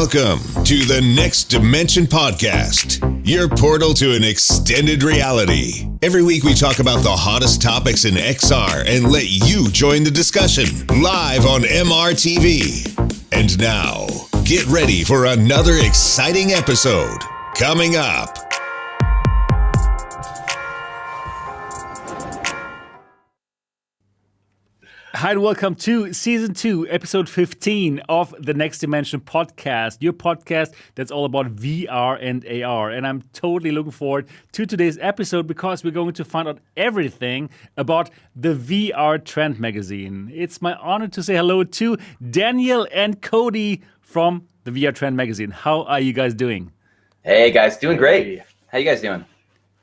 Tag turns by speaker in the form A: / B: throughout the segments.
A: Welcome to the Next Dimension Podcast, your portal to an extended reality. Every week we talk about the hottest topics in XR and let you join the discussion live on MRTV. And now, get ready for another exciting episode coming up.
B: Hi and welcome to Season 2, Episode 15 of the Next Dimension Podcast, your podcast that's all about VR and AR. And I'm totally looking forward to today's episode because we're going to find out everything about the VR Trend magazine. It's my honor to say hello to Daniel and Cody from the VR Trend magazine. How are you guys doing?
C: Hey guys, doing great. How you guys doing?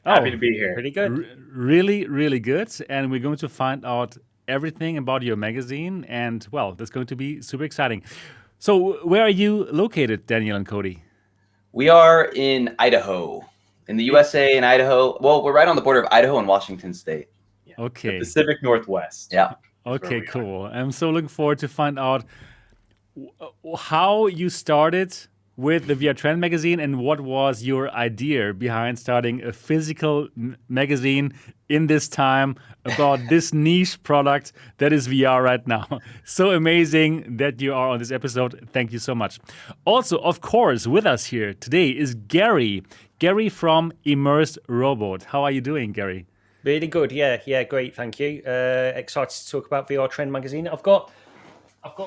D: Happy to be here.
B: Pretty good. Really, really good. And we're going to find out everything about your magazine, and well, that's going to be super exciting. So where are you located, Daniel and Cody?
C: We are in Idaho, in the USA, in Idaho. Well, we're right on the border of Idaho and Washington State.
D: Yeah.
B: Okay.
D: The Pacific Northwest.
C: Yeah.
B: Okay, cool. I'm so looking forward to find out how you started with the VR Trend magazine and what was your idea behind starting a physical magazine in this time about this niche product that is VR right now. So amazing that you are on this episode. Thank you so much. Also, of course, with us here today is Gary. Gary from Immersed Robot. How are you doing, Gary?
E: Really good. Yeah, great. Thank you. Excited to talk about VR Trend magazine. I've got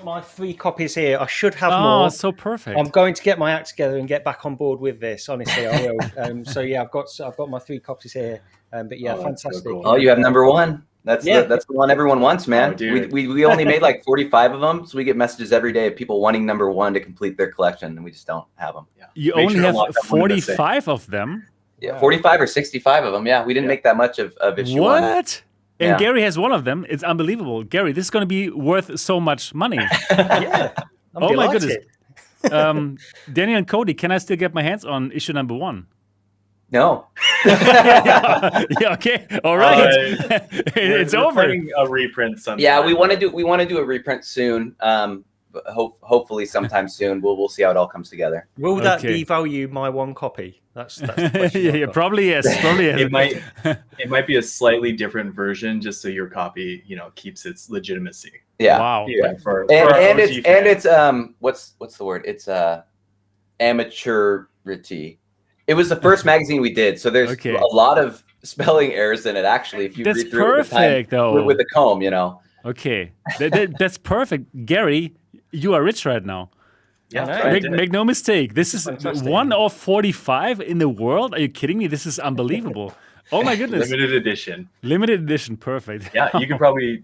E: my 3 copies here. I should have more.
B: Oh, so perfect.
E: I'm going to get my act together and get back on board with this. Honestly, I will. So yeah, I've got my 3 copies here. But yeah, fantastic.
D: So cool.
C: Oh, you have number 1. That's the one everyone wants, man.
D: Oh,
C: we only made like 45 of them, so we get messages every day of people wanting number 1 to complete their collection, and we just don't have them.
D: Yeah.
B: You
D: Make
B: only
D: sure to
B: have
D: lock that one in the safe.
B: 45 of them?
C: Yeah,
E: Wow.
C: 45 or 65 of them. Yeah, we didn't make that much of issue 1.
B: What? And
C: Yeah.
B: Gary has one of them. It's unbelievable. Gary, this is going to be worth so much money.
E: Yeah. I'm
B: Oh my
E: delighted.
B: goodness. Daniel and Cody, can I still get my hands on issue number 1?
C: No.
B: yeah, okay. All right. It's
D: We're
B: over.
D: planning a reprint sometime.
C: Yeah, we want to do a reprint soon. But hopefully sometime soon. We'll see how it all comes together.
E: Will that
B: Okay.
E: devalue my 1 copy? That's the question.
B: yeah, probably yes. Probably yes.
D: It might be a slightly different version, just so your copy, keeps its legitimacy.
C: Yeah.
B: Wow.
D: Yeah, for
C: And
D: our OG
C: it's
D: fans.
C: what's the word? It's amateurity. It was the first magazine we did, so there's
B: Okay.
C: a lot of spelling errors in it. Actually, if you
B: That's
C: read through it with
B: perfect,
C: time,
B: though.
C: with the comb,
B: Okay. That's perfect. Gary, you are rich right now.
D: Yeah,
E: I know.
D: I
B: Make,
D: did.
B: make no mistake. This is
E: Fantastic.
B: 1 of 45 in the world. Are you kidding me? This is unbelievable. Oh my goodness.
D: Limited edition.
B: Limited edition. Perfect.
D: Yeah, you could probably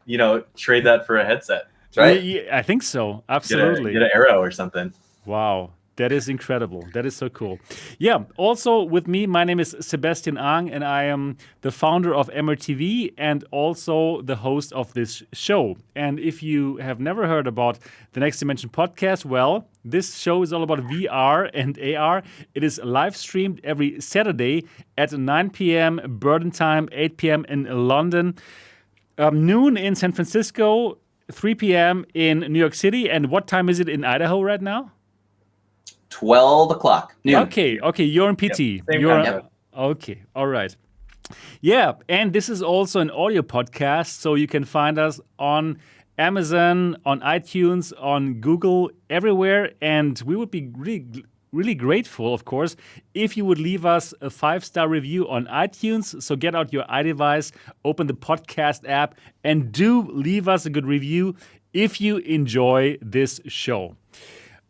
D: trade that for a headset.
C: That's right.
B: Yeah, I think so.
D: Get
B: Absolutely.
D: an Arrow or something.
B: Wow. That is incredible. That is so cool. Yeah. Also with me, my name is Sebastian Ang, and I am the founder of MRTV and also the host of this show. And if you have never heard about the Next Dimension podcast, well, this show is all about VR and AR. It is live streamed every Saturday at 9 p.m. Burden time, 8 p.m. in London, noon in San Francisco, 3 p.m. in New York City. And what time is it in Idaho right now?
C: 12 o'clock noon.
B: Okay, you're in PT.
D: Same
B: You're
D: concept.
B: okay, all right. Yeah, and this is also an audio podcast, so you can find us on Amazon, on iTunes, on Google, everywhere. And we would be really grateful, of course, if you would leave us a 5-star review on iTunes. So get out your iDevice, open the podcast app, and do leave us a good review if you enjoy this show.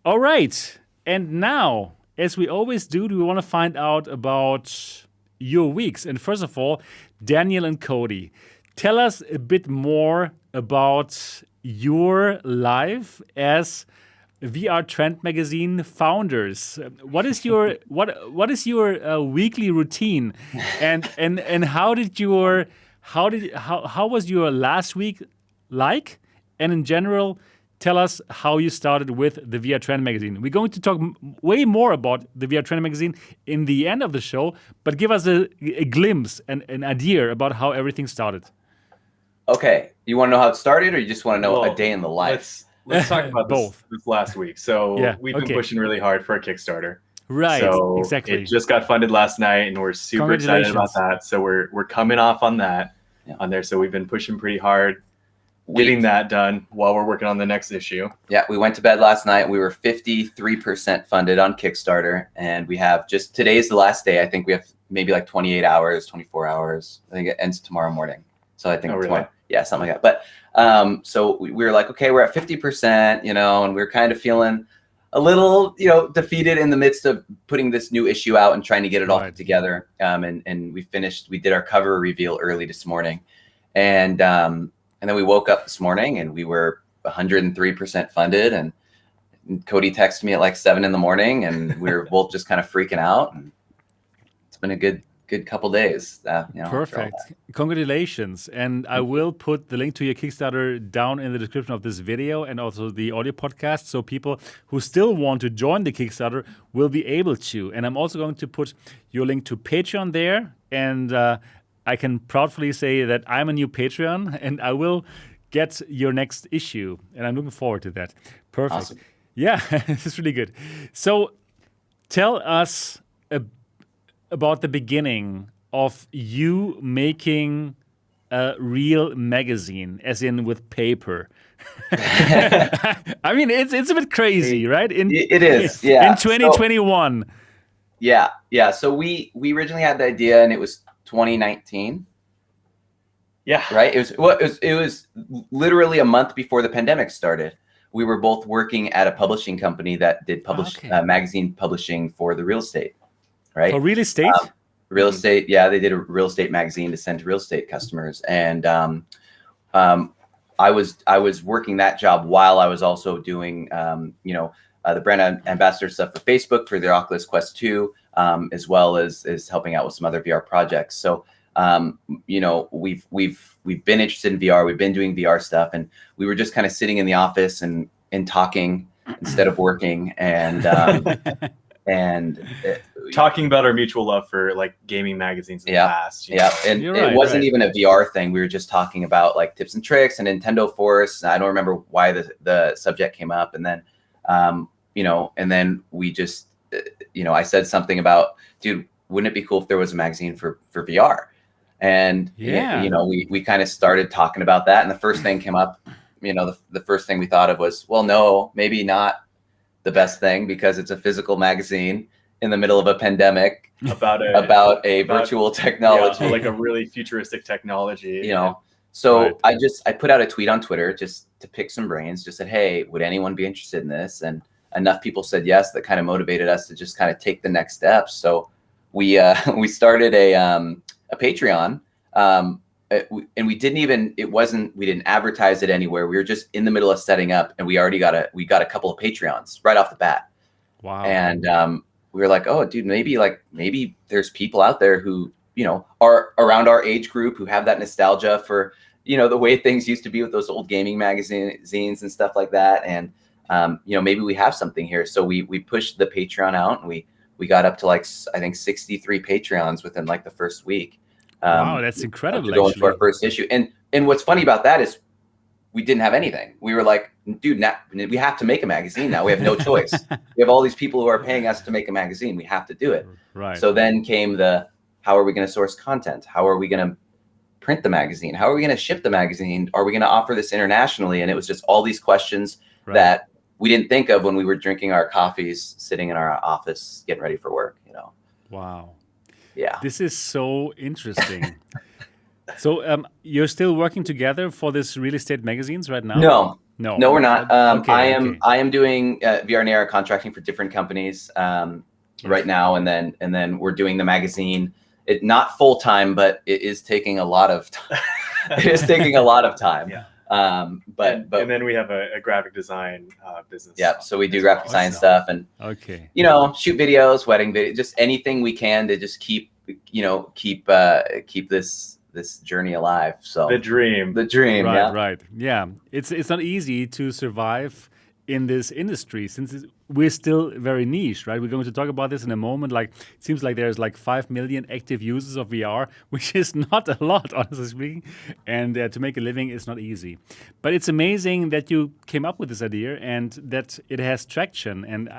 B: All right. And now, as we always do, we want to find out about your weeks. And first of all, Daniel and Cody, tell us a bit more about your life as VR Trend magazine founders. What is your what is your weekly routine, and how was your last week like? And in general, tell us how you started with the VR Trend magazine. We're going to talk way more about the VR Trend magazine in the end of the show, but give us a glimpse and an idea about how everything started.
C: Okay. You want to know how it started, or you just want to know
D: Well,
C: a day in the life?
D: let's talk about
B: Both.
D: this last week. So
B: Yeah,
D: we've been
B: okay.
D: pushing really hard for a Kickstarter.
B: Right,
D: So
B: exactly.
D: it just got funded last night, and we're super excited about that. So we're coming off on that on there. So we've been pushing pretty hard, getting that done while we're working on the next issue.
C: Yeah, we went to bed last night. We were 53% funded on Kickstarter, and we have just today's the last day. I think we have maybe like 28 hours, 24 hours. I think it ends tomorrow morning. So I think
D: really?
C: Yeah, something like that. But so we were like, okay, we're at 50%, and we're kind of feeling a little, defeated in the midst of putting this new issue out and trying to get it all put together. And we did our cover reveal early this morning. And then we woke up this morning and we were 103% funded. And Cody texted me at like 7 a.m. and we were both just kind of freaking out. And it's been a good couple days.
B: Perfect. Congratulations. And I will put the link to your Kickstarter down in the description of this video and also the audio podcast. So people who still want to join the Kickstarter will be able to. And I'm also going to put your link to Patreon there. And I can proudly say that I'm a new Patreon and I will get your next issue. And I'm looking forward to that. Perfect.
C: Awesome.
B: Yeah, it's really good. So tell us about the beginning of you making a real magazine, as in with paper. I mean, it's a bit crazy, right?
C: It is, yeah.
B: In 2021.
C: Yeah. So we originally had the idea, and it was 2019.
D: Yeah.
C: Right. It was literally a month before the pandemic started. We were both working at a publishing company that did magazine publishing for the real estate. Right.
B: For real estate?
C: Real estate. Yeah. They did a real estate magazine to send to real estate customers. And I was working that job while I was also doing, the brand ambassador stuff for Facebook for their Oculus Quest 2, as well as helping out with some other VR projects. So, we've been interested in VR. We've been doing VR stuff, and we were just kind of sitting in the office and talking instead of working. And
D: talking about our mutual love for like gaming magazines in the past.
C: And it wasn't even a VR thing. We were just talking about like tips and tricks and Nintendo Force. I don't remember why the subject came up. And then, and then we just, I said something about, dude, wouldn't it be cool if there was a magazine for VR? And, we kind of started talking about that. And the first thing came up, the first thing we thought of was, well, no, maybe not the best thing, because it's a physical magazine in the middle of a pandemic about a virtual technology,
D: like a really futuristic technology.
C: So I put out a tweet on Twitter just to pick some brains, just said, hey, would anyone be interested in this? And enough people said yes, that kind of motivated us to just kind of take the next steps. So we started a Patreon, and we didn't advertise it anywhere. We were just in the middle of setting up, and we got a couple of Patreons right off the bat.
B: Wow.
C: And we were like, oh, dude, maybe there's people out there who, are around our age group who have that nostalgia for, the way things used to be with those old gaming magazines and stuff like that. And, maybe we have something here. So we pushed the Patreon out, and we got up to like, I think 63 Patreons within like the first week.
B: Wow, that's incredible.
C: Going to our first issue. And what's funny about that is we didn't have anything. We were like, dude, now we have to make a magazine now. We have no choice. We have all these people who are paying us to make a magazine. We have to do it.
B: Right.
C: So then came how are we going to source content? How are we going to print the magazine? How are we going to ship the magazine? Are we going to offer this internationally? And it was just all these questions that we didn't think of when we were drinking our coffees, sitting in our office, getting ready for work,
B: Wow.
C: Yeah.
B: This is so interesting. So you're still working together for this real estate magazines right now? No,
C: we're not. I am doing VR and AR contracting for different companies right now, and then we're doing the magazine. It not full time, but it is taking a lot of time. It is taking a lot time.
D: Yeah.
C: But
D: then we have a graphic design business.
C: Yeah, so we do graphic design stuff, and shoot videos, wedding videos, just anything we can to just keep this journey alive. So
D: the dream.
C: Right.
B: Yeah. It's not easy to survive in this industry, since we're still very niche, right? We're going to talk about this in a moment. Like, it seems like there's like 5 million active users of VR, which is not a lot, honestly speaking. And to make a living is not easy. But it's amazing that you came up with this idea and that it has traction. And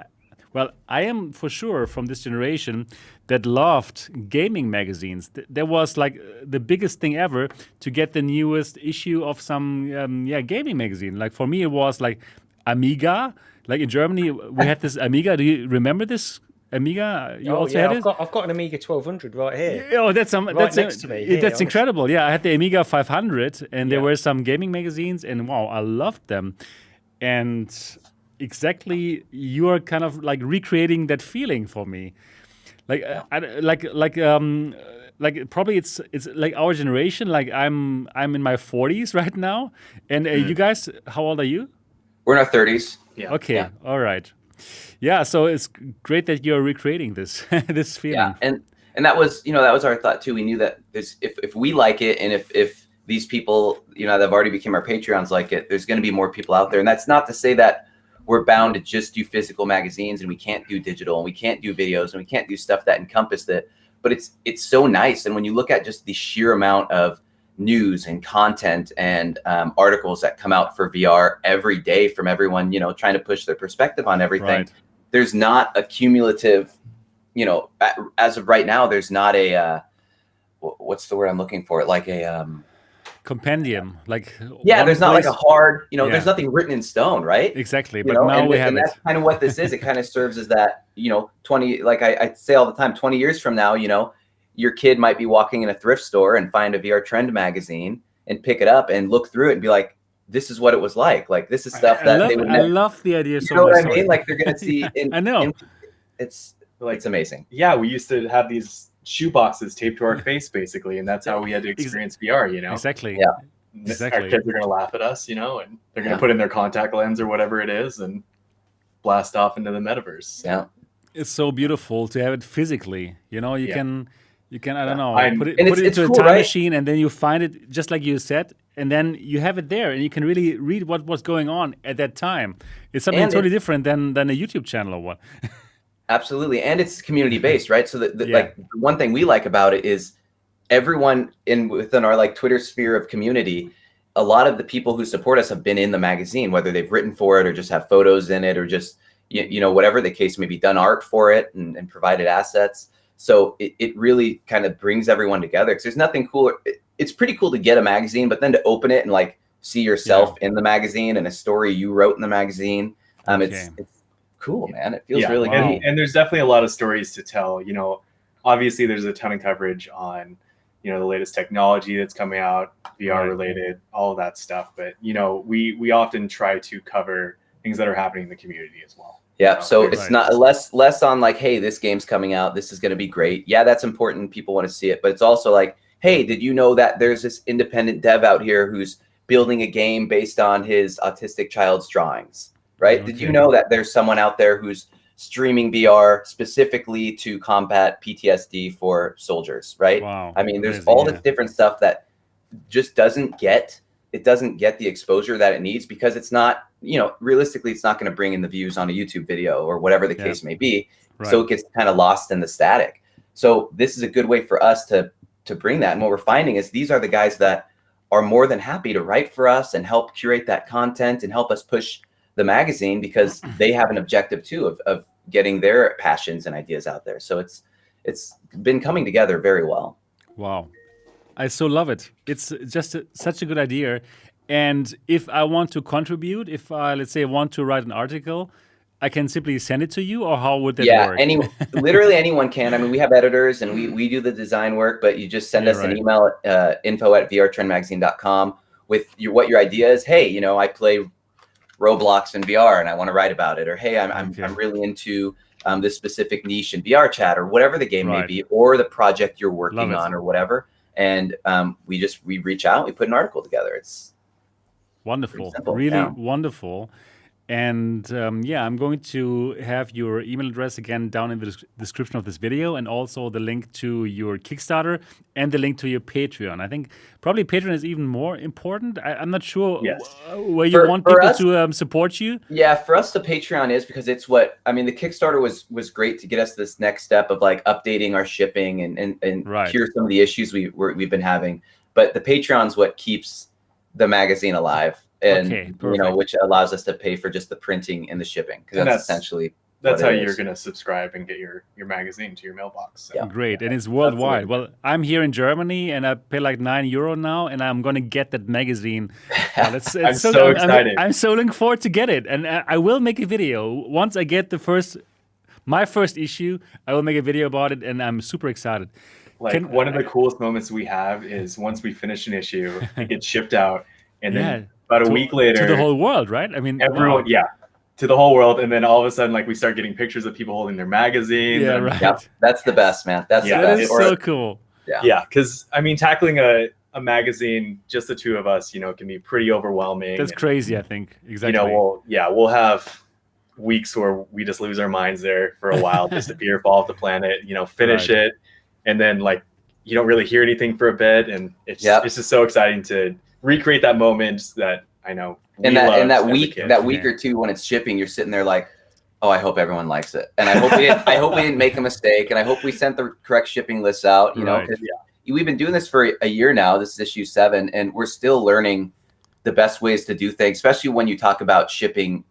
B: well, I am for sure from this generation that loved gaming magazines. There was like the biggest thing ever to get the newest issue of some gaming magazine. Like for me, it was like Amiga. Like in Germany, we had this Amiga. Do you remember this Amiga? You also had it?
E: I've got an Amiga 1200 right here.
B: Oh, that's
E: next to me.
B: That's incredible. Yeah, I had the Amiga 500, and there
E: Yeah.
B: were some gaming magazines, and wow, I loved them. And exactly, you are kind of like recreating that feeling for me. Like, like probably it's like our generation. Like I'm in my 40s right now, and you guys, how old are you?
C: We're in our 30s.
D: Yeah.
B: Okay,
C: Yeah.
B: all right. Yeah, so it's great that you're recreating this this feeling.
C: Yeah, and that was that was our thought too. We knew that if we like it, and if these people that have already become our Patreons like it, there's going to be more people out there. And that's not to say that we're bound to just do physical magazines and we can't do digital and we can't do videos and we can't do stuff that encompass it. But it's so nice. And when you look at just the sheer amount of news and content and articles that come out for VR every day from everyone, trying to push their perspective on everything.
B: Right.
C: There's not a cumulative, as of right now, there's not a, what's the word I'm looking for? Like a,
B: Compendium, like
C: there's not like a hard,
B: Yeah.
C: there's nothing written in stone, right?
B: Exactly,
C: You
B: but
C: know,
B: now
C: and,
B: we have
C: and
B: it.
C: that's kind of what this is. It kind of serves as that, 20, like I say all the time, 20 years from now, your kid might be walking in a thrift store and find a VR Trend magazine and pick it up and look through it and be like, this is what it was like. Like, this is stuff they would
B: I
C: never,
B: love the idea so
C: you know
B: much.
C: what I mean? Like, they're going to see.
B: I know.
C: It's
D: Like,
C: it's amazing.
D: yeah, we used to have these shoe boxes taped to our face, basically, and that's how we had to experience VR.
B: Exactly.
C: Yeah.
B: Exactly.
D: Our kids are gonna laugh at us, and they're gonna put in their contact lens or whatever it is and blast off into the metaverse.
C: Yeah.
B: It's so beautiful to have it physically. You can I don't know,
D: I'm-
B: put it
C: And
B: into
C: it's
B: a
C: cool,
B: time
C: right?
B: machine, and then you find it just like you said, and then you have it there, and you can really read what was going on at that time. It's something
C: And
B: totally different than a YouTube channel or what.
C: Absolutely. And it's community based, right? So the
B: Yeah.
C: like the one thing we like about it is everyone within our like Twitter sphere of community, a lot of the people who support us have been in the magazine, whether they've written for it or just have photos in it or just, whatever the case may be, done art for it and provided assets. So it really kind of brings everyone together, because there's nothing cooler. It's pretty cool to get a magazine, but then to open it and like see yourself in the magazine and a story you wrote in the magazine. It's cool, man. It feels really
B: wow.
C: good.
D: And there's definitely a lot of stories to tell. Obviously there's a ton of coverage on the latest technology that's coming out, VR related, all of that stuff. But we often try to cover things that are happening in the community as well.
C: Yeah, so it's
B: Right.
C: not less on like, hey, this game's coming out, this is going to be great. Yeah, that's important. People want to see it, but it's also like, hey, did you know that there's this independent dev out here who's building a game based on his autistic child's drawings, right?
B: Okay.
C: Did you know that there's someone out there who's streaming VR specifically to combat PTSD for soldiers, right?
B: Wow.
C: I mean, there's
B: Amazing,
C: all
B: yeah.
C: this different stuff that just doesn't get the exposure that it needs, because it's not, realistically, it's not going to bring in the views on a YouTube video or whatever the case may be.
B: Right.
C: So it gets kind of lost in the static. So this is a good way for us to bring that. And what we're finding is these are the guys that are more than happy to write for us and help curate that content and help us push the magazine, because they have an objective too of getting their passions and ideas out there. So it's been coming together very well.
B: Wow. I so love it. It's just such a good idea. And if I want to contribute, if I, let's say, want to write an article, I can simply send it to you, or how would that work?
C: Literally anyone can. I mean, we have editors and we do the design work, but you just send us an email at info@vrtrendmagazine.com with what your idea is. Hey, I play Roblox in VR and I want to write about it. Or, hey, I'm really into this specific niche in VR chat, or whatever the game may be, or the project you're working on or whatever. And we reach out, we put an article together. It's
B: wonderful,
C: simple,
B: really wonderful. And I'm going to have your email address again down in the description of this video, and also the link to your Kickstarter and the link to your Patreon. I think probably Patreon is even more important. I'm not sure where you want people to support you.
C: Yeah, for us, the Patreon is because it's the Kickstarter was great to get us this next step of like updating our shipping and cure some of the issues we've been having. But the Patreon's what keeps the magazine alive. And which allows us to pay for just the printing and the shipping, because that's essentially
D: how you're going to subscribe and get your magazine to your mailbox. So.
B: Yeah. Great, and it's worldwide. Well, I'm here in Germany, and I pay like €9 now, and I'm going to get that magazine. Well,
D: I'm so excited.
B: I'm so looking forward to get it, and I will make a video once I get my first issue. I will make a video about it, and I'm super excited.
D: One of the coolest moments we have is once we finish an issue, it gets shipped out, and then. About a week later,
B: to the whole world, right? I mean,
D: everyone, to the whole world, and then all of a sudden, like we start getting pictures of people holding their magazines.
B: Yeah, right.
C: That's the best, man. That's the best.
B: That is so cool.
D: Yeah, because I mean, tackling a magazine, just the two of us, can be pretty overwhelming.
B: That's crazy. I think exactly.
D: We'll have weeks where we just lose our minds there for a while, disappear, fall off the planet. Finish it, and then you don't really hear anything for a bit, and it's just so exciting to recreate that moment that I know.
C: And that week or two when it's shipping, you're sitting there like, oh, I hope everyone likes it, and I hope we didn't make a mistake, and I hope we sent the correct shipping lists out. Because we've been doing this for a year now. This is issue 7, and we're still learning the best ways to do things. Especially when you talk about shipping.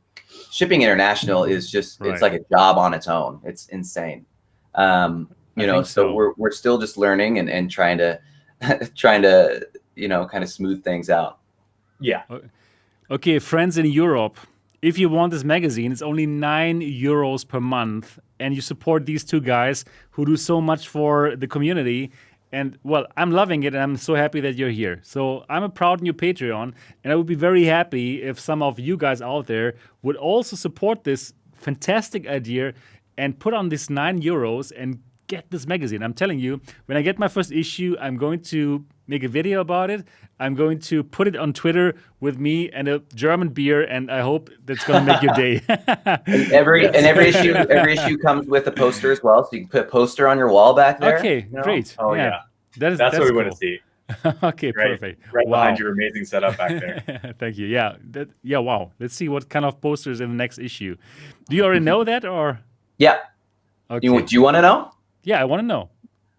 C: Shipping international is just it's like a job on its own. It's insane. So we're still just learning and trying to kind of smooth things out.
D: Yeah.
B: Okay, friends in Europe, if you want this magazine, it's only €9 per month, and you support these two guys who do so much for the community. And well, I'm loving it, and I'm so happy that you're here. So I'm a proud new Patreon, and I would be very happy if some of you guys out there would also support this fantastic idea and put on this €9 and get this magazine. I'm telling you, when I get my first issue, I'm going to make a video about it. I'm going to put it on Twitter with me and a German beer, and I hope that's going to make your day.
C: and every issue comes with a poster as well, so you can put a poster on your wall back there.
B: Okay, great.
D: Oh yeah, that's what we want to see.
B: Okay, perfect.
D: Right behind your amazing setup back there.
B: Thank you. Yeah, wow. Let's see what kind of posters in the next issue. Do you already know that, or?
C: Yeah.
B: Okay.
C: Do you want to know?
B: Yeah, I want to know.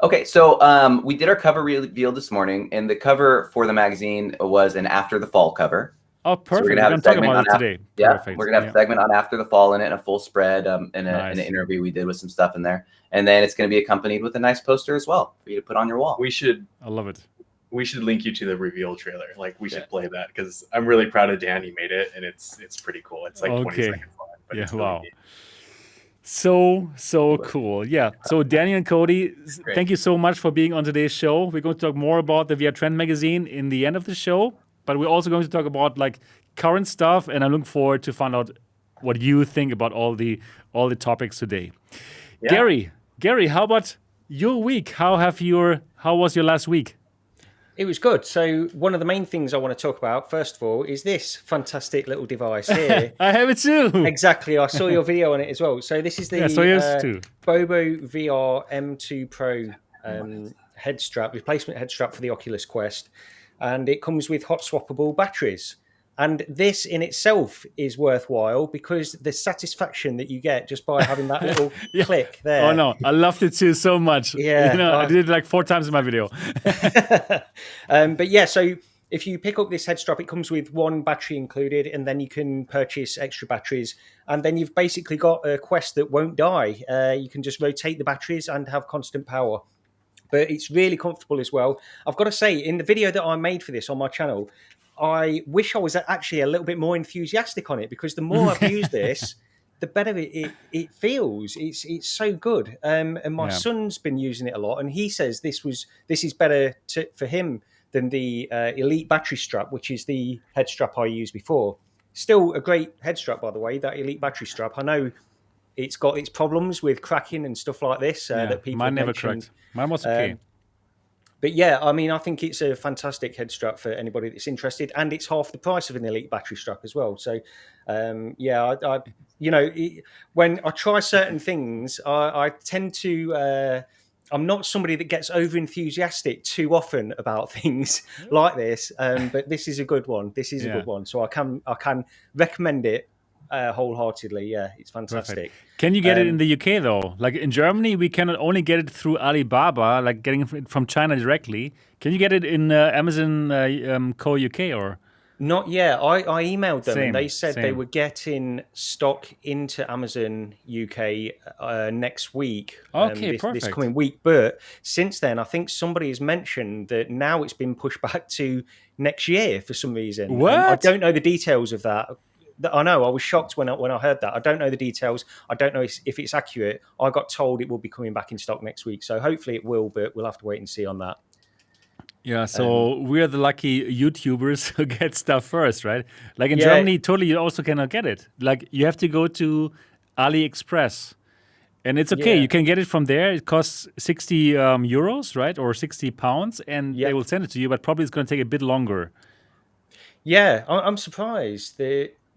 C: Okay, so we did our cover reveal this morning, and the cover for the magazine was an After the Fall cover.
B: Oh, perfect.
C: So we're going to have a segment on
B: today.
C: Yeah, we're going to have a segment on After the Fall in it, and a full spread, and an interview we did with some stuff in there. And then it's going to be accompanied with a nice poster as well for you to put on your wall.
D: I
B: love it.
D: We should link you to the reveal trailer. We should play that, because I'm really proud of Dan. He made it, and it's pretty cool. It's 20 seconds long. But it's really neat.
B: So cool. Yeah. So Daniel and Cody, thank you so much for being on today's show. We're going to talk more about the VR Trend magazine in the end of the show, but we're also going to talk about current stuff, and I'm looking forward to find out what you think about all the topics today. Yeah. Gary, how about your week? How was your last week?
E: It was good. So one of the main things I want to talk about, first of all, is this fantastic little device here.
B: I have it too.
E: Exactly. I saw your video on it as well. So this is the Bobo VR M2 Pro replacement head strap for the Oculus Quest. And it comes with hot swappable batteries. And this in itself is worthwhile, because the satisfaction that you get just by having that little click there.
B: Oh no, I loved it too so much.
E: Yeah,
B: I did it 4 times in my video.
E: But yeah, so if you pick up this head strap, it comes with 1 battery included, and then you can purchase extra batteries. And then you've basically got a Quest that won't die. You can just rotate the batteries and have constant power. But it's really comfortable as well. I've got to say, in the video that I made for this on my channel, I wish I was actually a little bit more enthusiastic on it, because the more I've used this, the better it feels. It's so good. And my son's been using it a lot, and he says this is better for him than the Elite battery strap, which is the head strap I used before. Still a great head strap, by the way, that Elite battery strap. I know it's got its problems with cracking and stuff like this that people
B: mine never
E: mentioned.
B: cracked. Mine was okay.
E: But yeah, I mean, I think it's a fantastic head strap for anybody that's interested, and it's half the price of an Elite battery strap as well. So, I when I try certain things, I tend to. I'm not somebody that gets over enthusiastic too often about things like this, but this is a good one. This is a good one, so I can recommend it wholeheartedly. Yeah, it's fantastic.
B: Perfect. Can you get it in the UK though? Like in Germany, we cannot only get it through Alibaba, like getting it from China directly. Can you get it in Amazon Co UK or?
E: Not yet. I emailed them and they said
B: same.
E: they were getting stock into Amazon UK next week.
B: Okay, perfect.
E: This coming week. But since then, I think somebody has mentioned that now it's been pushed back to next year for some reason.
B: What?
E: I don't know the details of that. I know. I was shocked when I heard that. I don't know the details. I don't know if it's accurate. I got told it will be coming back in stock next week. So hopefully it will, but we'll have to wait and see on that.
B: Yeah, so we're the lucky YouTubers who get stuff first, right? Like in Germany, totally, you also cannot get it. Like you have to go to AliExpress, and it's okay. You can get it from there. It costs 60 euros, right, or 60 pounds, and they will send it to you. But probably it's going to take a bit longer.
E: Yeah, I'm surprised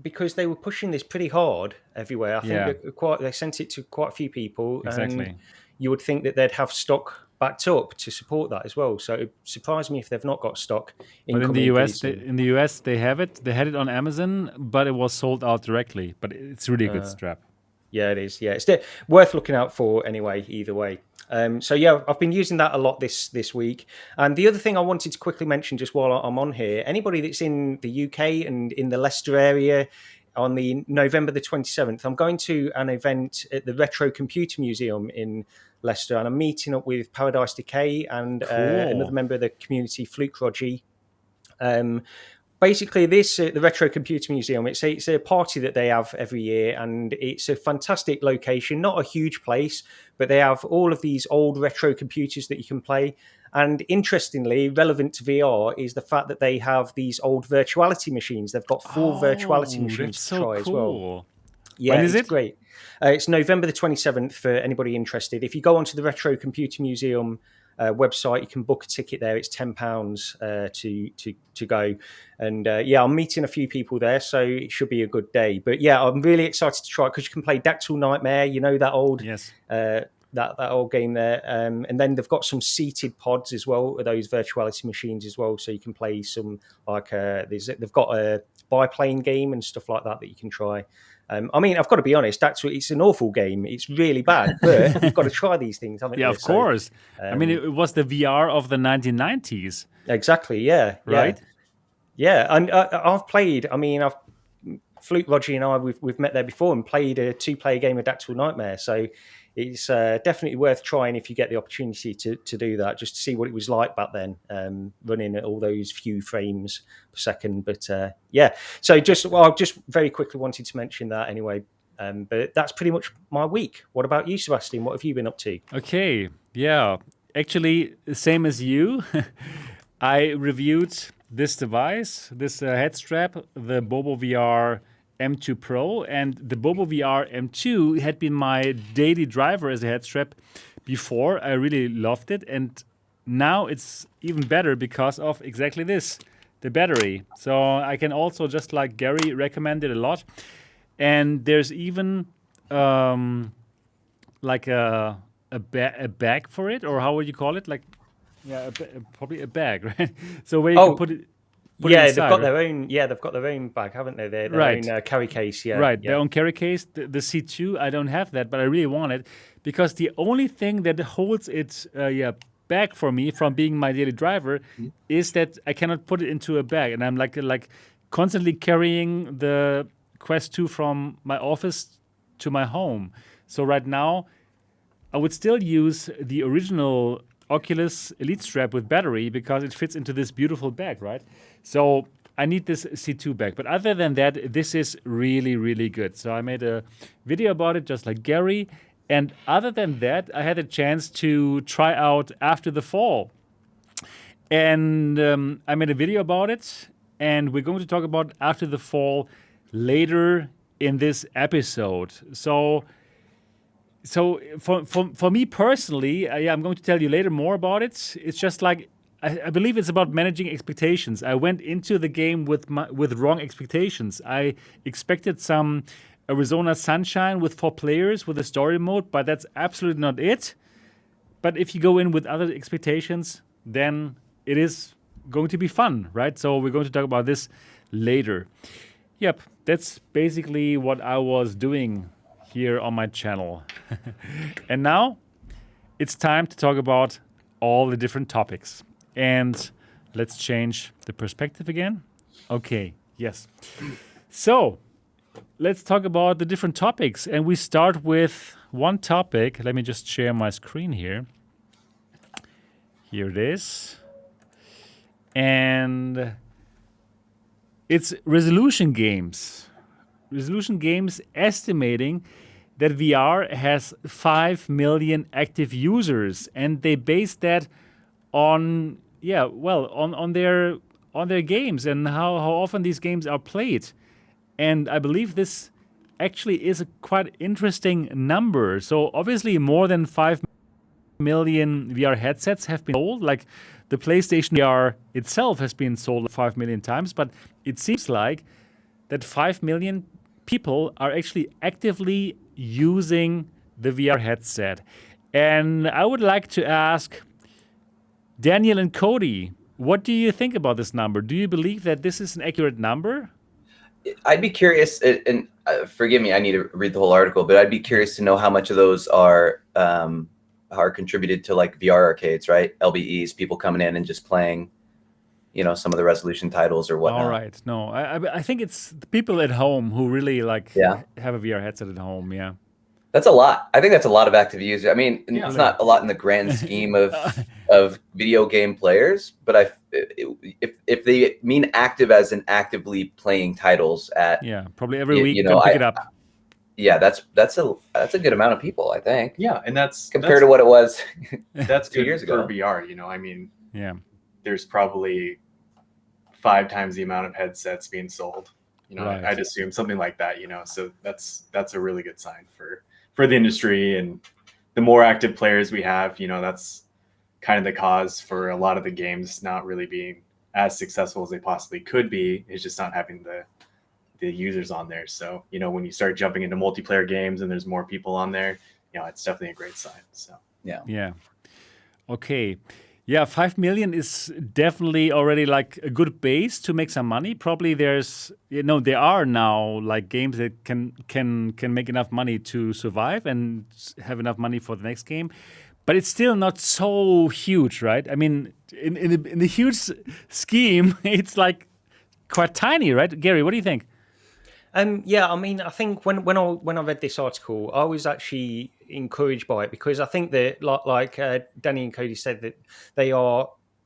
E: because they were pushing this pretty hard everywhere. I think they sent it to quite a few people,
B: Exactly.
E: and you would think that they'd have stock backed up to support that as well. So it surprised me if they've not got stock.
B: But in the US, they have it. They had it on Amazon, but it was sold out directly. But it's really a good strap.
E: Yeah, it is. Yeah, it's worth looking out for anyway. Either way. So yeah, I've been using that a lot this week. And the other thing I wanted to quickly mention, just while I'm on here, anybody that's in the UK and in the Leicester area, on the November the 27th, I'm going to an event at the Retro Computer Museum in Leicester, and I'm meeting up with Paradise Decay and another member of the community, Fluke Rogie. Basically, the Retro Computer Museum, it's a party that they have every year, and it's a fantastic location, not a huge place, but they have all of these old retro computers that you can play. And interestingly, relevant to VR is the fact that they have these old virtuality machines. They've got 4 virtuality machines to try as well. Yeah,
B: when is it?
E: Great. It's November the 27th for anybody interested. If you go onto the Retro Computer Museum website, you can book a ticket there. It's £10 to go. And I'm meeting a few people there, so it should be a good day. But yeah, I'm really excited to try it because you can play Dactyl Nightmare, you know, that old that old game there. And then they've got some seated pods as well, those virtuality machines as well. So you can play some they've got a biplane game and stuff like that you can try. I mean, I've got to be honest, it's an awful game. It's really bad, but you've got to try these things, haven't you?
B: Yeah, of course. I mean, it was the VR of the 1990s.
E: Exactly, yeah.
B: Right?
E: Yeah, and I've played, Fluke, Rogie and I, we've met there before and played a 2-player game of Dactyl Nightmare. So it's definitely worth trying if you get the opportunity to do that, just to see what it was like back then, running at all those few frames per second. But so I just very quickly wanted to mention that anyway. But that's pretty much my week. What about you, Sebastian? What have you been up to?
B: Okay, yeah. Actually, same as you. I reviewed this device, this head strap, the Bobo VR M2 Pro, and the Bobo VR M2 had been my daily driver as a head strap before. I really loved it, and now it's even better because of exactly this, the battery. So I can also, just like Gary, recommend it a lot. And there's even like a bag for it, or how would you call it? Like, probably a bag, right? So where you can put it.
E: They've got their own. Yeah, they've got their own bag, haven't they? Their own carry case. Yeah,
B: right. Their own carry case. The C2, I don't have that, but I really want it because the only thing that holds it, back for me from being my daily driver is that I cannot put it into a bag, and I'm like constantly carrying the Quest 2 from my office to my home. So right now, I would still use the original Oculus Elite strap with battery because it fits into this beautiful bag, right? So I need this C2 bag. But other than that, this is really, really good. So I made a video about it, just like Gary. And other than that, I had a chance to try out After the Fall. And I made a video about it. And we're going to talk about After the Fall later in this episode. So for me personally, I'm going to tell you later more about it. It's just like I believe it's about managing expectations. I went into the game with wrong expectations. I expected some Arizona Sunshine with 4 players with a story mode, but that's absolutely not it. But if you go in with other expectations, then it is going to be fun, right? So we're going to talk about this later. Yep, that's basically what I was doing here on my channel. And now it's time to talk about all the different topics. And let's change the perspective again. Okay, yes. So let's talk about the different topics. And we start with one topic. Let me just share my screen here. Here it is. And it's Resolution Games. Resolution Games estimating that VR has 5 million active users. And they base that on on their games and how often these games are played. And I believe this actually is a quite interesting number. So obviously more than 5 million VR headsets have been sold. Like the PlayStation VR itself has been sold 5 million times, but it seems like that 5 million people are actually actively using the VR headset. And I would like to ask Daniel and Cody, what do you think about this number? Do you believe that this is an accurate number?
C: I'd be curious, and forgive me, I need to read the whole article, but I'd be curious to know how much of those are contributed to like VR arcades, right? LBEs, people coming in and just playing, some of the Resolution titles or whatnot.
B: All right. No, I think it's the people at home who really have a VR headset at home. Yeah.
C: That's a lot. I think that's a lot of active users. I mean, it's not a lot in the grand scheme of video game players, but if they mean active as in actively playing titles at
B: probably every week can pick it up.
C: Yeah, that's a good amount of people, I think.
D: Yeah, and that's
C: compared to what it was.
D: That's
C: 2 years ago
D: for VR. I mean, there's probably 5 times the amount of headsets being sold.
B: Right.
D: I'd assume something like that. So that's a really good sign for the industry, and the more active players we have, that's kind of the cause for a lot of the games not really being as successful as they possibly could be, is just not having the users on there. So, when you start jumping into multiplayer games and there's more people on there, it's definitely a great sign. So,
B: yeah. Okay. Yeah, 5 million is definitely already like a good base to make some money. Probably there are now like games that can make enough money to survive and have enough money for the next game. But it's still not so huge, right? I mean, in the huge scheme, it's like quite tiny, right? Gary, what do you think?
E: I mean, I think when I read this article, I was actually encouraged by it, because I think that like Danny and Cody said, that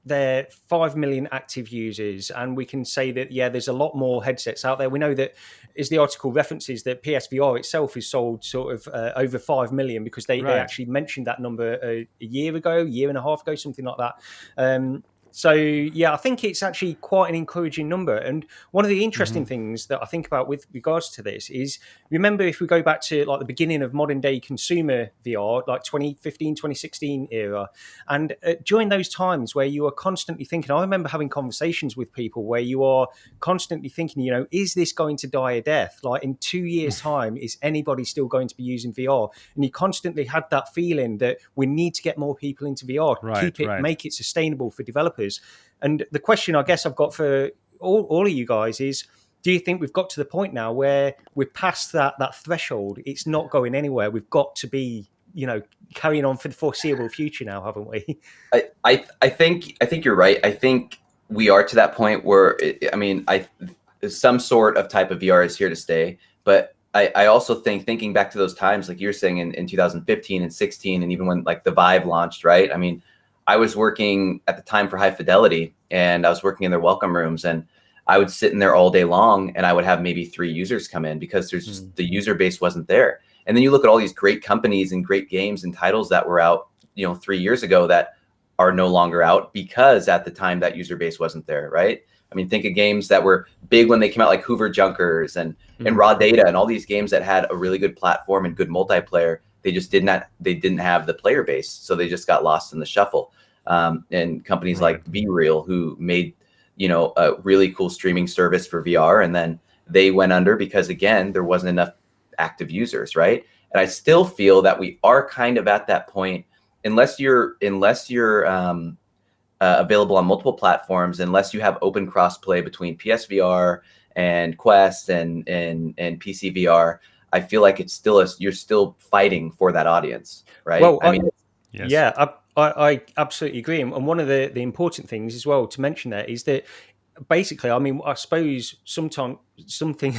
E: they're 5 million active users, and we can say that there's a lot more headsets out there. We know that, as the article references, that PSVR itself is sold sort of over 5 million, because they actually mentioned that number a year and a half ago, something like that. So, I think it's actually quite an encouraging number. And one of the interesting things that I think about with regards to this is, remember, if we go back to like the beginning of modern day consumer VR, like 2015, 2016 era, and during those times where you are constantly thinking, I remember having conversations with people where you are constantly thinking, is this going to die a death? Like in 2 years' time, is anybody still going to be using VR? And you constantly had that feeling that we need to get more people into VR, make it sustainable for developers. And the question I guess I've got for all of you guys is, do you think we've got to the point now where we're past that threshold? It's not going anywhere. We've got to be, carrying on for the foreseeable future now, haven't we?
C: I think you're right. I think we are to that point where, some sort of type of VR is here to stay. But I also think, thinking back to those times, like you were saying in 2015 and 16, and even when like the Vive launched, right? I mean, I was working at the time for High Fidelity, and I was working in their welcome rooms, and I would sit in there all day long, and I would have maybe 3 users come in, because there's just the user base wasn't there. And then you look at all these great companies and great games and titles that were out, 3 years ago that are no longer out, because at the time that user base wasn't there, right? I mean, think of games that were big when they came out, like Hoover Junkers and Raw Data, and all these games that had a really good platform and good multiplayer. They just didn't have the player base, so they just got lost in the shuffle. and companies like VReal, who made, you know, a really cool streaming service for VR, and then they went under because, again, there wasn't enough active users, right? And I still feel that we are kind of at that point, unless you're available on multiple platforms, unless you have open crossplay between PSVR and Quest and PC VR. I feel like it's still you're still fighting for that audience, right?
E: Well,
C: I mean,
B: Yes.
E: yeah, I absolutely agree. And one of the important things as well to mention there is that basically, I mean, I suppose something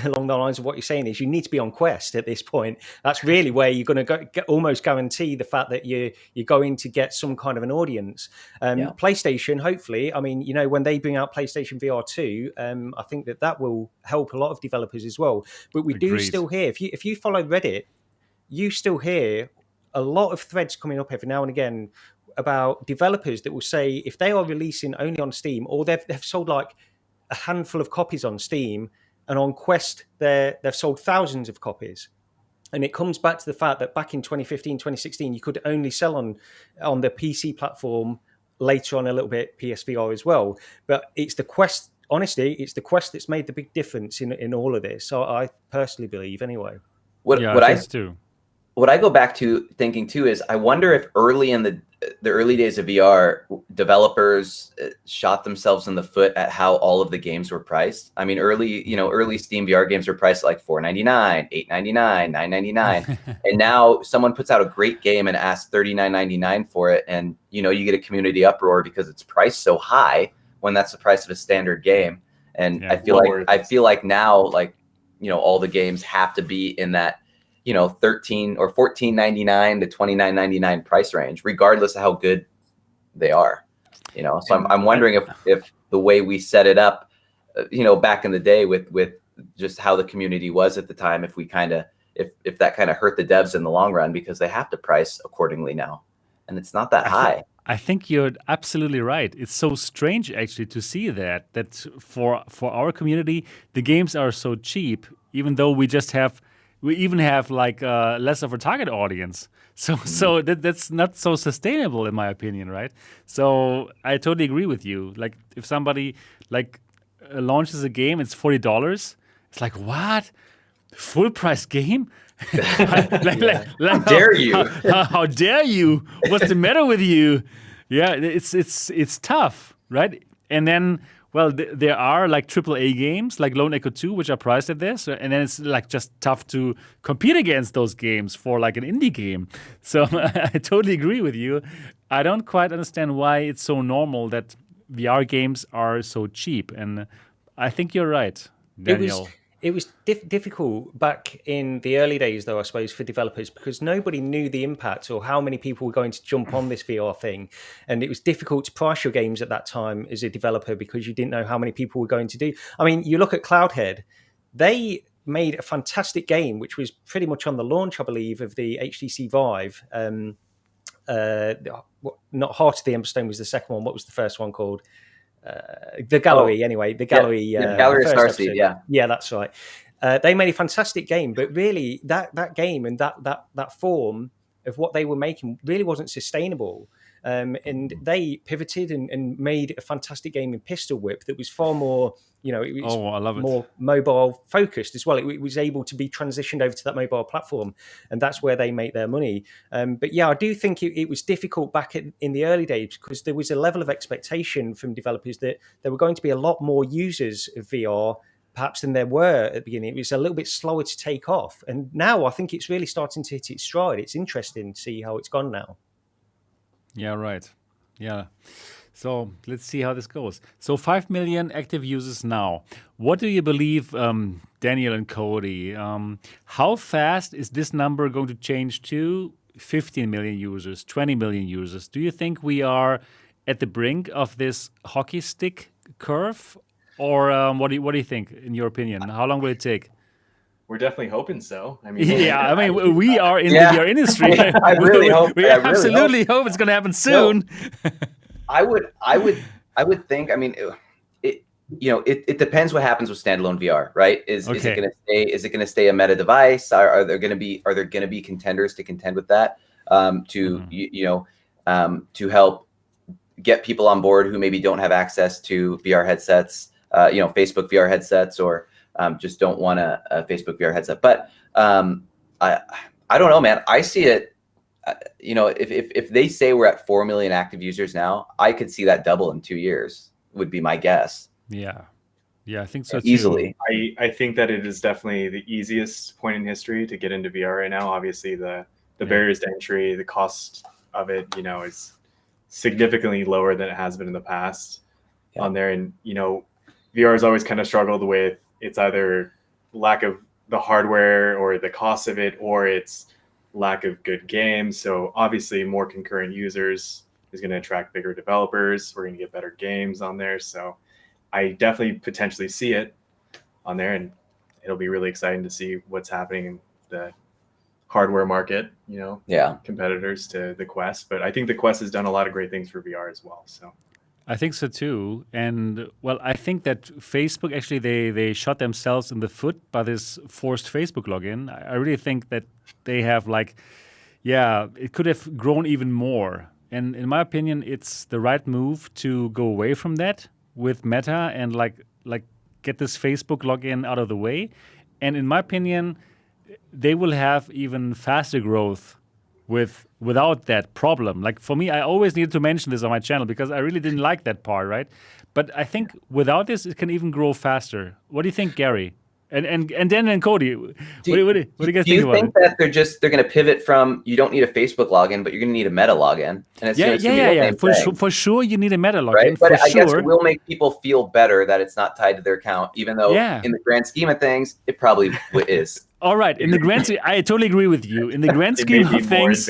E: along the lines of what you're saying is you need to be on Quest at this point. That's really where you're going to almost guarantee the fact that you're going to get some kind of an audience. PlayStation, hopefully, I mean, you know, when they bring out PlayStation VR 2, I think that will help a lot of developers as well. But we do still hear, if you follow Reddit, you still hear a lot of threads coming up every now and again about developers that will say if they are releasing only on Steam, or they've sold like a handful of copies on Steam, and on Quest they've sold thousands of copies. And it comes back to the fact that back in 2015, 2016, you could only sell on the PC platform, later on a little bit PSVR as well. But it's the Quest, honestly, it's the Quest that's made the big difference in all of this. So I personally believe, anyway.
C: What I go back to thinking too is, I wonder if early in the early days of VR, developers shot themselves in the foot at how all of the games were priced. I mean, early Steam VR games were priced at like $4.99, $8.99, $9.99, and now someone puts out a great game and asks $39.99 for it, and you know, you get a community uproar because it's priced so high when that's the price of a standard game. And I feel like now, like, you know, all the games have to be in that, you know, $13 or $14.99 to $29.99 price range, regardless of how good they are. You know, so I'm wondering if the way we set it up, you know, back in the day with just how the community was at the time, if that kind of hurt the devs in the long run, because they have to price accordingly now, and it's not that high.
B: I think you're absolutely right. It's so strange actually to see that for our community, the games are so cheap, even though we even have like less of a target audience. So that's not so sustainable, in my opinion, right? So I totally agree with you. Like if somebody like launches a game, it's $40. It's like, what? Full price game?
C: How dare you?
B: How dare you? What's the matter with you? Yeah, it's tough, right? And then, well, there are like AAA games like Lone Echo 2, which are priced at this, and then it's like just tough to compete against those games for like an indie game. So I totally agree with you. I don't quite understand why it's so normal that VR games are so cheap, and I think you're right, Daniel.
E: It was difficult back in the early days, though, I suppose, for developers, because nobody knew the impact or how many people were going to jump on this VR thing. And it was difficult to price your games at that time as a developer because you didn't know how many people were going to do. I mean, you look at Cloudhead, they made a fantastic game, which was pretty much on the launch, I believe, of the HTC Vive. Not Heart of the Ember Stone was the second one. What was the first one called? The Gallery, anyway. The Gallery.
C: Gallery Starseed,
E: yeah, that's right. They made a fantastic game, but really that game and that form of what they were making really wasn't sustainable. And they pivoted and made a fantastic game in Pistol Whip that was far more, you know, it was more mobile focused as well. It was able to be transitioned over to that mobile platform, and that's where they make their money. But yeah, I do think it was difficult back in the early days because there was a level of expectation from developers that there were going to be a lot more users of VR perhaps than there were at the beginning. It was a little bit slower to take off. And now I think it's really starting to hit its stride. It's interesting to see how it's gone now.
B: Yeah, right. Yeah. So let's see how this goes. So 5 million active users now. What do you believe, Daniel and Cody? How fast is this number going to change to 15 million users, 20 million users? Do you think we are at the brink of this hockey stick curve? Or what do you think, in your opinion? How long will it take?
D: We're definitely hoping so. I mean,
B: we are in the VR industry.
C: I really hope.
B: We absolutely hope it's going to happen soon.
C: No, I would think. I mean, it depends what happens with standalone VR, right? Is it going to stay? Is it going to stay a meta device? Are there going to be contenders to contend with that? To help get people on board who maybe don't have access to VR headsets, Facebook VR headsets, or just don't want a Facebook VR headset. But I don't know, man. I see it. If they say we're at 4 million active users now, I could see that double in 2 years. Would be my guess.
B: Yeah, I think so too.
C: Easily.
D: I think that it is definitely the easiest point in history to get into VR right now. Obviously, the barriers to entry, the cost of it, is significantly lower than it has been in the past on there. And VR has always kind of struggled with it's either lack of the hardware or the cost of it, or it's lack of good games. So obviously more concurrent users is going to attract bigger developers. We're going to get better games on there. So I definitely potentially see it on there, and it'll be really exciting to see what's happening in the hardware market, competitors to the Quest. But I think the Quest has done a lot of great things for VR as well. So
B: I think so too. And well, I think that Facebook actually they shot themselves in the foot by this forced Facebook login. I really think that they have it could have grown even more. And in my opinion, it's the right move to go away from that with Meta and like get this Facebook login out of the way. And in my opinion, they will have even faster growth without that problem. Like for me, I always needed to mention this on my channel because I really didn't like that part, right? But I think without this, it can even grow faster. What do you think, Gary? And then Cody, what do you guys think about it?
C: Do you think that they're going to pivot from you don't need a Facebook login, but you're going to need a Meta login? And it's
B: For sure, you need a Meta login.
C: Right? But I
B: sure.
C: guess it will make people feel better that it's not tied to their account, even though in the grand scheme of things, it probably is.
B: All right, in the grand scheme, I totally agree with you. In the grand scheme of things,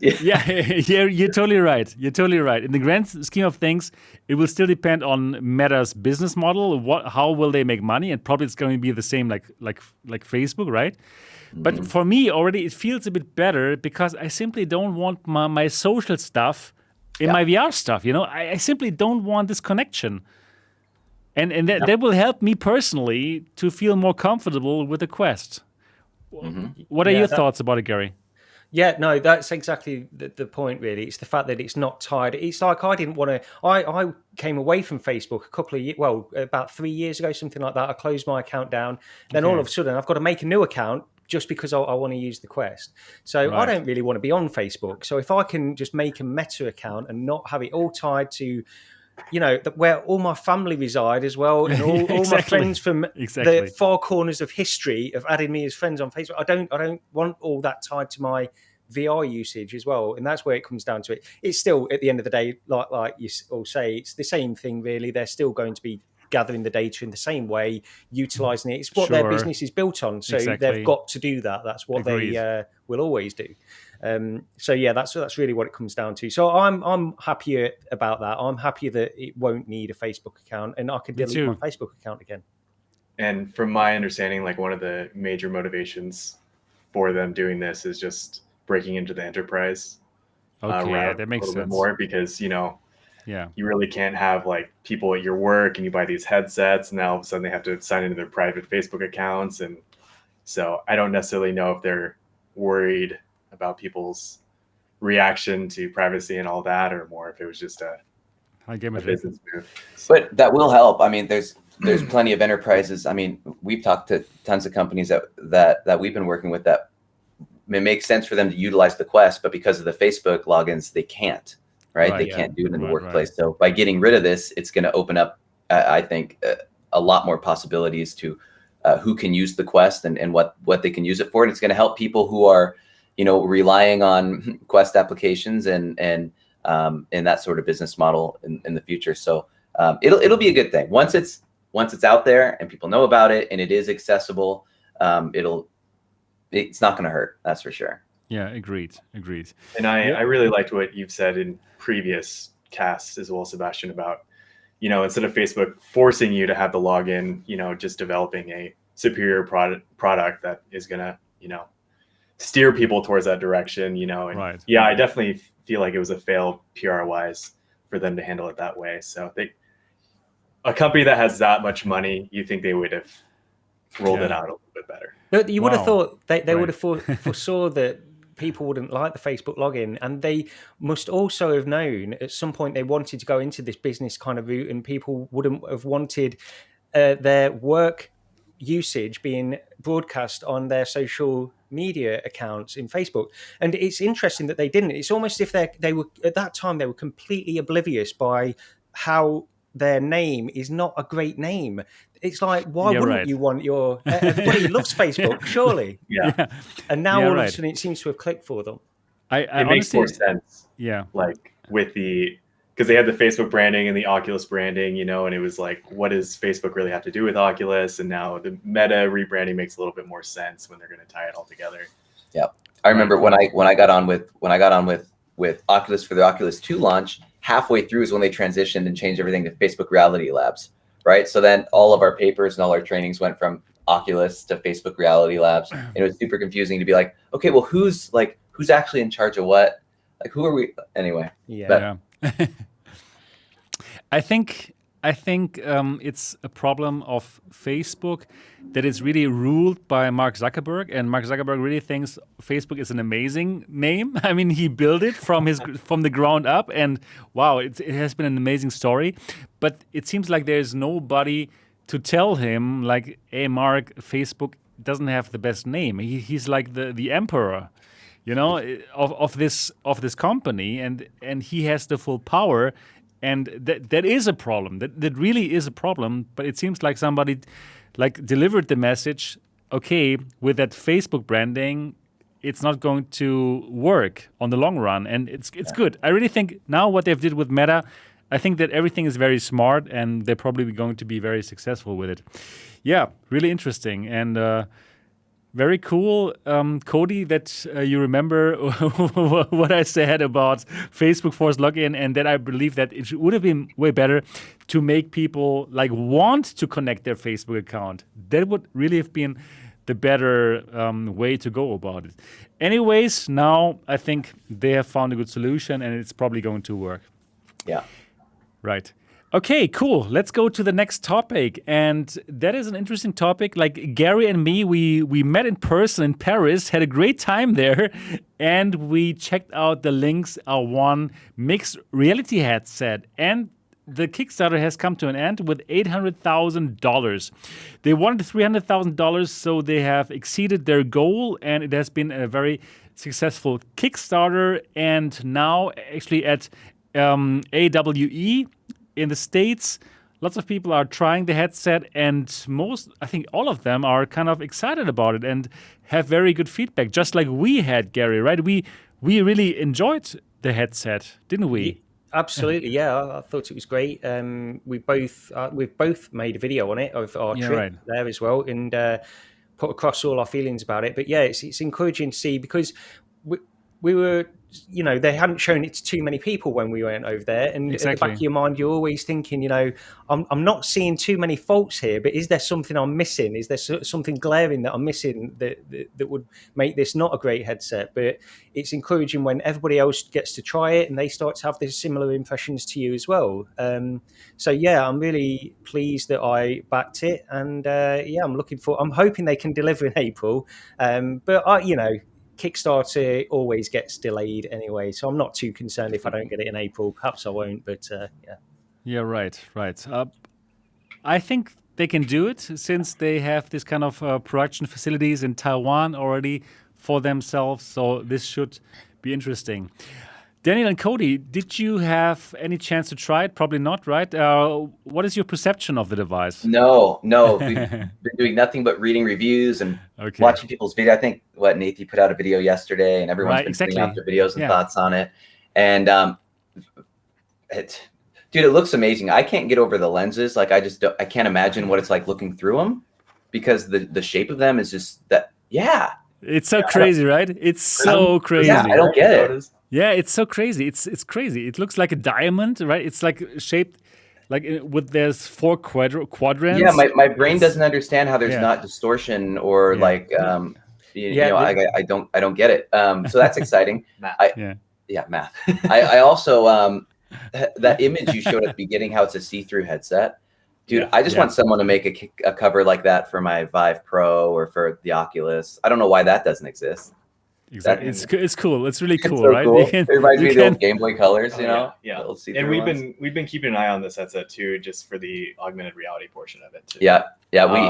B: you're totally right. You're totally right. In the grand scheme of things, it will still depend on Meta's business model. How will they make money? And probably it's going to be the same like Facebook, right? Mm-hmm. But for me, already it feels a bit better because I simply don't want my social stuff in my VR stuff. I simply don't want this connection. And that will help me personally to feel more comfortable with the Quest. Mm-hmm. What are your thoughts about it, Gary?
E: Yeah, no, that's exactly the point, really. It's the fact that it's not tied. It's like I didn't want to... I came away from Facebook about 3 years ago, something like that. I closed my account down. Then all of a sudden, I've got to make a new account just because I want to use the Quest. So I don't really want to be on Facebook. So if I can just make a Meta account and not have it all tied to... where all my family reside as well, and all my friends from the far corners of history have added me as friends on Facebook. I don't want all that tied to my VR usage as well, and that's where it comes down to it. It's still at the end of the day, like you all say, it's the same thing really. They're still going to be gathering the data in the same way, utilizing it. It's what their business is built on, so they've got to do that. That's what they will always do. That's really what it comes down to. So I'm happier about that. I'm happier that it won't need a Facebook account, and I can delete my Facebook account again.
D: And from my understanding, one of the major motivations for them doing this is just breaking into the enterprise.
B: That makes sense.
D: More because you really can't have people at your work and you buy these headsets, and now all of a sudden they have to sign into their private Facebook accounts, and so I don't necessarily know if they're worried about people's reaction to privacy and all that, or more if it was just a business move.
C: But that will help. I mean, there's plenty of enterprises. I mean, we've talked to tons of companies that we've been working with that it makes sense for them to utilize the Quest, but because of the Facebook logins, they can't. Right? They can't do it in the workplace. Right. So by getting rid of this, it's going to open up, I think, a lot more possibilities to who can use the Quest and what they can use it for. And it's going to help people who are relying on Quest applications and that sort of business model in the future. So it'll be a good thing once it's out there and people know about it and it is accessible. It's not going to hurt. That's for sure.
B: Yeah, agreed.
D: And I really liked what you've said in previous casts as well, Sebastian, about instead of Facebook forcing you to have the login, just developing a superior product that is going to steer people towards that direction, I definitely feel like it was a fail PR wise for them to handle it that way. So a company that has that much money, you think they would have rolled it out a little bit better.
E: You would have thought they would have foresaw that people wouldn't like the Facebook login, and they must also have known at some point they wanted to go into this business kind of route, and people wouldn't have wanted their work usage being broadcast on their social media accounts in Facebook. And it's interesting that they didn't. It's almost if they were at that time they were completely oblivious by how their name is not a great name. It's like, why wouldn't you want your everybody loves Facebook, surely?
D: Yeah.
E: And now all of a sudden it seems to have clicked for them.
D: It makes more sense.
B: Yeah.
D: Like with because they had the Facebook branding and the Oculus branding, and it was like, what does Facebook really have to do with Oculus? And now the Meta rebranding makes a little bit more sense when they're going to tie it all together.
C: Yeah, I remember when I got on with Oculus for the Oculus 2 launch. Halfway through is when they transitioned and changed everything to Facebook Reality Labs, right? So then all of our papers and all our trainings went from Oculus to Facebook Reality Labs, and it was super confusing to be like, okay, well, who's actually in charge of what? Like, who are we anyway?
E: Yeah.
B: I think it's a problem of Facebook that it's really ruled by Mark Zuckerberg, and Mark Zuckerberg really thinks Facebook is an amazing name. I mean, he built it from the ground up, and wow, it has been an amazing story. But it seems like there's nobody to tell him, like, hey, Mark, Facebook doesn't have the best name. He's like the emperor, of this company, and he has the full power. And that is a problem. That really is a problem. But it seems like somebody delivered the message. Okay, with that Facebook branding, it's not going to work on the long run, and it's good. I really think now what they've did with Meta, I think that everything is very smart, and they're probably going to be very successful with it. Yeah, really interesting and. Very cool, Cody, that you remember what I said about Facebook Force login, and that I believe that it would have been way better to make people want to connect their Facebook account. That would really have been the better way to go about it. Anyways, now I think they have found a good solution, and it's probably going to work.
C: Yeah.
B: Right. Okay, cool. Let's go to the next topic. And that is an interesting topic. Like Gary and me, we met in person in Paris, had a great time there, and we checked out the Lynx R1 mixed reality headset. And the Kickstarter has come to an end with $800,000. They wanted $300,000, so they have exceeded their goal, and it has been a very successful Kickstarter. And now actually at AWE, in the States, lots of people are trying the headset, and I think all of them are kind of excited about it and have very good feedback, just like we had, Gary, right? We really enjoyed the headset, didn't we?
E: Absolutely, yeah. I thought it was great. We've both made a video on it of our trip there as well, and put across all our feelings about it. But yeah, it's encouraging to see, because we were, they hadn't shown it to too many people when we went over there. And at the back of your mind, you're always thinking, I'm not seeing too many faults here, but is there something I'm missing? Is there something glaring that I'm missing that would make this not a great headset? But it's encouraging when everybody else gets to try it and they start to have these similar impressions to you as well. So yeah, I'm really pleased that I backed it. And I'm hoping they can deliver in April. But Kickstarter always gets delayed anyway, so I'm not too concerned if I don't get it in April. Perhaps I won't, but yeah.
B: Yeah, right. I think they can do it, since they have this kind of production facilities in Taiwan already for themselves, so this should be interesting. Daniel and Cody, did you have any chance to try it? Probably not, right? What is your perception of the device?
C: No. We've been doing nothing but reading reviews and watching people's video. I think Nathan put out a video yesterday, and everyone's been putting out their videos and thoughts on it. And it looks amazing. I can't get over the lenses. I can't imagine what it's like looking through them, because the shape of them is just that. Yeah.
B: It's so crazy, right? It's so crazy.
C: Yeah, I don't get it.
B: Yeah, it's so crazy. It's crazy. It looks like a diamond, right? It's like shaped with there's 4 quadrants.
C: Yeah, my brain doesn't understand how there's not distortion or I don't get it. So that's exciting.
D: Math.
C: Math. I also that image you showed at the beginning, how it's a see-through headset. Dude, I just want someone to make a cover like that for my Vive Pro or for the Oculus. I don't know why that doesn't exist.
B: Exactly. It's cool. It's really cool,
C: so
B: right?
C: cool. It reminds me of the old Game Boy Colors,
D: Oh,
C: you know?
D: Yeah.
C: The old see-through
D: And
C: ones.
D: we've been keeping an eye on this headset too, just for the augmented reality portion of it too.
C: Yeah.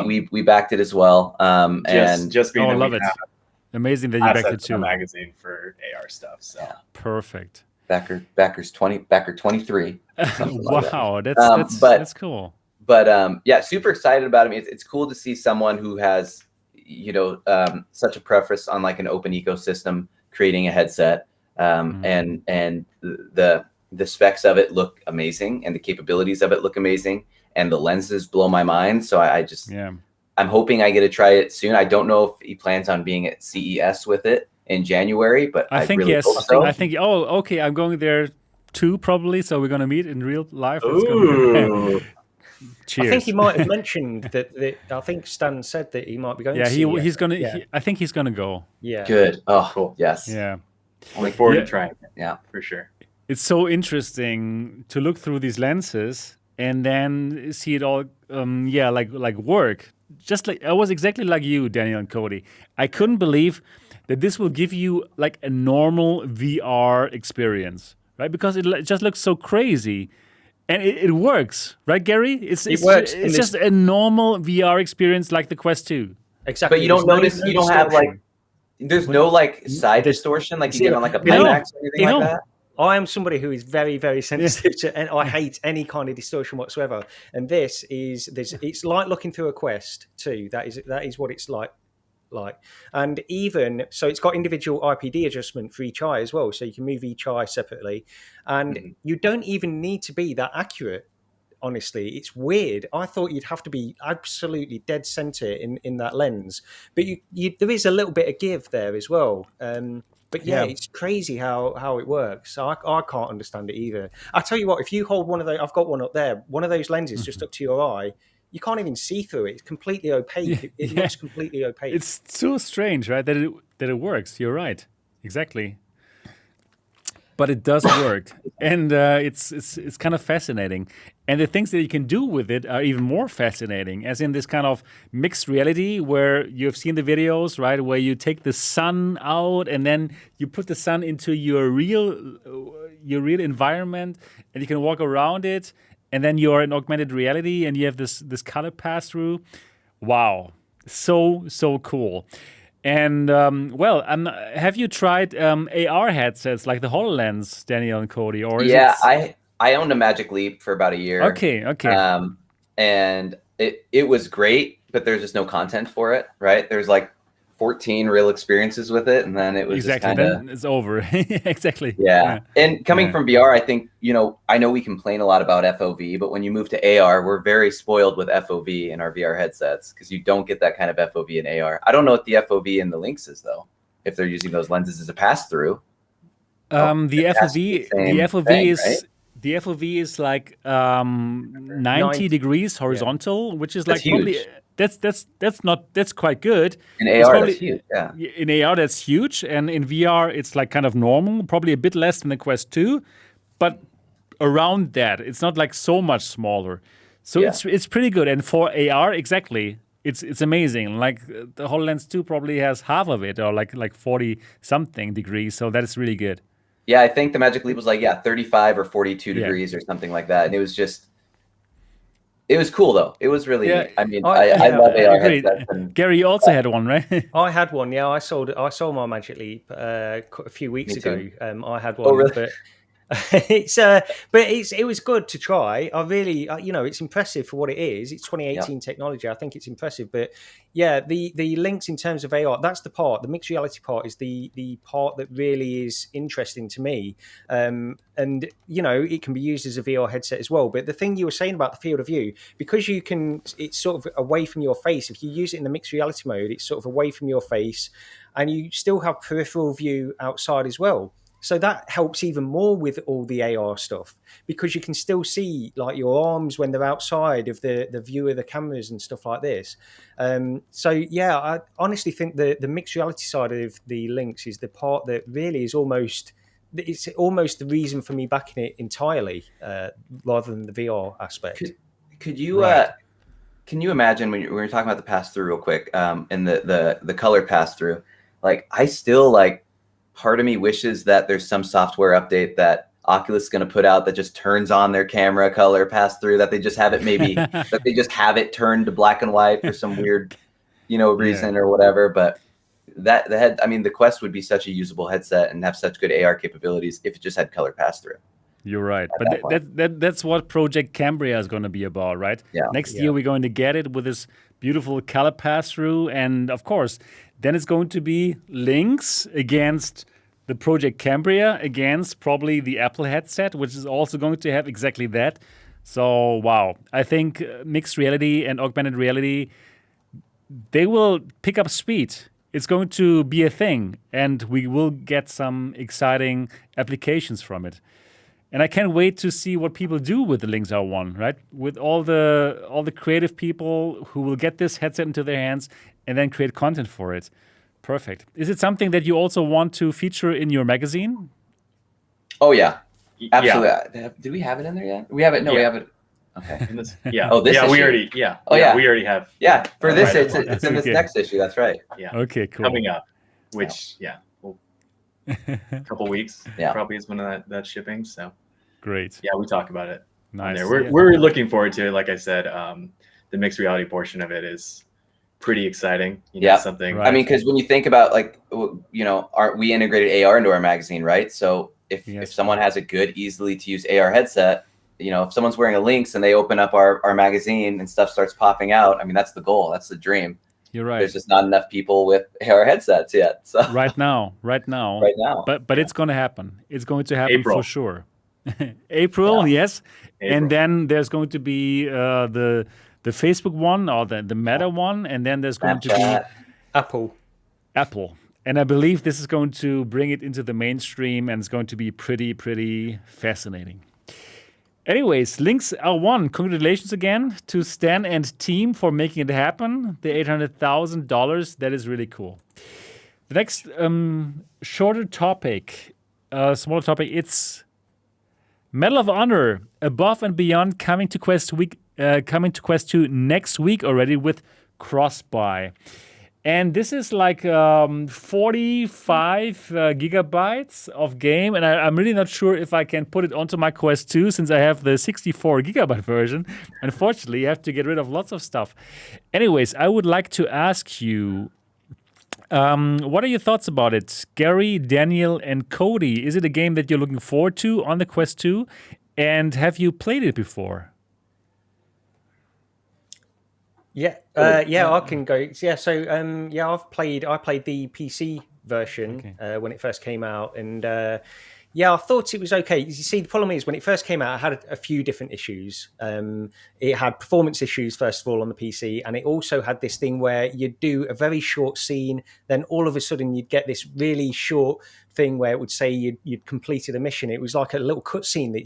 C: We backed it as well.
D: Just being that
B: love
D: we
B: it.
D: have
B: Amazing that you backed it
D: assets in
B: too.
D: a magazine for AR stuff. So
B: Perfect.
C: backer 23.
B: Wow,
C: like
B: that's cool.
C: But yeah, super excited about it. I mean, it's cool to see someone who has, such a preference on like an open ecosystem creating a headset, and the specs of it look amazing, and the capabilities of it look amazing, and the lenses blow my mind. So I'm hoping I get to try it soon. I don't know if he plans on being at CES with it in January, but I think really
B: yes.
C: hope so.
B: I think. Oh, okay. I'm going there too, probably. So we're gonna meet in real life.
D: Ooh.
B: Cheers.
E: I think he might have mentioned that. I think Stan said that he might be going.
B: Yeah,
E: to
B: he's gonna. I think he's gonna go.
E: Yeah.
C: Good. Oh,
D: Cool.
C: Yes.
B: Yeah.
D: I look forward to trying it.
C: Yeah,
D: for sure.
B: It's so interesting to look through these lenses and then see it all. Like work. Just like I was exactly like you, Daniel and Cody. I couldn't believe that this will give you like a normal VR experience, right? Because it just looks so crazy. And it works, right, Gary? It
E: works.
B: It's just a normal VR experience like the Quest 2.
E: Exactly.
C: but you don't notice. You don't have like. There's no like side
E: There's
C: distortion like you get on like a
B: No.
C: Pimax or anything like that.
E: I am somebody who is very, very sensitive to, and I hate any kind of distortion whatsoever. And it's like looking through a Quest 2. That is what it's like. And even so, it's got individual IPD adjustment for each eye as well, so you can move each eye separately, and you don't even need to be that accurate. Honestly, it's weird. I thought you'd have to be absolutely dead center in that lens, but there is a little bit of give there as well. But it's crazy how it works. So I can't understand it either. I tell you what, if you hold one of those, I've got one up there, one of those lenses just up to your eye, you can't even see through it. It's completely opaque. It looks completely opaque.
B: It's so strange, right? That it works. You're right. Exactly. But it does work, and it's kind of fascinating. And the things that you can do with it are even more fascinating, as in this kind of mixed reality where you've seen the videos, right? Where you take the sun out and then you put the sun into your real environment, and you can walk around it. And then you're in augmented reality, and you have this color pass through. Wow, so cool. And have you tried AR headsets like the HoloLens, Daniel and Cody? Or
C: I owned a Magic Leap for about a year.
B: Okay.
C: And it was great, but there's just no content for it, right? There's like 14 real experiences with it, and then it was
B: exactly
C: just kind of
B: then it's over. Exactly.
C: Yeah. And coming from VR, I think I know we complain a lot about FOV, but when you move to AR, we're very spoiled with FOV in our VR headsets because you don't get that kind of FOV in AR. I don't know what the FOV in the Lynx is though, if they're using those lenses as a pass through.
B: The FOV is like 90 degrees horizontal, which is like
C: huge.
B: Probably that's quite good.
C: In AR, that's huge. Yeah.
B: In AR, that's huge, and in VR, it's like kind of normal, probably a bit less than the Quest 2, but around that, it's not like so much smaller. So it's pretty good, and for AR, exactly, it's amazing. Like the HoloLens 2 probably has half of it, or like 40 something degrees. So that is really good.
C: Yeah, I think the Magic Leap was like 35 or 42 degrees or something like that, and it was just. It was cool though. It was really.
B: Yeah.
C: I mean, I love AR headsets.
B: Gary, you also had one, right?
E: I had one. Yeah, I sold my Magic Leap a few weeks ago. I had one.
C: Oh, really?
E: But it was good to try. I really, it's impressive for what it is. It's 2018 technology. I think it's impressive. But yeah, the Lynx in terms of AR, that's the part. The mixed reality part is the part that really is interesting to me. And it can be used as a VR headset as well. But the thing you were saying about the field of view, because it's sort of away from your face. If you use it in the mixed reality mode, it's sort of away from your face, and you still have peripheral view outside as well. So that helps even more with all the AR stuff, because you can still see like your arms when they're outside of the view of the cameras and stuff like this. I honestly think the mixed reality side of the Lynx is the part that really is almost the reason for me backing it entirely, rather than the VR aspect.
C: Could you can you imagine when you're talking about the pass through real quick, and the color pass through? Like I still like part of me wishes that there's some software update that Oculus is going to put out that just turns on their camera color pass through, that they just have it that they just have it turned to black and white for some weird, reason or whatever. But the Quest would be such a usable headset and have such good AR capabilities if it just had color pass through.
B: You're right. But that's what Project Cambria is going to be about, right?
C: Yeah.
B: Next year, we're going to get it with this beautiful color pass-through. And, of course, then it's going to be Lynx against the Project Cambria, against probably the Apple headset, which is also going to have exactly that. So, wow. I think mixed reality and augmented reality, they will pick up speed. It's going to be a thing, and we will get some exciting applications from it. And I can't wait to see what people do with the Lynx R1, right? With all the creative people who will get this headset into their hands and then create content for it. Perfect. Is it something that you also want to feature in your magazine?
C: Oh, yeah. Absolutely. Yeah. Do we have it in there yet? We have it. No, we have it. Okay.
D: Oh, this issue?
C: We
D: already. Yeah.
C: Oh, yeah.
D: We already have.
C: Yeah. For this, it's in this next issue. That's right.
D: Yeah.
B: Okay. Cool.
D: Coming up, which a couple weeks. Probably is when that's shipping. So.
B: Great.
D: Yeah, we talk about it.
B: Nice.
D: We're looking forward to it. Like I said, the mixed reality portion of it is pretty exciting. Something.
C: Right. I mean, because when you think about we integrated AR into our magazine, right? So if someone has a good, easily to use AR headset, if someone's wearing a Lynx and they open up our magazine and stuff starts popping out, I mean, that's the goal. That's the dream.
B: You're right.
C: There's just not enough people with AR headsets yet. So
B: right now. But it's going to happen. It's going to happen for sure. April, yes. April. And then there's going to be the Facebook one or the Meta one, and then there's going to be Apple. And I believe this is going to bring it into the mainstream, and it's going to be pretty fascinating. Anyways, Lynx R1, congratulations again to Stan and team for making it happen. The $800,000, that is really cool. The next smaller topic, it's Medal of Honor, Above and Beyond, coming to Quest 2 next week already with cross-buy. And this is like 45 gigabytes of game, and I'm really not sure if I can put it onto my Quest 2 since I have the 64 gigabyte version. Unfortunately, you have to get rid of lots of stuff. Anyways, I would like to ask you, what are your thoughts about it? Gary, Daniel, and Cody, is it a game that you're looking forward to on the Quest 2? And have you played it before?
E: I can go. Yeah, so I played the PC version when it first came out, and I thought it was okay. You see, the problem is when it first came out, it had a few different issues. It had performance issues, first of all, on the PC, and it also had this thing where you'd do a very short scene, then all of a sudden you'd get this really short thing where it would say you'd completed a mission. It was like a little cutscene that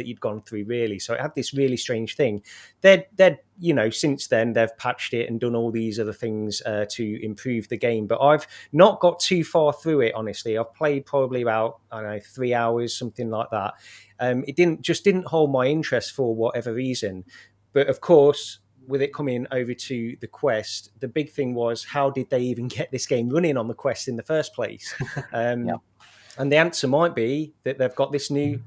E: you'd gone through, really. So it had this really strange thing. Since then they've patched it and done all these other things to improve the game. But I've not got too far through it, honestly. I've played probably about 3 hours, something like that. It didn't hold my interest for whatever reason. But of course, with it coming over to the Quest, the big thing was, how did they even get this game running on the Quest in the first place? And the answer might be that they've got this new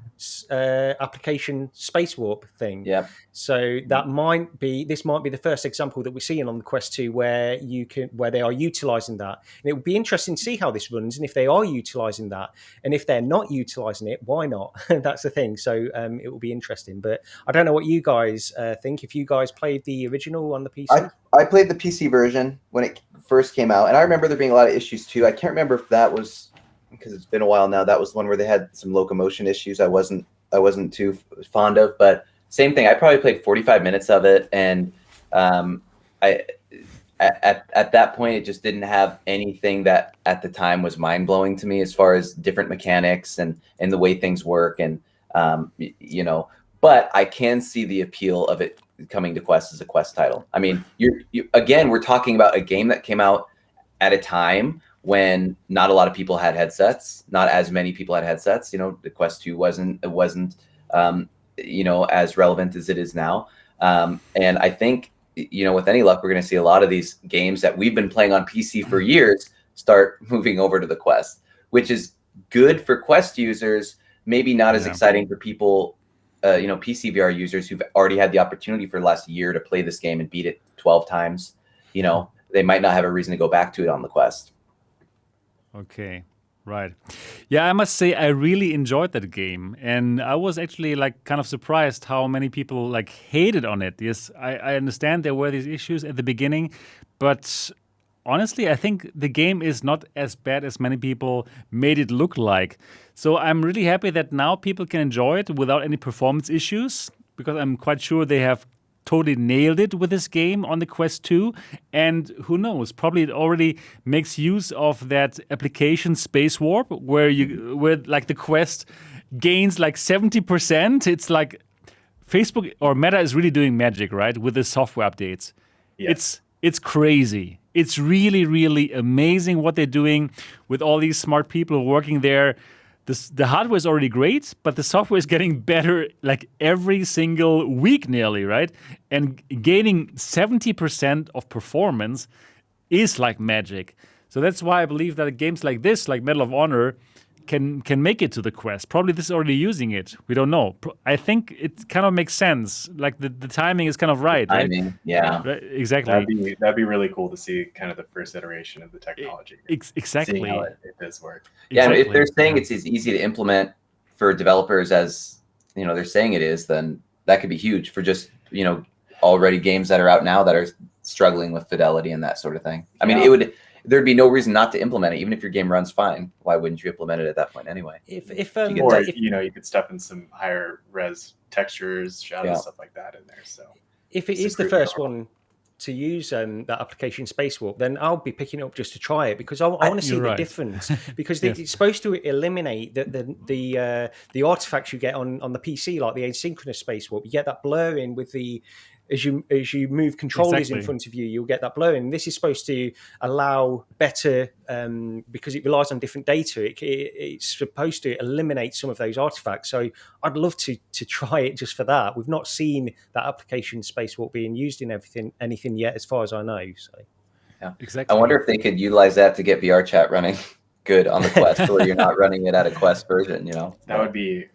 E: application Space Warp thing.
C: Yeah.
E: So this might be the first example that we're seeing on the Quest 2 where they are utilizing that. And it would be interesting to see how this runs, and if they are utilizing that, and if they're not utilizing it, why not? That's the thing. So it will be interesting. But I don't know what you guys think. If you guys played the original on the PC,
C: I played the PC version when it first came out, and I remember there being a lot of issues too. I can't remember if that was, because it's been a while now, that was one where they had some locomotion issues I wasn't too fond of, but same thing. I probably played 45 minutes of it, and at that point it just didn't have anything that at the time was mind-blowing to me as far as different mechanics and the way things work, and but I can see the appeal of it coming to Quest as a Quest title. I mean, we're talking about a game that came out at a time when not a lot of people had headsets, not as many people had headsets. The Quest 2 wasn't as relevant as it is now. And I think, with any luck, we're going to see a lot of these games that we've been playing on PC for years start moving over to the Quest, which is good for Quest users, maybe not as exciting for people, PC VR users who've already had the opportunity for the last year to play this game and beat it 12 times. They might not have a reason to go back to it on the Quest.
B: Okay. Right. Yeah, I must say I really enjoyed that game, and I was actually like kind of surprised how many people like hated on it. Yes, I understand there were these issues at the beginning, but honestly, I think the game is not as bad as many people made it look like. So I'm really happy that now people can enjoy it without any performance issues, because I'm quite sure they have totally nailed it with this game on the Quest 2. And who knows, probably it already makes use of that application Space Warp, where like the Quest gains like 70%. It's like Facebook or Meta is really doing magic, right, with the software updates. Yes. It's crazy. It's really, really amazing what they're doing with all these smart people working there. The hardware is already great, but the software is getting better like every single week nearly, right? And gaining 70% of performance is like magic. So that's why I believe that games like this, like Medal of Honor, can make it to the Quest. Probably this is already using it. We don't know. I think it kind of makes sense. Like the timing is kind of right.
C: Timing,
B: right?
C: Yeah.
B: Right, exactly.
D: That'd be really cool to see kind of the first iteration of the technology.
B: Exactly.
D: Seeing how it does work.
C: Yeah,
B: Exactly.
C: if they're saying it's as easy to implement for developers as they're saying it is, then that could be huge for just already games that are out now that are struggling with fidelity and that sort of thing. I mean, there'd be no reason not to implement it, even if your game runs fine. Why wouldn't you implement it at that point anyway?
D: You could stuff in some higher res textures, shadows, stuff like that in there. So
E: if it is the first one to use that application Space Warp, then I'll be picking it up just to try it, because I want to see the difference. Because it's supposed to eliminate the artifacts you get on the PC, like the asynchronous Space Warp. You get that blurring with the as you move controllers in front of you, you'll get that blurring. This is supposed to allow better, because it relies on different data. It's supposed to eliminate some of those artifacts. So I'd love to try it just for that. We've not seen that application Space Warp being used in anything yet, as far as I know. So
C: yeah,
B: exactly.
C: I wonder if they could utilize that to get VR chat running good on the Quest, where you're not running it at a Quest version.
D: That would be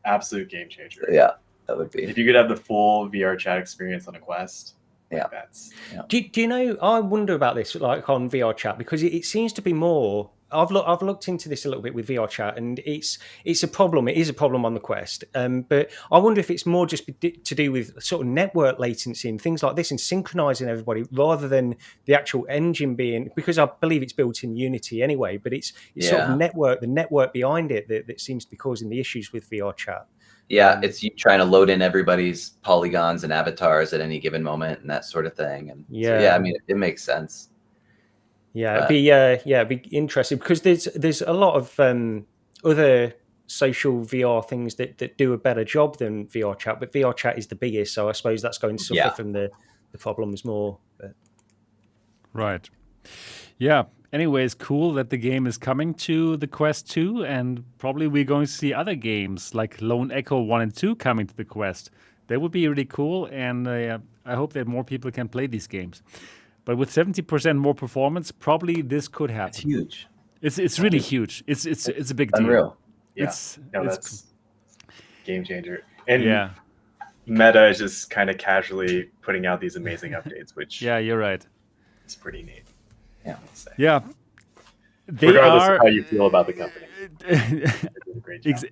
D: absolute game changer.
C: Yeah. That would be.
D: If you could have the full VR chat experience on a Quest, that's.
E: Do you know? I wonder about this, like on VR chat, because it seems to be more. I've looked into this a little bit with VR chat, and it's a problem. It is a problem on the Quest, but I wonder if it's more just to do with sort of network latency and things like this, and synchronizing everybody rather than the actual engine being. Because I believe it's built in Unity anyway, but it's sort of the network behind it that seems to be causing the issues with VR chat.
C: Yeah, it's you trying to load in everybody's polygons and avatars at any given moment and that sort of thing. And so, I mean, it makes sense.
E: Yeah, it'd be interesting, because there's a lot of other social VR things that do a better job than VR chat, but VR chat is the biggest, so I suppose that's going to suffer from the problems more. But.
B: Right. Yeah. Anyways, cool that the game is coming to the Quest 2, and probably we're going to see other games like Lone Echo 1 and 2 coming to the Quest. That would be really cool, and I hope that more people can play these games. But with 70% more performance, probably this could happen.
C: It's huge.
B: It's really huge. It's a big deal.
C: Unreal.
D: Yeah. That's game changer. And Meta is just kind of casually putting out these amazing updates, which
B: you're right.
D: It's pretty neat.
C: Yeah.
B: Yeah.
D: Regardless of how you feel about the company.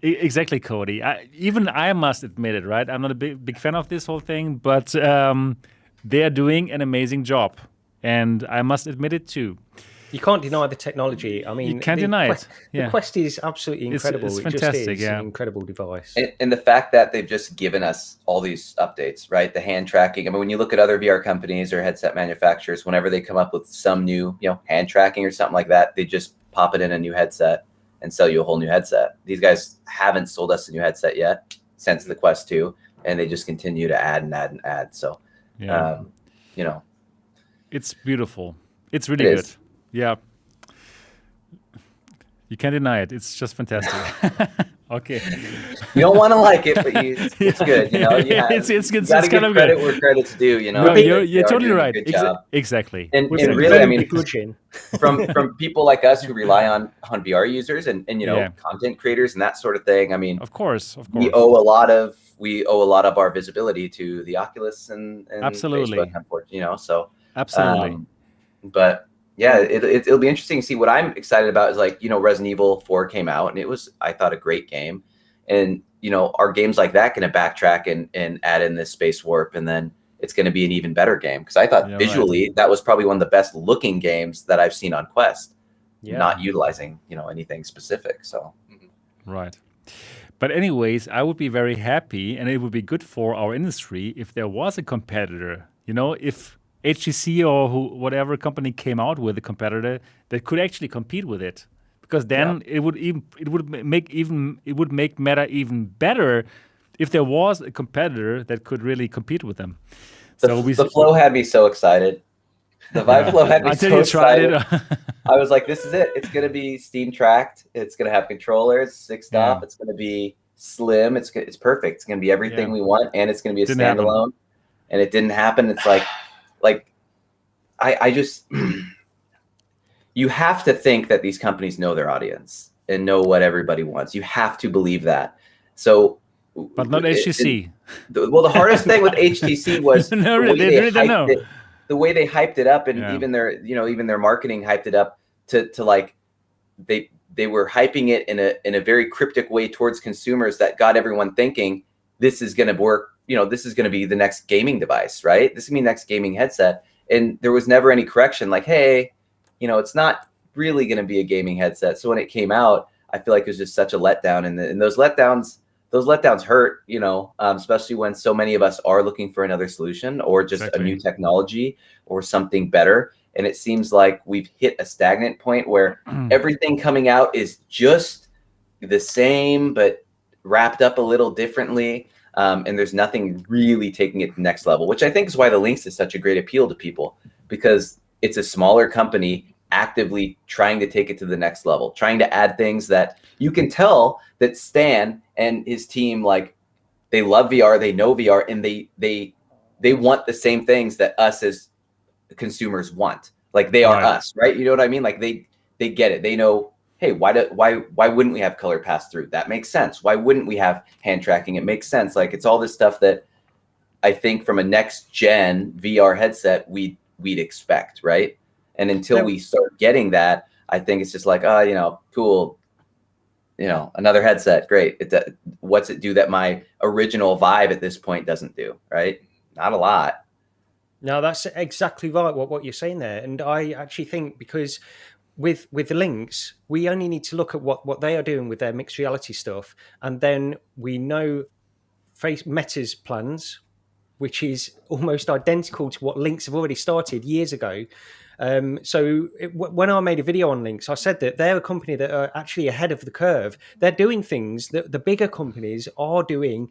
B: Exactly, Cody. I must admit it, right? I'm not a big fan of this whole thing, but they are doing an amazing job, and I must admit it too.
E: You can't deny the technology. I mean,
B: you can't deny it.
E: The Quest is absolutely incredible.
B: It's fantastic.
E: It's an incredible device.
C: And the fact that they've just given us all these updates, right? The hand tracking. I mean, when you look at other VR companies or headset manufacturers, whenever they come up with some new, hand tracking or something like that, they just pop it in a new headset and sell you a whole new headset. These guys haven't sold us a new headset yet since the Quest 2, and they just continue to add and add and add. So,
B: it's beautiful. It's really good. Yeah. You can't deny it. It's just fantastic. Okay.
C: You don't want to like it, but it's good. You know,
B: it's
C: you
B: it's
C: got to
B: kind
C: give
B: of
C: credit
B: good.
C: where credit's due. You know,
B: No, you're
C: they are
B: totally
C: doing a
B: right.
C: good job.
B: Exactly.
C: And
B: Exactly.
C: really, I mean,
E: begrudging.
C: from people like us who rely on VR users and you know,
B: Yeah.
C: content creators and that sort of thing. I mean,
B: Of course.
C: we owe a lot of our visibility to the Oculus and
B: Absolutely.
C: Facebook, unfortunately, you know. So
B: Absolutely.
C: but yeah, it'll be interesting to see. What I'm excited about is, like, you know, Resident Evil 4 came out and it was, I thought, a great game. And, you know, are games like that going to backtrack and add in this space warp, and then it's going to be an even better game? Because I thought visually that was probably one of the best looking games that I've seen on Quest, not utilizing, you know, anything specific. So
B: right. But anyways, I would be very happy, and it would be good for our industry if there was a competitor. You know, if HTC or whatever company came out with a competitor that could actually compete with it, because then it would make Meta even better if there was a competitor that could really compete with them.
C: The Flow had me so excited. The Vive Flow had me
B: until
C: so
B: you tried
C: excited. I was like, this is it. It's going to be Steam tracked. It's going to have controllers, 6-stop. It's going to be slim. It's perfect. It's going to be everything we want, and it's going to be a standalone. And it didn't happen. It's like I just you have to think that these companies know their audience and know what everybody wants. You have to believe that. So,
B: but not HTC.
C: Well, the hardest thing with HTC was the way they hyped it up, and even their marketing hyped it up to like they were hyping it in a very cryptic way towards consumers that got everyone thinking this is going to work. You know, this is going to be the next gaming device, right? This is going to be the next gaming headset. And there was never any correction, like, hey, you know, it's not really going to be a gaming headset. So when it came out, I feel like it was just such a letdown, and those letdowns hurt, you know, especially when so many of us are looking for another solution or just a new technology or something better. And it seems like we've hit a stagnant point where everything coming out is just the same, but wrapped up a little differently. And there's nothing really taking it to the next level, which I think is why the Lynx is such a great appeal to people, because it's a smaller company actively trying to take it to the next level, trying to add things that you can tell that Stan and his team, like, they love VR, they know VR, and they want the same things that us as consumers want. Like, they are us, right? You know what I mean? Like, they get it. They know, hey, why wouldn't we have color pass through? That makes sense. Why wouldn't we have hand tracking? It makes sense. Like, it's all this stuff that I think from a next gen VR headset we'd expect, right? And until we start getting that, I think it's just like, you know, cool, you know, another headset, great. What's it do that my original Vive at this point doesn't do, right? Not a lot.
E: No, that's exactly right. What you're saying there, and I actually think, because with the Lynx, we only need to look at what they are doing with their mixed reality stuff, and then we know Meta's plans, which is almost identical to what Lynx have already started years ago. When I made a video on Lynx, I said that they're a company that are actually ahead of the curve. They're doing things that the bigger companies are doing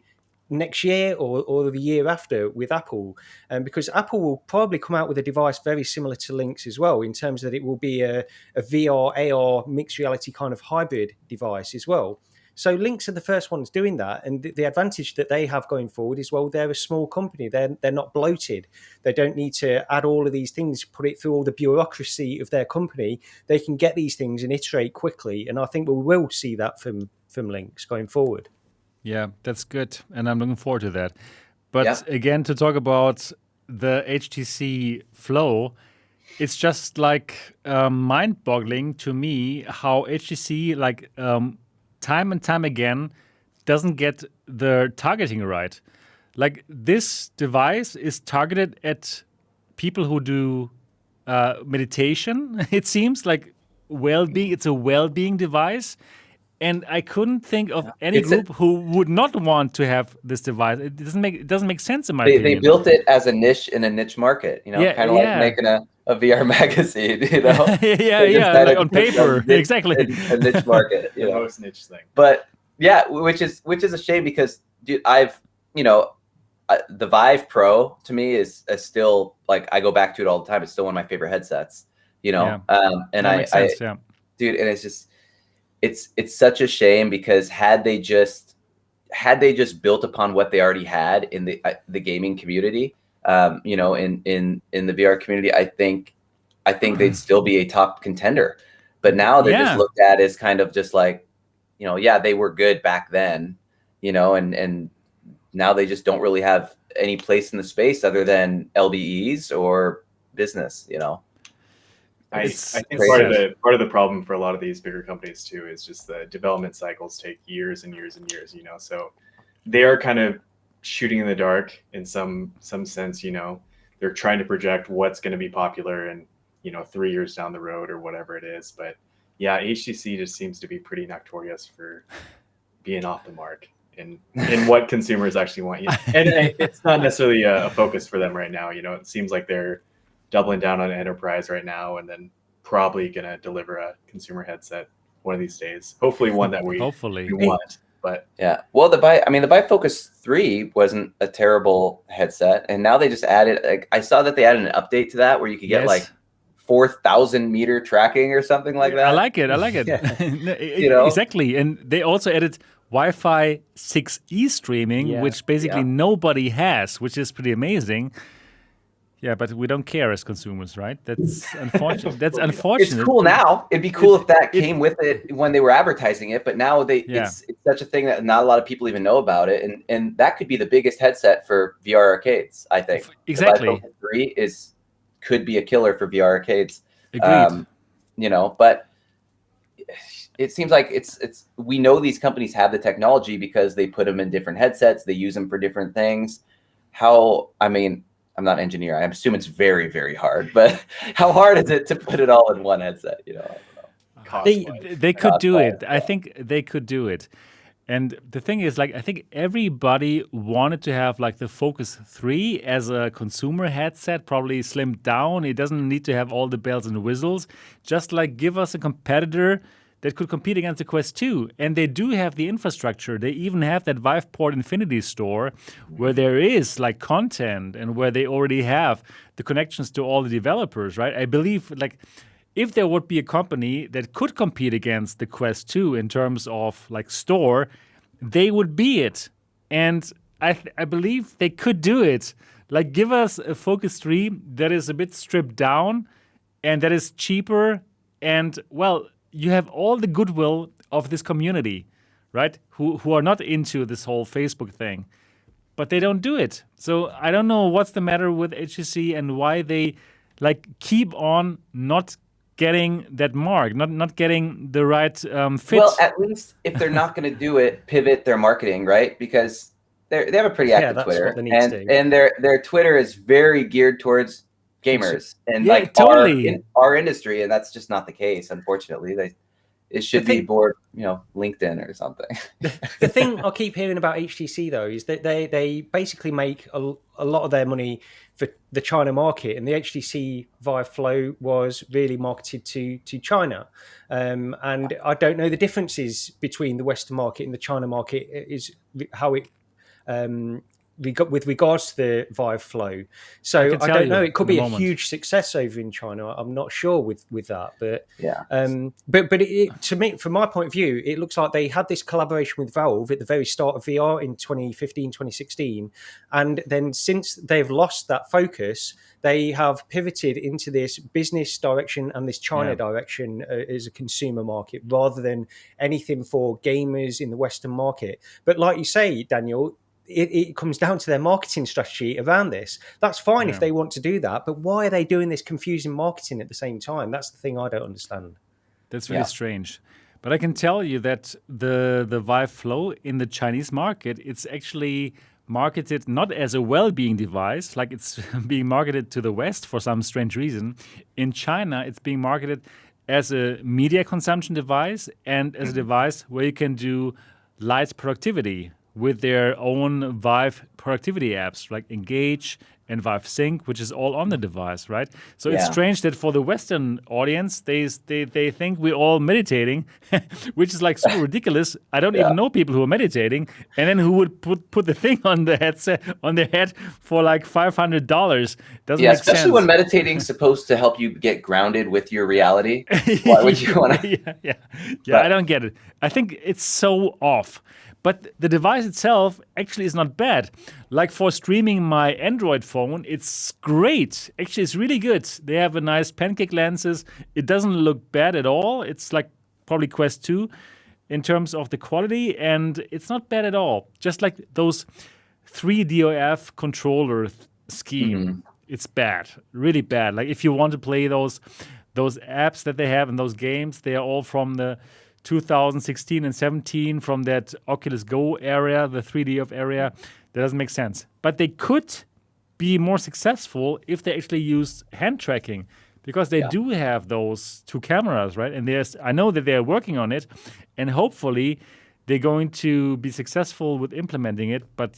E: next year or the year after with Apple, because Apple will probably come out with a device very similar to Lynx as well, in terms that it will be a VR, AR, mixed reality kind of hybrid device as well. So Lynx are the first ones doing that, and the advantage that they have going forward is, well, they're a small company. They're not bloated. They don't need to add all of these things, put it through all the bureaucracy of their company. They can get these things and iterate quickly, and I think we will see that from Lynx going forward.
B: Yeah, that's good, and I'm looking forward to that. But again, to talk about the HTC Flow, it's just like mind-boggling to me how HTC, like, time and time again, doesn't get the targeting right. Like, this device is targeted at people who do meditation. It seems like well-being. It's a well-being device. And I couldn't think of any group who would not want to have this device. It doesn't make sense in my opinion.
C: They built it as a niche in a niche market, you know, kind of like making a VR magazine, you know.
B: Like on paper, exactly.
C: A niche market, you know,
D: most niche thing.
C: But yeah, which is a shame, because, dude, the Vive Pro to me is still, like, I go back to it all the time. It's still one of my favorite headsets, you know. And dude, and it's just, it's such a shame, because had they just built upon what they already had in the gaming community, you know, in the VR community, I think they'd still be a top contender. But now they're just looked at as kind of just like, you know, yeah, they were good back then, you know, and now they just don't really have any place in the space other than LBEs or business, you know.
D: I think part of the problem for a lot of these bigger companies too is just the development cycles take years and years and years, you know. So they are kind of shooting in the dark in some sense, you know. They're trying to project what's going to be popular and, you know, 3 years down the road or whatever it is. But yeah, HTC just seems to be pretty notorious for being off the mark in what consumers actually want. And it's not necessarily a focus for them right now. You know, it seems like they're doubling down on enterprise right now, and then probably going to deliver a consumer headset one of these days. Hopefully one that we want. But
C: yeah, well, the Bifocus 3 wasn't a terrible headset, and now they just added, like, I saw that they added an update to that where you could get like 4,000 meter tracking or something like that.
B: I like it. You know? Exactly. And they also added Wi-Fi 6E streaming, which basically nobody has, which is pretty amazing. Yeah, but we don't care as consumers, right? That's unfortunate.
C: It's cool now. It'd be cool if that came with it when they were advertising it, but now it's such a thing that not a lot of people even know about it, and that could be the biggest headset for VR arcades, I think.
B: Exactly.
C: The Bifocus 3 could be a killer for VR arcades.
B: Agreed.
C: You know, but it seems like we know these companies have the technology because they put them in different headsets, they use them for different things. I'm not an engineer. I assume it's very, very hard. But how hard is it to put it all in one headset? You know, I don't know.
B: They could do it. I think they could do it. And the thing is, like, I think everybody wanted to have like the Focus 3 as a consumer headset, probably slimmed down. It doesn't need to have all the bells and whistles. Just like give us a competitor that could compete against the Quest 2. And they do have the infrastructure. They even have that Viveport Infinity store where there is like content and where they already have the connections to all the developers, right? I believe like if there would be a company that could compete against the Quest 2 in terms of like store, they would be it. And I believe they could do it. Like give us a Focus 3 that is a bit stripped down and that is cheaper and, well, you have all the goodwill of this community, right? Who are not into this whole Facebook thing, but they don't do it. So I don't know what's the matter with HTC and why they like keep on not getting that mark, not getting the right fit.
C: Well, at least if they're not going to do it, pivot their marketing, right? Because they have a pretty active Twitter, and their Twitter is very geared towards gamers and our industry, and that's just not the case, unfortunately. It should be more, LinkedIn or something.
E: The thing I keep hearing about HTC though is that they basically make a lot of their money for the China market, and the HTC Vive Flow was really marketed to China, and I don't know the differences between the Western market and the China market is how it with regards to the Vive Flow. So I don't know. It could be a huge success over in China. I'm not sure with that, but but to me, from my point of view, it looks like they had this collaboration with Valve at the very start of VR in 2015, 2016, and then since they've lost that focus, they have pivoted into this business direction and this China direction as a consumer market rather than anything for gamers in the Western market. But like you say, Daniel, it comes down to their marketing strategy around this. That's fine if they want to do that, but why are they doing this confusing marketing at the same time? That's the thing I don't understand.
B: That's really strange. But I can tell you that the Vive Flow in the Chinese market, it's actually marketed not as a well-being device, like it's being marketed to the West for some strange reason. In China, it's being marketed as a media consumption device and as a device where you can do light productivity, with their own Vive productivity apps like Engage and Vive Sync, which is all on the device, right? So it's strange that for the Western audience, they think we're all meditating, which is like super ridiculous. I don't even know people who are meditating, and then who would put the thing on the headset on their head for like $500. Doesn't make sense.
C: Especially when meditating's supposed to help you get grounded with your reality. Why would you want to?
B: Yeah, I don't get it. I think it's so off. But the device itself actually is not bad. Like for streaming my Android phone, it's great. Actually, it's really good. They have a nice pancake lenses. It doesn't look bad at all. It's like probably Quest 2 in terms of the quality, and it's not bad at all. Just like those 3DOF controller scheme, it's bad, really bad. Like if you want to play those apps that they have and those games, they are all from the 2016 and 17 from that Oculus Go area, the 3DOF area. That doesn't make sense. But they could be more successful if they actually used hand tracking, because they do have those 2 cameras, right? And I know that they're working on it, and hopefully they're going to be successful with implementing it. But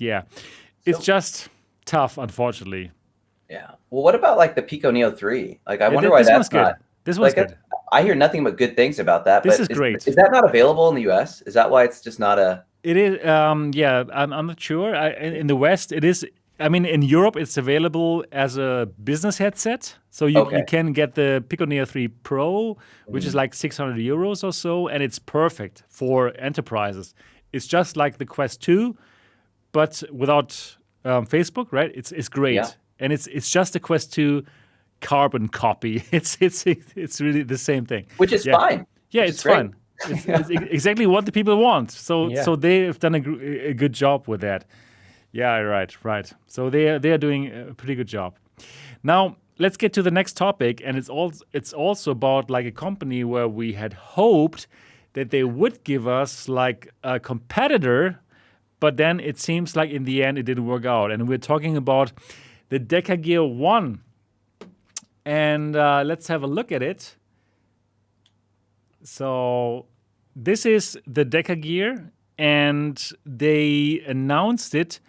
B: it's just tough, unfortunately.
C: Yeah. Well, what about like the Pico Neo 3? Like, I wonder why that's not.
B: This one's good.
C: I hear nothing but good things about that.
B: This is great.
C: Is that not available in the US? Is that why it's just not a?
B: It is. I'm not sure. In the West, it is. I mean, in Europe, it's available as a business headset. So you can get the Pico Neo 3 Pro, which is like €600 or so, and it's perfect for enterprises. It's just like the Quest 2, but without Facebook, right? It's great, and it's just the Quest 2 carbon copy. It's really the same thing,
C: which is fine.
B: Yeah, it's fine. It's exactly what the people want. So they've done a good job with that. Yeah, right. So they are doing a pretty good job. Now let's get to the next topic, and it's also about like a company where we had hoped that they would give us like a competitor, but then it seems like in the end it didn't work out. And we're talking about the DecaGear One. And let's have a look at it. So this is the DecaGear, and they announced it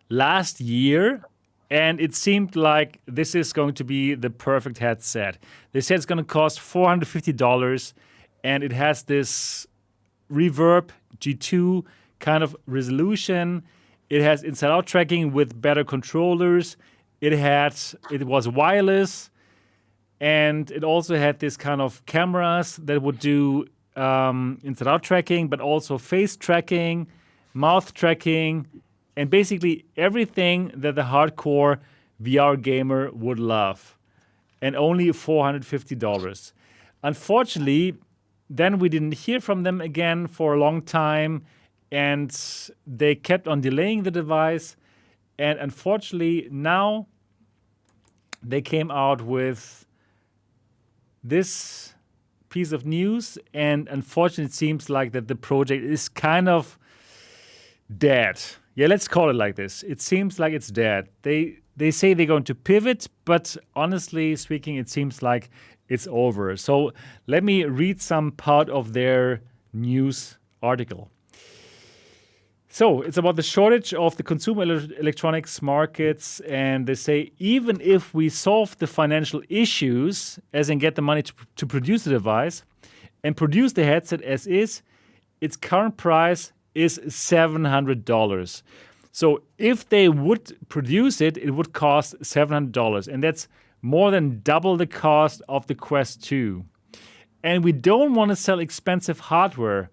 B: last year, and it seemed like this is going to be the perfect headset. They said it's going to cost $450, and it has this Reverb G2 kind of resolution. It has inside-out tracking with better controllers. It was wireless. And it also had this kind of cameras that would do inside-out tracking, but also face tracking, mouth tracking, and basically everything that the hardcore VR gamer would love. And only $450. Unfortunately, then we didn't hear from them again for a long time, and they kept on delaying the device. And unfortunately, now they came out with this piece of news, and unfortunately, it seems like that the project is kind of dead. Yeah, let's call it like this. It seems like it's dead. They say they're going to pivot, but honestly speaking, it seems like it's over. So let me read some part of their news article. So it's about the shortage of the consumer electronics markets, and they say even if we solve the financial issues, as in get the money to produce the device and produce the headset as is, its current price is $700. So if they would produce it, it would cost $700, and that's more than double the cost of the Quest 2. And we don't want to sell expensive hardware,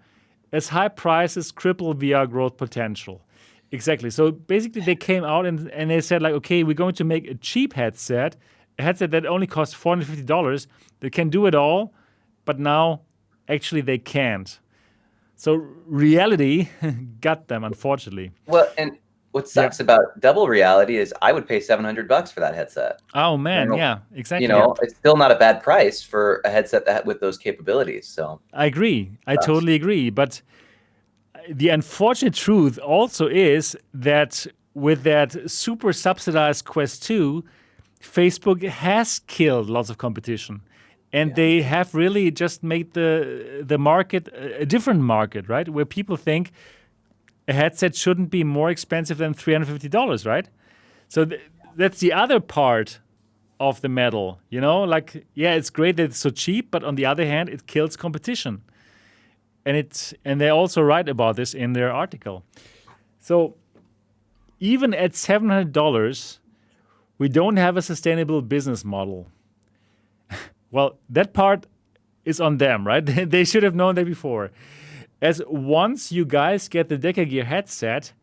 B: as high prices cripple VR growth potential. Exactly. So basically they came out and they said like, okay, we're going to make a cheap headset, a headset that only costs $450. They can do it all, but now actually they can't. So reality got them, unfortunately.
C: Well, and what sucks about double reality is I would pay $700 for that headset.
B: Oh man, yeah, exactly.
C: It's still not a bad price for a headset with those capabilities. So
B: I agree. I totally agree. But the unfortunate truth also is that with that super subsidized Quest 2, Facebook has killed lots of competition. And they have really just made the market a different market, right? Where people think, a headset shouldn't be more expensive than $350, right? So that's the other part of the medal, like, yeah, it's great that it's so cheap, but on the other hand, it kills competition. And they also write about this in their article. So even at $700, we don't have a sustainable business model. Well, that part is on them, right? They should have known that before. As once you guys get the DecaGear headset,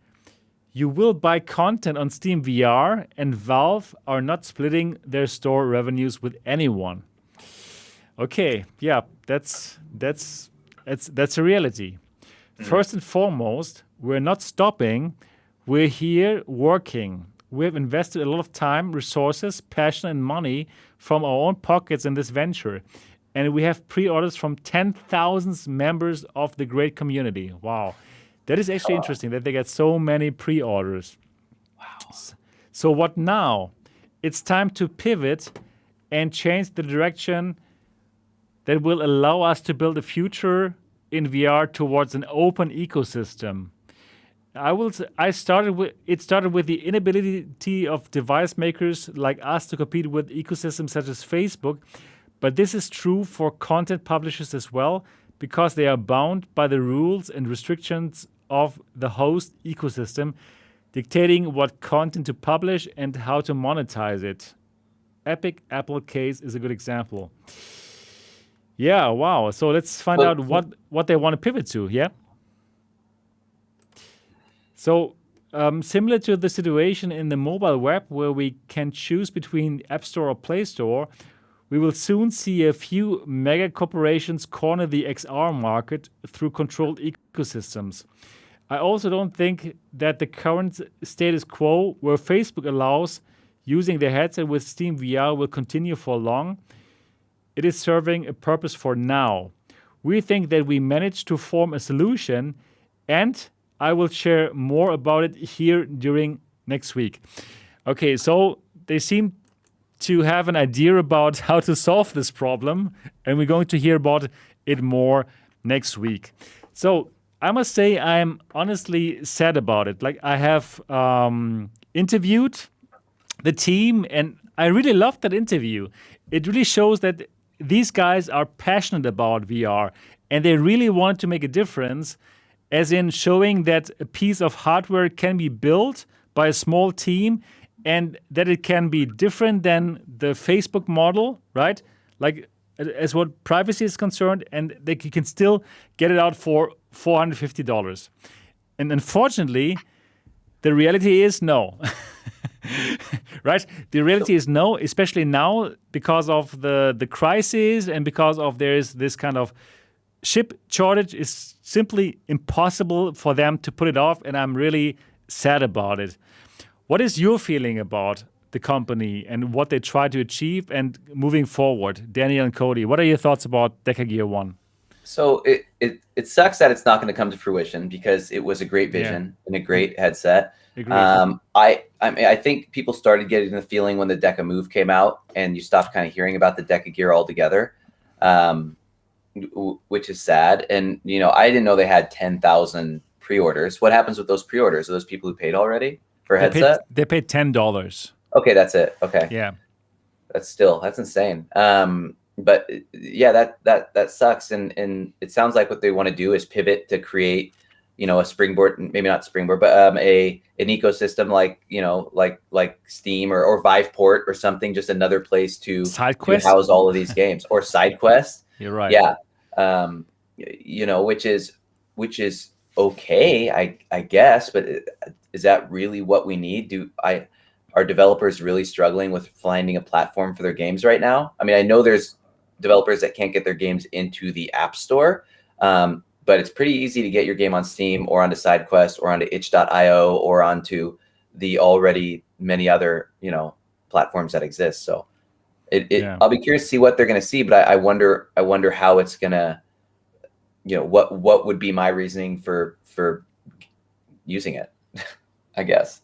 B: you will buy content on Steam VR, and Valve are not splitting their store revenues with anyone. Okay, yeah, that's a reality. First and foremost, we're not stopping. We're here working. We have invested a lot of time, resources, passion, and money from our own pockets in this venture. And we have pre-orders from 10,000 members of the great community. Wow. That is actually interesting that they get so many pre-orders. Wow. So what now? It's time to pivot and change the direction that will allow us to build a future in VR towards an open ecosystem. It started with the inability of device makers like us to compete with ecosystems such as Facebook, but this is true for content publishers as well, because they are bound by the rules and restrictions of the host ecosystem, dictating what content to publish and how to monetize it. Epic Apple case is a good example. Yeah, wow. So let's find out what they want to pivot to, yeah? So similar to the situation in the mobile web where we can choose between App Store or Play Store, we will soon see a few mega corporations corner the XR market through controlled ecosystems. I also don't think that the current status quo where Facebook allows using their headset with Steam VR will continue for long. It is serving a purpose for now. We think that we managed to form a solution, and I will share more about it here during next week. Okay, so they seem to have an idea about how to solve this problem, and we're going to hear about it more next week. So I must say I'm honestly sad about it. Like, I have interviewed the team, and I really loved that interview. It really shows that these guys are passionate about VR, and they really want to make a difference, as in showing that a piece of hardware can be built by a small team and that it can be different than the Facebook model, right? Like, as what privacy is concerned, and they can still get it out for $450. And unfortunately, the reality is no. Right? The reality is no, especially now because of the crisis and because of there's this kind of chip shortage. It's simply impossible for them to put it off, and I'm really sad about it. What is your feeling about the company and what they try to achieve and moving forward? Daniel and Cody, what are your thoughts about DecaGear One?
C: So it sucks that it's not going to come to fruition because it was a great vision and a great headset. I think people started getting the feeling when the Deca Move came out and you stopped kind of hearing about the DecaGear altogether, which is sad. And, you know, I didn't know they had 10,000 pre-orders. What happens with those pre-orders? Are those people who paid already for a headset?
B: They paid $10.
C: Okay, that's it. Okay.
B: Yeah.
C: That's insane. But yeah, that sucks. And it sounds like what they want to do is pivot to create, you know, a springboard, maybe not springboard, but an ecosystem like, you know, like Steam or Viveport or something, just another place to house all of these games, or SideQuest. You're right. Yeah. You know, which is okay, I guess, but is that really what we need? Are developers really struggling with finding a platform for their games right now? I mean, I know there's developers that can't get their games into the App Store, but it's pretty easy to get your game on Steam or onto SideQuest or onto itch.io or onto the already many other, you know, platforms that exist. So I'll be curious to see what they're going to see, but I wonder how it's going to, you know, what would be my reasoning for using it, I guess,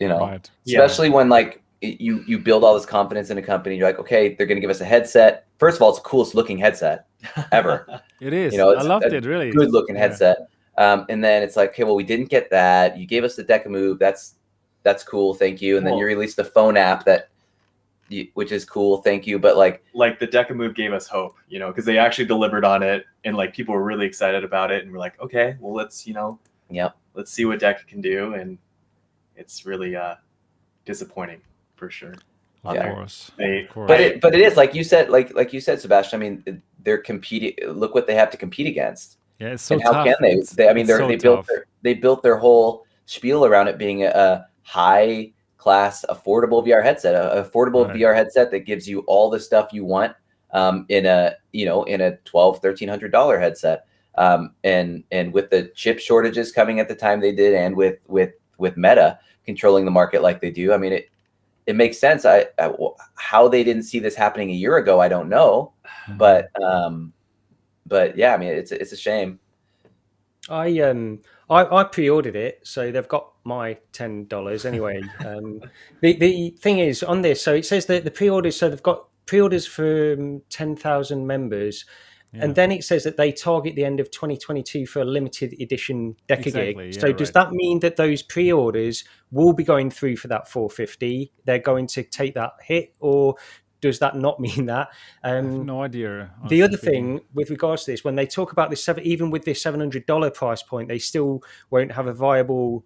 C: you know, right. Especially when like you build all this confidence in a company. You're like, okay, they're going to give us a headset. First of all, it's the coolest looking headset ever.
B: It is.
C: You know,
B: I loved it. Really
C: good looking headset. And then it's like, okay, well, we didn't get that. You gave us the DecaMove. That's cool. Thank you. And then you released the phone app which is cool. Thank you. But like
D: the DecaMove gave us hope, you know, because they actually delivered on it, and like people were really excited about it, and we're like, okay, well, let's, you know, let's see what Deca can do. And it's really disappointing for sure.
B: Of course.
C: But it is like you said, like you said, Sebastian. I mean, they're competing. Look what they have to compete against.
B: Yeah, it's so
C: and how
B: tough.
C: can they? I mean, they built their whole spiel around it being a high class, affordable VR headset, affordable VR headset that gives you all the stuff you want in a $1,200-$1,300 headset. And with the chip shortages coming at the time they did, and with Meta controlling the market like they do, I mean, it makes sense. How they didn't see this happening a year ago, I don't know, but yeah, I mean, it's a shame.
E: I pre-ordered it, so they've got my $10 anyway. The thing is on this, so it says that the pre-orders, so they've got pre-orders for 10,000 members, and then it says that they target the end of 2022 for a limited edition DecaGear.
B: Exactly,
E: So does that mean that those pre-orders will be going through for that 450? They're going to take that hit, or does that not mean that?
B: I have no idea.
E: The other thing with regards to this, when they talk about this, even with this $700 price point, they still won't have a viable,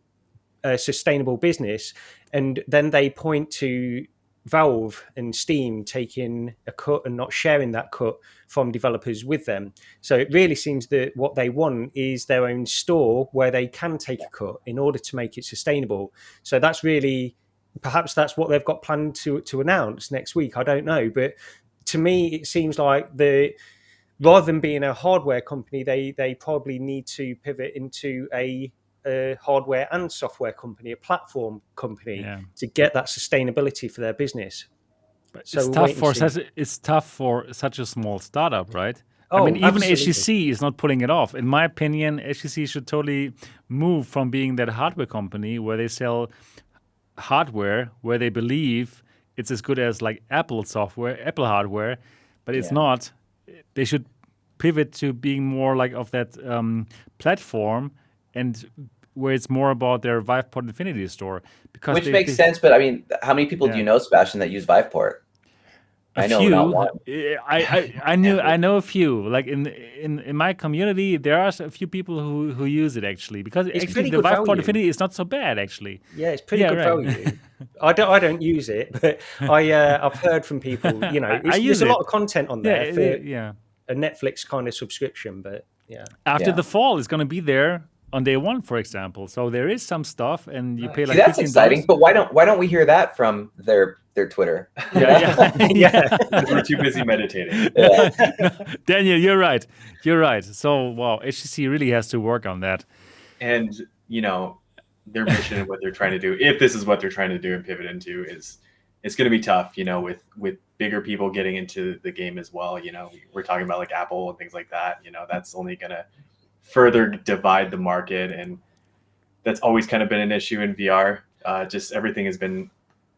E: sustainable business. And then they point to Valve and Steam taking a cut and not sharing that cut from developers with them. So it really seems that what they want is their own store where they can take a cut in order to make it sustainable. So that's really... Perhaps that's what they've got planned to announce next week. I don't know. But to me, it seems like rather than being a hardware company, they probably need to pivot into a hardware and software company, a platform company, to get that sustainability for their business.
B: But so it's tough for such a small startup, right? I mean, even HTC is not pulling it off. In my opinion, HTC should totally move from being that hardware company where they sell hardware where they believe it's as good as like Apple hardware, but it's not. They should pivot to being more like of that platform, and where it's more about their Viveport Infinity store.
C: Which makes sense, but I mean, how many people do you know, Sebastian, that use Viveport?
B: I know not one. I know a few. Like in my community, there are a few people who use it actually, because actually the Viveport Infinity is not so bad actually.
E: Yeah, it's pretty good value. I don't use it, but I've heard from people. You know, there's a lot of content on there for a Netflix kind of subscription. But
B: after the fall, it's going to be there on day one, for example. So there is some stuff, and you pay like
C: that's
B: $15.
C: Exciting. But why don't we hear that from their Twitter?
D: We're too busy meditating.
B: Daniel, you're right. So wow, HTC really has to work on that.
D: And you know, their mission and what they're trying to do, if this is what they're trying to do and pivot into, it's going to be tough. You know, with bigger people getting into the game as well. You know, we're talking about like Apple and things like that. You know, that's only going to further divide the market, and that's always kind of been an issue in VR. Just everything has been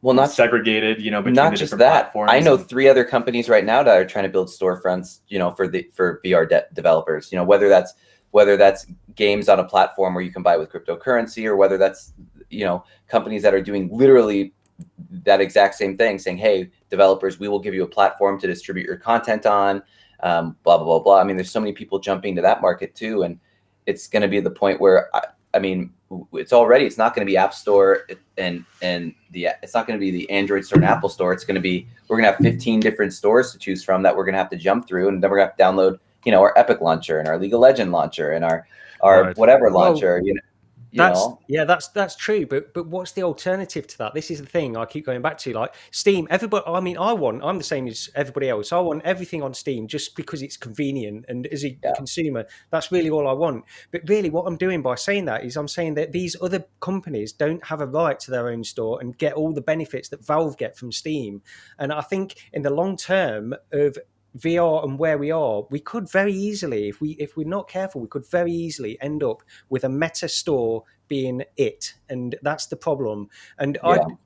D: not segregated, you know, between
C: not
D: the
C: just
D: different
C: that.
D: platforms.
C: I know 3 other companies right now that are trying to build storefronts, you know, for VR developers. You know, whether that's games on a platform where you can buy with cryptocurrency, or whether that's, you know, companies that are doing literally that exact same thing, saying, "Hey, developers, we will give you a platform to distribute your content on." Blah blah blah blah. I mean, there's so many people jumping to that market too, and it's going to be the point where I mean, it's not going to be App Store and it's not going to be the Android store and Apple store. It's going to be, we're going to have 15 different stores to choose from that we're going to have to jump through, and then we're going to have to download, you know, our Epic launcher and our League of Legends launcher and our whatever launcher.
E: That's true. But what's the alternative to that? This is the thing I keep going back to. Like Steam, everybody. I mean, I'm the same as everybody else. I want everything on Steam just because it's convenient, and as a consumer, that's really all I want. But really, what I'm doing by saying that is I'm saying that these other companies don't have a right to their own store and get all the benefits that Valve get from Steam. And I think in the long term of VR and where we are, we could very easily, if we're not careful, we could very easily end up with a Meta store being it, and that's the problem. And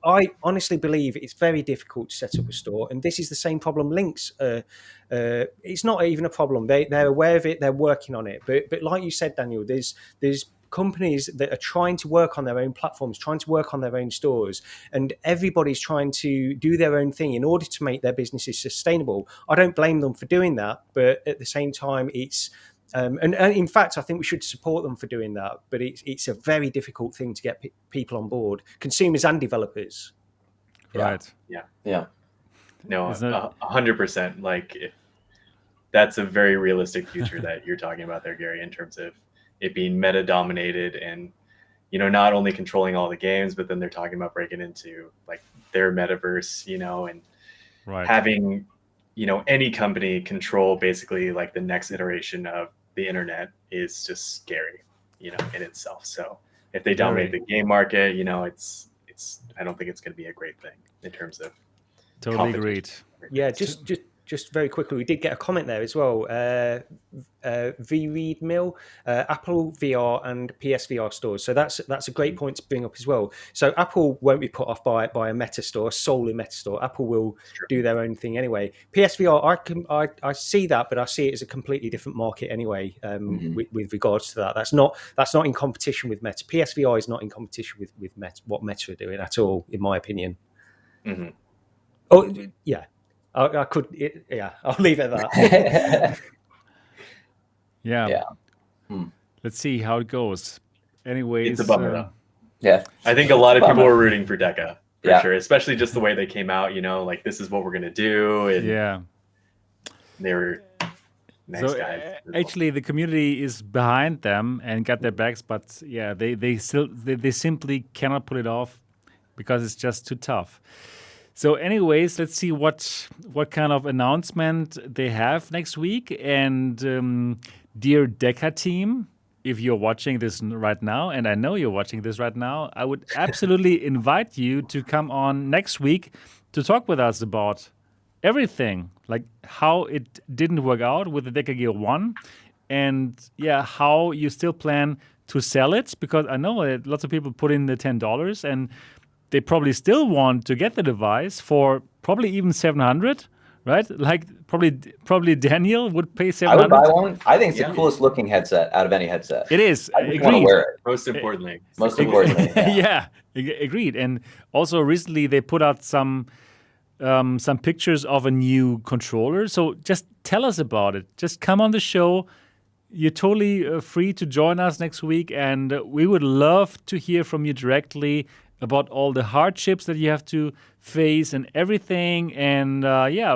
E: I honestly believe it's very difficult to set up a store, and this is the same problem Lynx. It's not even a problem. They're aware of it. They're working on it. But like you said, Daniel, there's companies that are trying to work on their own platforms, trying to work on their own stores, and everybody's trying to do their own thing in order to make their businesses sustainable. I don't blame them for doing that, but at the same time, it's and in fact, I think we should support them for doing that. But it's a very difficult thing to get people on board, consumers and developers.
B: Right.
C: Yeah.
D: No, 100%. Like, if that's a very realistic future that you're talking about there, Gary, in terms of it being meta dominated and, you know, not only controlling all the games, but then they're talking about breaking into like their metaverse, you know, and having, you know, any company control basically like the next iteration of the internet is just scary, you know, in itself. So if they dominate the game market, you know, it's I don't think it's going to be a great thing in terms of
B: totally agreed.
E: Yeah, just very quickly, we did get a comment there as well. V-Read Mill, Apple VR and PSVR stores. So that's a great point to bring up as well. So Apple won't be put off by a Meta store, solely Meta store. Apple will do their own thing anyway. PSVR, I see that, but I see it as a completely different market anyway. With regards to that, that's not in competition with Meta. PSVR is not in competition with Meta, what Meta are doing at all, in my opinion.
D: Mm-hmm.
E: Oh yeah. I could, I'll leave it at that.
B: Yeah. Let's see how it goes. Anyways,
D: it's a bummer though.
C: Yeah,
D: I think a lot of people were rooting for Deca for sure, especially just the way they came out. You know, like this is what we're gonna do, and they were nice guys.
B: Actually, the community is behind them and got their backs, but yeah, they simply cannot pull it off because it's just too tough. So anyways, let's see what kind of announcement they have next week. And dear Deca team, if you're watching this right now, and I know you're watching this right now, I would absolutely invite you to come on next week to talk with us about everything, like how it didn't work out with the DecaGear One, and how you still plan to sell it, because I know that lots of people put in the $10 and they probably still want to get the device for probably even $700, right? Like probably Daniel would pay $700.
C: I would buy one. I think it's the coolest looking headset out of any headset.
B: It is.
C: I just want to wear it.
D: Most importantly.
B: Agreed. And also recently they put out some pictures of a new controller. So just tell us about it. Just come on the show. You're totally free to join us next week, and we would love to hear from you directly about all the hardships that you have to face and everything. And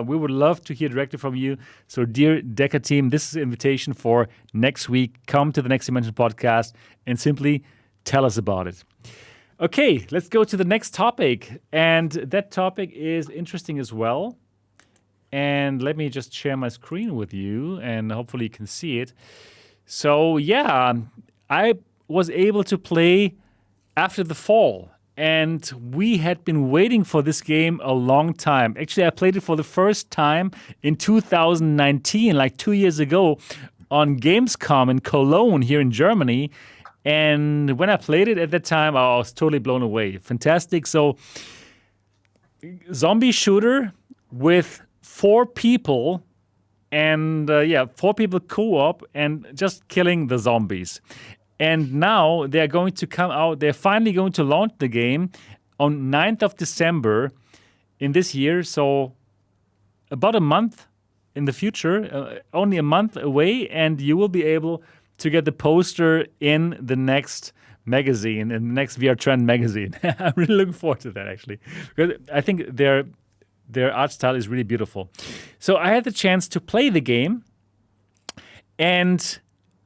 B: we would love to hear directly from you. So dear Deca team, this is an invitation for next week. Come to the Next Dimension podcast and simply tell us about it. Okay, let's go to the next topic. And that topic is interesting as well. And let me just share my screen with you, and hopefully you can see it. So I was able to play After the Fall. And we had been waiting for this game a long time. Actually, I played it for the first time in 2019, like 2 years ago, on Gamescom in Cologne here in Germany. And when I played it at that time, I was totally blown away. Fantastic. So, zombie shooter with 4 people, and 4 people co-op and just killing the zombies. And now they're going to come out. They're finally going to launch the game on 9th of December in this year. So about a month in the future, only a month away, and you will be able to get the poster in the next magazine, in the next VR Trend magazine. I'm really looking forward to that, actually, because I think their art style is really beautiful. So I had the chance to play the game, and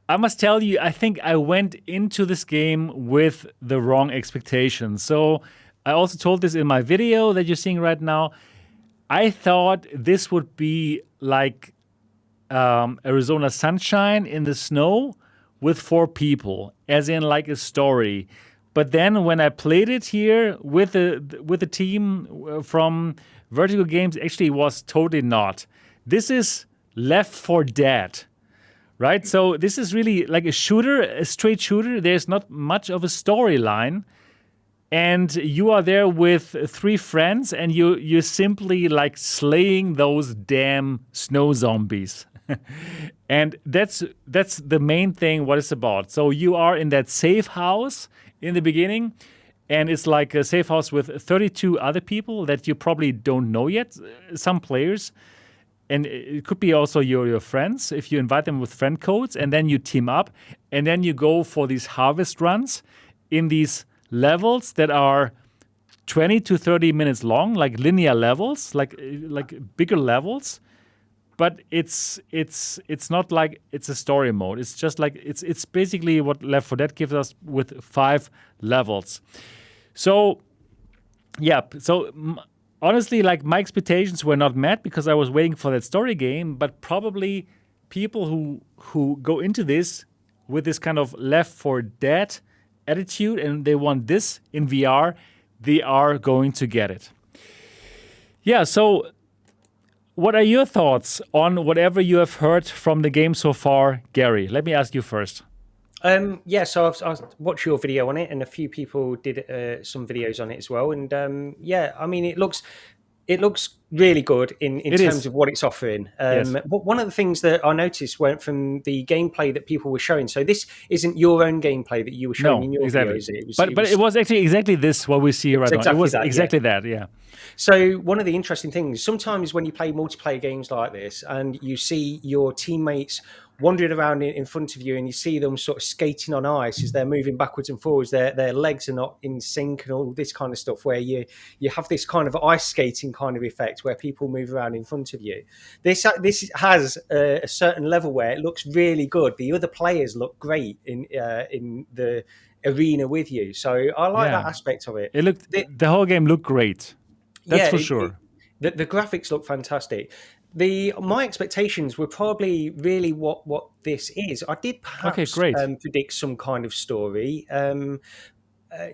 B: I must tell you, I think I went into this game with the wrong expectations. So I also told this in my video that you're seeing right now. I thought this would be like Arizona Sunshine in the snow with 4 people, as in like a story. But then when I played it here with the team from Vertigo Games, actually it was totally not. This is Left 4 Dead. right? So this is really like a shooter, a straight shooter. There's not much of a storyline. And you are there with 3 friends, and you're simply like slaying those damn snow zombies. And that's the main thing what it's about. So you are in that safe house in the beginning, and it's like a safe house with 32 other people that you probably don't know yet, some players. And it could be also your friends if you invite them with friend codes, and then you team up, and then you go for these harvest runs in these levels that are 20 to 30 minutes long, like linear levels, like bigger levels. But it's not like it's a story mode. It's just like it's basically what Left 4 Dead gives us with 5 levels. So yeah, so honestly, like my expectations were not met because I was waiting for that story game. But probably people who go into this with this kind of Left 4 Dead attitude and they want this in VR, they are going to get it. Yeah, so what are your thoughts on whatever you have heard from the game so far, Gary? Let me ask you first.
E: So I've watched your video on it, and a few people did some videos on it as well. And I mean, it looks really good in terms of what it's offering.
B: Yes.
E: One of the things that I noticed went from the gameplay that people were showing. So this isn't your own gameplay that you were showing in your
B: exactly.
E: video, is it?
B: But it was actually exactly this what we see right now.
E: Exactly
B: it was
E: that,
B: exactly that, yeah.
E: So one of the interesting things, sometimes when you play multiplayer games like this and you see your teammates wandering around in front of you and you see them sort of skating on ice as they're moving backwards and forwards, their legs are not in sync and all this kind of stuff, where you have this kind of ice skating kind of effect where people move around in front of you. This has a certain level where it looks really good. The other players look great in the arena with you. So I like that aspect of it.
B: The whole game looked great. That's for sure.
E: The graphics look fantastic. My expectations were probably really what this is. I did perhaps predict some kind of story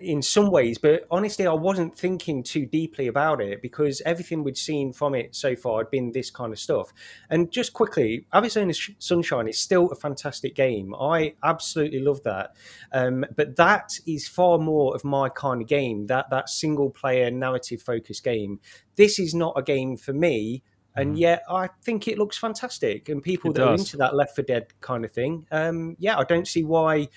E: in some ways, but honestly, I wasn't thinking too deeply about it because everything we'd seen from it so far had been this kind of stuff. And just quickly, Arizona Sunshine is still a fantastic game. I absolutely love that. But that is far more of my kind of game, that single player narrative focused game. This is not a game for me. And yet I think it looks fantastic. And people that are into that Left 4 Dead kind of thing, I don't see why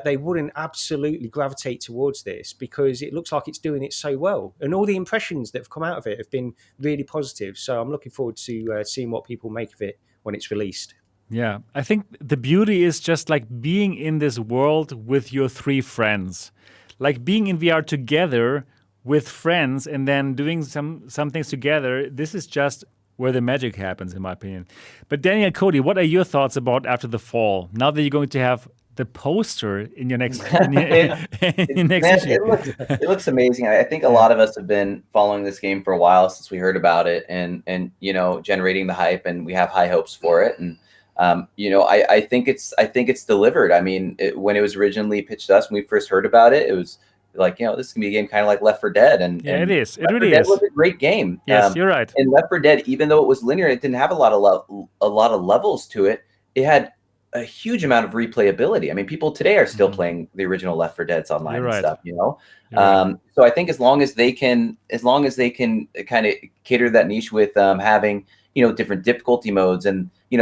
E: they wouldn't absolutely gravitate towards this, because it looks like it's doing it so well. And all the impressions that have come out of it have been really positive. So I'm looking forward to seeing what people make of it when it's released.
B: Yeah, I think the beauty is just like being in this world with your 3 friends. Like being in VR together with friends and then doing some things together. This is just where the magic happens, in my opinion. But Daniel, Cody, what are your thoughts about After the Fall? Now that you're going to have the poster in your next, issue.
C: It looks amazing. I think a lot of us have been following this game for a while since we heard about it, and generating the hype, and we have high hopes for it. And I think it's delivered. I mean, when it was originally pitched to us when we first heard about it, it was like, this can be a game kind of like Left 4 Dead, and
B: it is. It
C: Left
B: really
C: 4 Dead
B: is.
C: was a great game.
B: Yes, you're right.
C: And Left 4 Dead, even though it was linear, it didn't have a lot of levels to it. It had a huge amount of replayability. I mean, people today are still playing the original Left 4 Deads online and stuff. So I think as long as they can kind of cater to that niche with having different difficulty modes, and in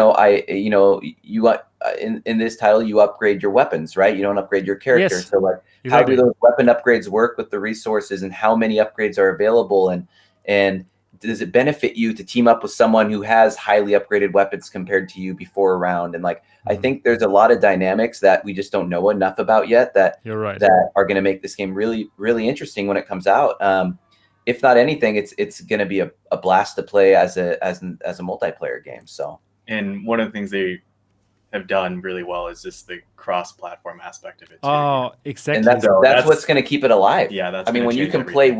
C: this title you upgrade your weapons, right? You don't upgrade your character.
B: Yes,
C: so like, how do those weapon upgrades work with the resources, and how many upgrades are available, and does it benefit you to team up with someone who has highly upgraded weapons compared to you before a round? And like, I think there's a lot of dynamics that we just don't know enough about yet that that are going to make this game really, really interesting when it comes out. If not anything, it's going to be a blast to play as a multiplayer game. So,
D: and one of the things they have done really well is just the cross-platform aspect of it too.
B: Oh, exactly.
C: And that's what's going to keep it alive.
D: Yeah, that's.
C: I mean, when you can play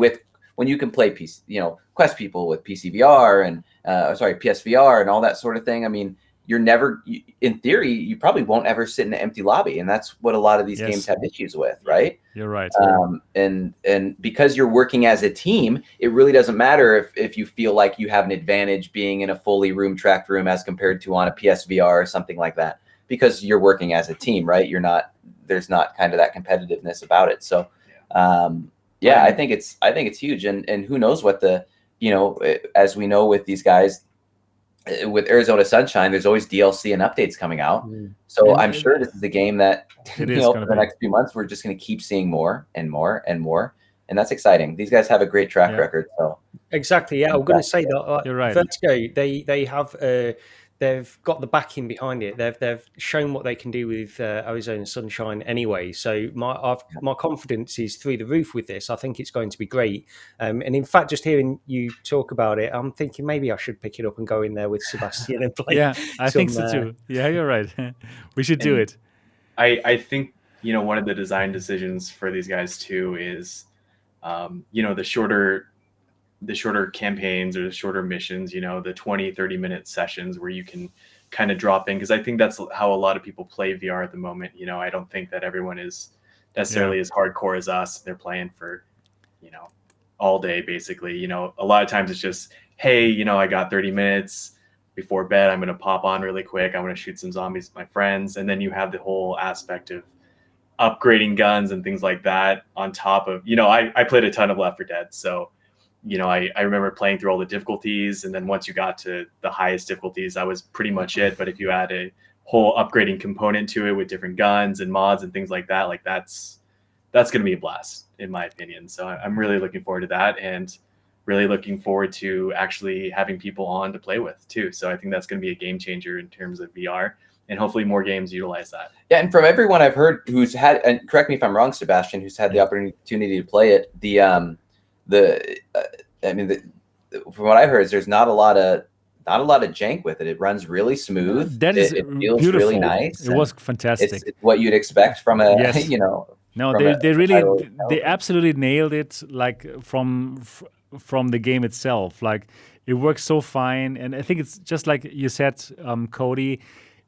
C: Quest people with PC VR and PSVR and all that sort of thing. I mean, in theory, you probably won't ever sit in an empty lobby, and that's what a lot of these games have issues with, right?
B: You're right.
C: And because you're working as a team, it really doesn't matter if you feel like you have an advantage being in a fully room-tracked room as compared to on a PSVR or something like that. because you're working as a team, right? There's not kind of that competitiveness about it. So, I think it's huge. And who knows what as we know with these guys, with Arizona Sunshine, there's always DLC and updates coming out. So I'm sure this is a game that, for the next few months, we're just going to keep seeing more and more and more. And that's exciting. These guys have a great track record. So
E: exactly. Yeah. I'm going to say that
B: you're right.
E: Vertigo, they have, they've got the backing behind it. They've shown what they can do with Arizona Sunshine anyway. So my confidence is through the roof with this. I think it's going to be great. And in fact, just hearing you talk about it, I'm thinking maybe I should pick it up and go in there with Sebastian and play.
B: Yeah, I think so too. Yeah, you're right. We should do it.
D: I think, one of the design decisions for these guys too is, the shorter campaigns or the shorter missions, the 20, 30-minute sessions where you can kind of drop in. Because I think that's how a lot of people play VR at the moment. I don't think that everyone is necessarily as hardcore as us. They're playing for, all day, basically. A lot of times it's just, hey, I got 30 minutes before bed. I'm going to pop on really quick. I want to shoot some zombies with my friends. And then you have the whole aspect of upgrading guns and things like that on top of, I played a ton of Left 4 Dead. So, I remember playing through all the difficulties. And then once you got to the highest difficulties, that was pretty much it. But if you add a whole upgrading component to it with different guns and mods and things like that, like that's going to be a blast, in my opinion. So I'm really looking forward to that, and really looking forward to actually having people on to play with too. So I think that's going to be a game changer in terms of VR, and hopefully more games utilize that.
C: Yeah, and from everyone I've heard who's had, and correct me if I'm wrong, Sebastian, who's had the opportunity to play it, from what I've heard, is there's not a lot of jank with it. It runs really smooth.
B: That is
C: it feels
B: beautiful.
C: really nice.
B: It was fantastic.
C: It's what you'd expect from a
B: No, they absolutely nailed it. Like from the game itself, like it works so fine, and I think it's just like you said, Cody.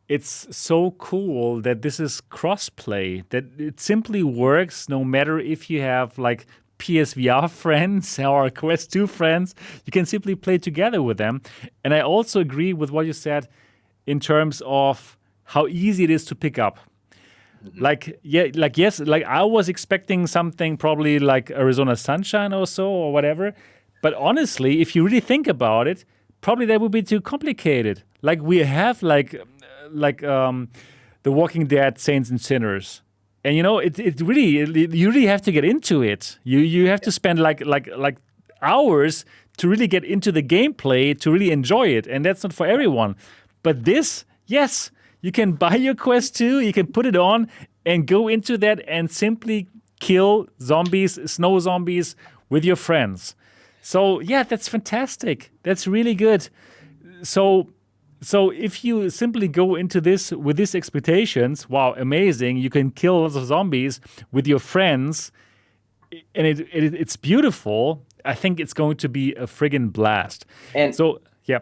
B: It's so cool that this is cross-play. That it simply works no matter if you have like PSVR friends or Quest 2 friends. You can simply play together with them. And I also agree with what you said in terms of how easy it is to pick up. Mm-hmm. I was expecting something probably like Arizona Sunshine or so or whatever. But honestly, if you really think about it, probably that would be too complicated. Like we have The Walking Dead, Saints and Sinners. And you really have to get into it. You have to spend like hours to really get into the gameplay to really enjoy it, and that's not for everyone. But this, yes, you can buy your Quest 2, you can put it on and go into that and simply kill zombies, snow zombies with your friends. So yeah, that's fantastic. That's really good. So if you simply go into this with these expectations, wow, amazing, you can kill lots of zombies with your friends, and it's beautiful, I think it's going to be a friggin' blast. And so, yeah.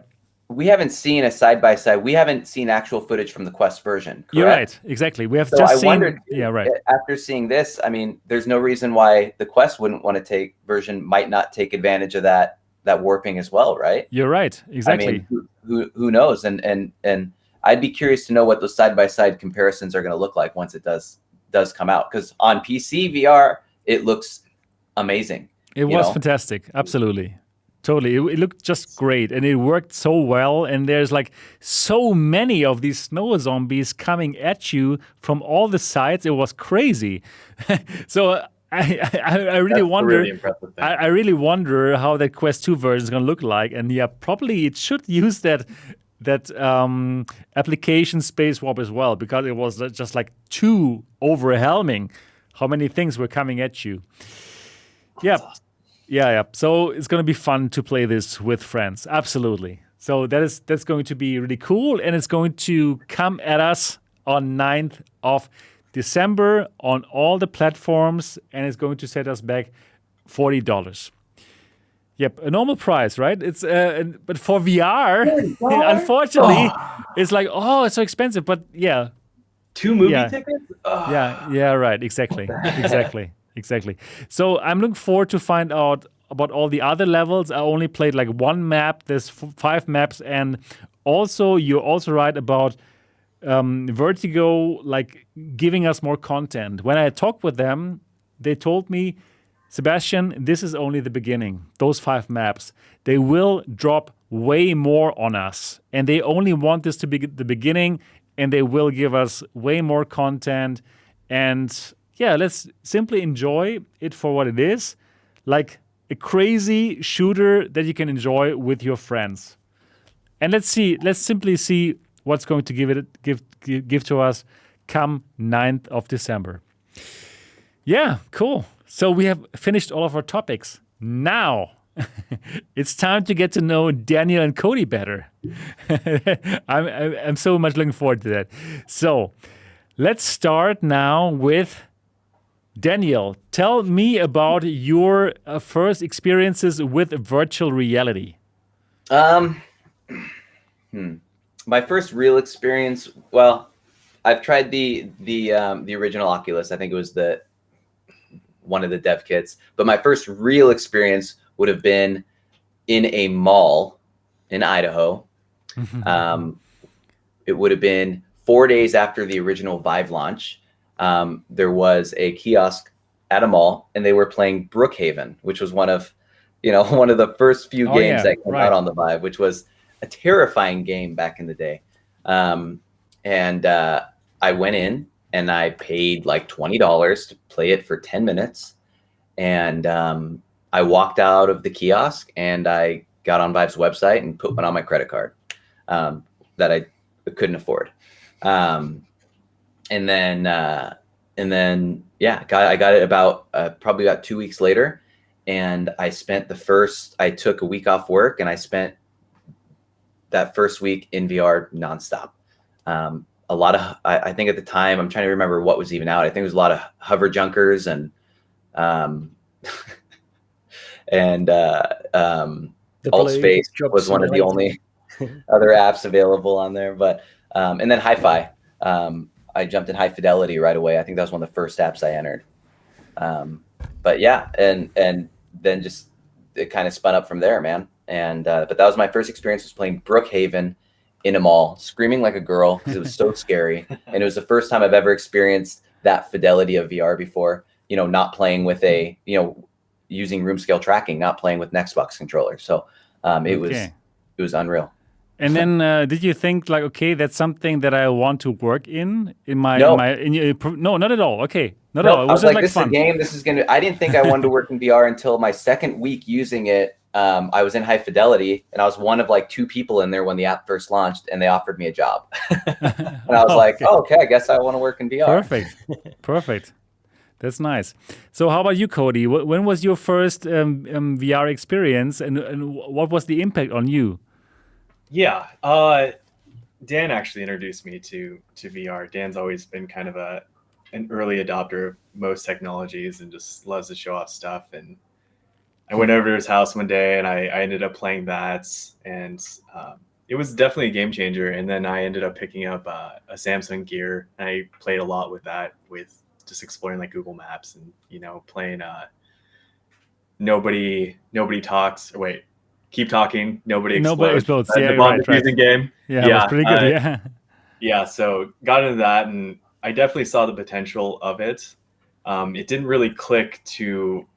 C: We haven't seen a side-by-side. We haven't seen actual footage from the Quest version, correct?
B: You're right, exactly. We have
C: wondered,
B: right.
C: After seeing this, there's no reason why the Quest version might not take advantage of that warping as well, right?
B: You're right, exactly.
C: Who knows? And I'd be curious to know what those side-by-side comparisons are going to look like once it does come out. Because on PC VR, it looks amazing.
B: It was fantastic, absolutely. Totally. It looked just great, and it worked so well, and there's like so many of these snow zombies coming at you from all the sides. It was crazy. So I really wonder. Really I really wonder how that Quest 2 version is going to look like, and yeah, probably it should use that application space warp as well, because it was just like too overwhelming how many things were coming at you. Yeah. Awesome. Yeah. So it's going to be fun to play this with friends. Absolutely. So that's going to be really cool, and it's going to come at us on 9th of December on all the platforms, and it's going to set us back $40. Yep, a normal price, right? It's but for VR, unfortunately, it's like, it's so expensive. But yeah,
D: 2 movie tickets.
B: Oh. Yeah, right, exactly. So I'm looking forward to find out about all the other levels. I only played like one map. There's 5 maps, and also you're also right about Vertigo like giving us more content. When I talked with them, they told me, Sebastian, this is only the beginning. Those 5 maps, they will drop way more on us, and they only want this to be the beginning, and they will give us way more content. And yeah, let's simply enjoy it for what it is, like a crazy shooter that you can enjoy with your friends. And let's simply see what's going to give to us come 9th of December. Yeah, cool. So we have finished all of our topics. Now it's time to get to know Daniel and Cody better. I'm so much looking forward to that. So let's start now with Daniel. Tell me about your first experiences with virtual reality.
C: My first real experience, well, I've tried the original Oculus. I think it was one of the dev kits. But my first real experience would have been in a mall in Idaho. It would have been 4 days after the original Vive launch. There was a kiosk at a mall, and they were playing Brookhaven, which was one of the first few games that came out on the Vive, which was a terrifying game back in the day. And I went in and I paid like $20 to play it for 10 minutes. And I walked out of the kiosk and I got on Vive's website and put one on my credit card that I couldn't afford. And then I got it probably about 2 weeks later. And I took a week off work and I spent that first week in VR nonstop. A lot of, I think at the time, I'm trying to remember what was even out. I think it was a lot of hover junkers and Altspace was one of the only other apps available on there. But and then Hi-Fi. I jumped in high fidelity right away. I think that was one of the first apps I entered. But yeah, and then just it kind of spun up from there, man. And but that was my first experience, was playing Brookhaven in a mall, screaming like a girl because it was so scary. And it was the first time I've ever experienced that fidelity of VR before. Not playing with using room scale tracking, not playing with an Xbox controller. So it was unreal.
B: And then did you think like, okay, that's something that I want to work in my
C: no,
B: no, not at all. Okay, not at all. It was just like
C: this
B: fun.
C: Is a game. This is I didn't think I wanted to work in VR until my second week using it. I was in high fidelity and I was one of like 2 people in there when the app first launched, and they offered me a job. And I was like, okay, I guess I want to work in VR.
B: Perfect. That's nice. So how about you, Cody? When was your first VR experience, and what was the impact on you?
D: Yeah, Dan actually introduced me to VR. Dan's always been kind of an early adopter of most technologies and just loves to show off stuff. And I went over to his house one day and I ended up playing that, and it was definitely a game changer. And then I ended up picking up a Samsung Gear, and I played a lot with that, with just exploring like Google Maps and playing nobody talks. Or wait, keep talking. Nobody explodes.
B: Yeah,
D: the bomb defusing game.
B: Yeah, it was pretty good. Yeah.
D: Yeah. So got into that, and I definitely saw the potential of it. It didn't really click to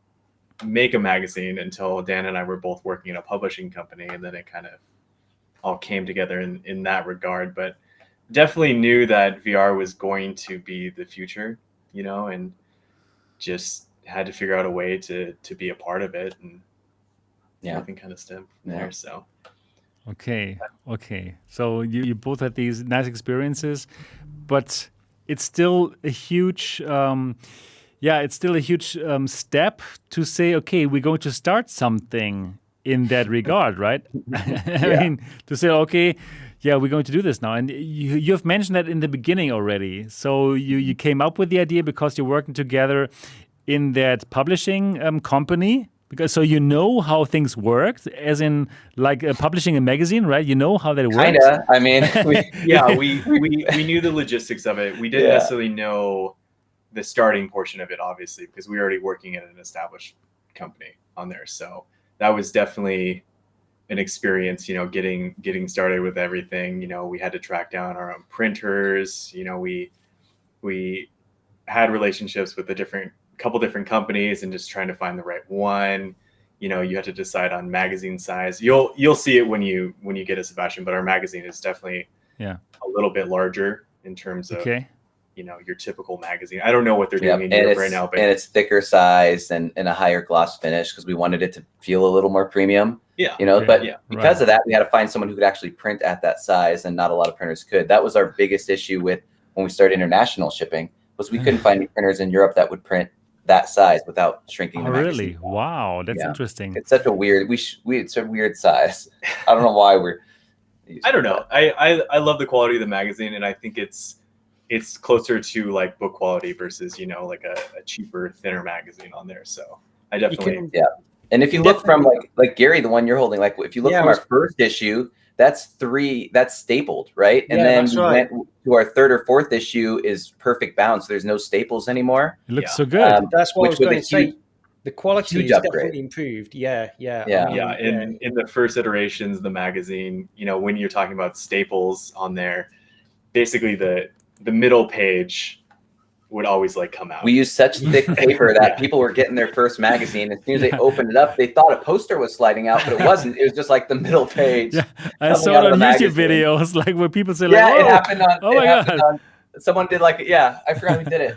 D: make a magazine until Dan and I were both working in a publishing company, and then it kind of all came together in that regard. But definitely knew that VR was going to be the future, and just had to figure out a way to be a part of it, and everything kind of stemmed from there. So
B: okay. So you both had these nice experiences, but it's still a huge step to say, okay, we're going to start something in that regard, right? I mean, to say, okay, yeah, we're going to do this now. And you have mentioned that in the beginning already. So you came up with the idea because you're working together in that publishing company. So you know how things worked, as in like publishing a magazine, right? You know how that works.
C: Kinda. I mean,
D: we knew the logistics of it. We didn't necessarily know the starting portion of it, obviously, because we were already working at an established company on there. So that was definitely an experience, you know, getting started with everything. You know, we had to track down our own printers. You know, we had relationships with couple different companies and just trying to find the right one. You know, you had to decide on magazine size. You'll see it when you get a Sebastian, but our magazine is definitely a little bit larger in terms of you know, your typical magazine. I don't know what they're doing in Europe right now, but
C: it's thicker size and a higher gloss finish because we wanted it to feel a little more premium.
D: Yeah.
C: You know, but because of that, we had to find someone who could actually print at that size, and not a lot of printers could. That was our biggest issue with when we started international shipping, was we couldn't find any printers in Europe that would print that size without shrinking the magazine.
B: Really? Wow, that's interesting.
C: It's such a weird it's a weird size. I don't know why
D: I don't know. I love the quality of the magazine, and I think it's closer to like book quality versus, you know, like a cheaper, thinner magazine on there. So I definitely
C: And if you look from like Gary, the one you're holding, like if you look from our first issue, that's stapled, right? And then we went to our third or fourth issue is perfect bound, so there's no staples anymore.
B: It looks so good.
E: That's what I was going to say. The quality is definitely improved. Yeah.
D: In the first iterations of the magazine, you know, when you're talking about staples on there, basically the middle page would always like come out.
C: We used such thick paper that people were getting their first magazine. As soon as they opened it up, they thought a poster was sliding out, but it wasn't. It was just like the middle page.
B: Yeah. I saw it on YouTube videos, like where people say, like,
C: it happened on.
B: Oh my god!
C: Someone did like, I forgot who did it.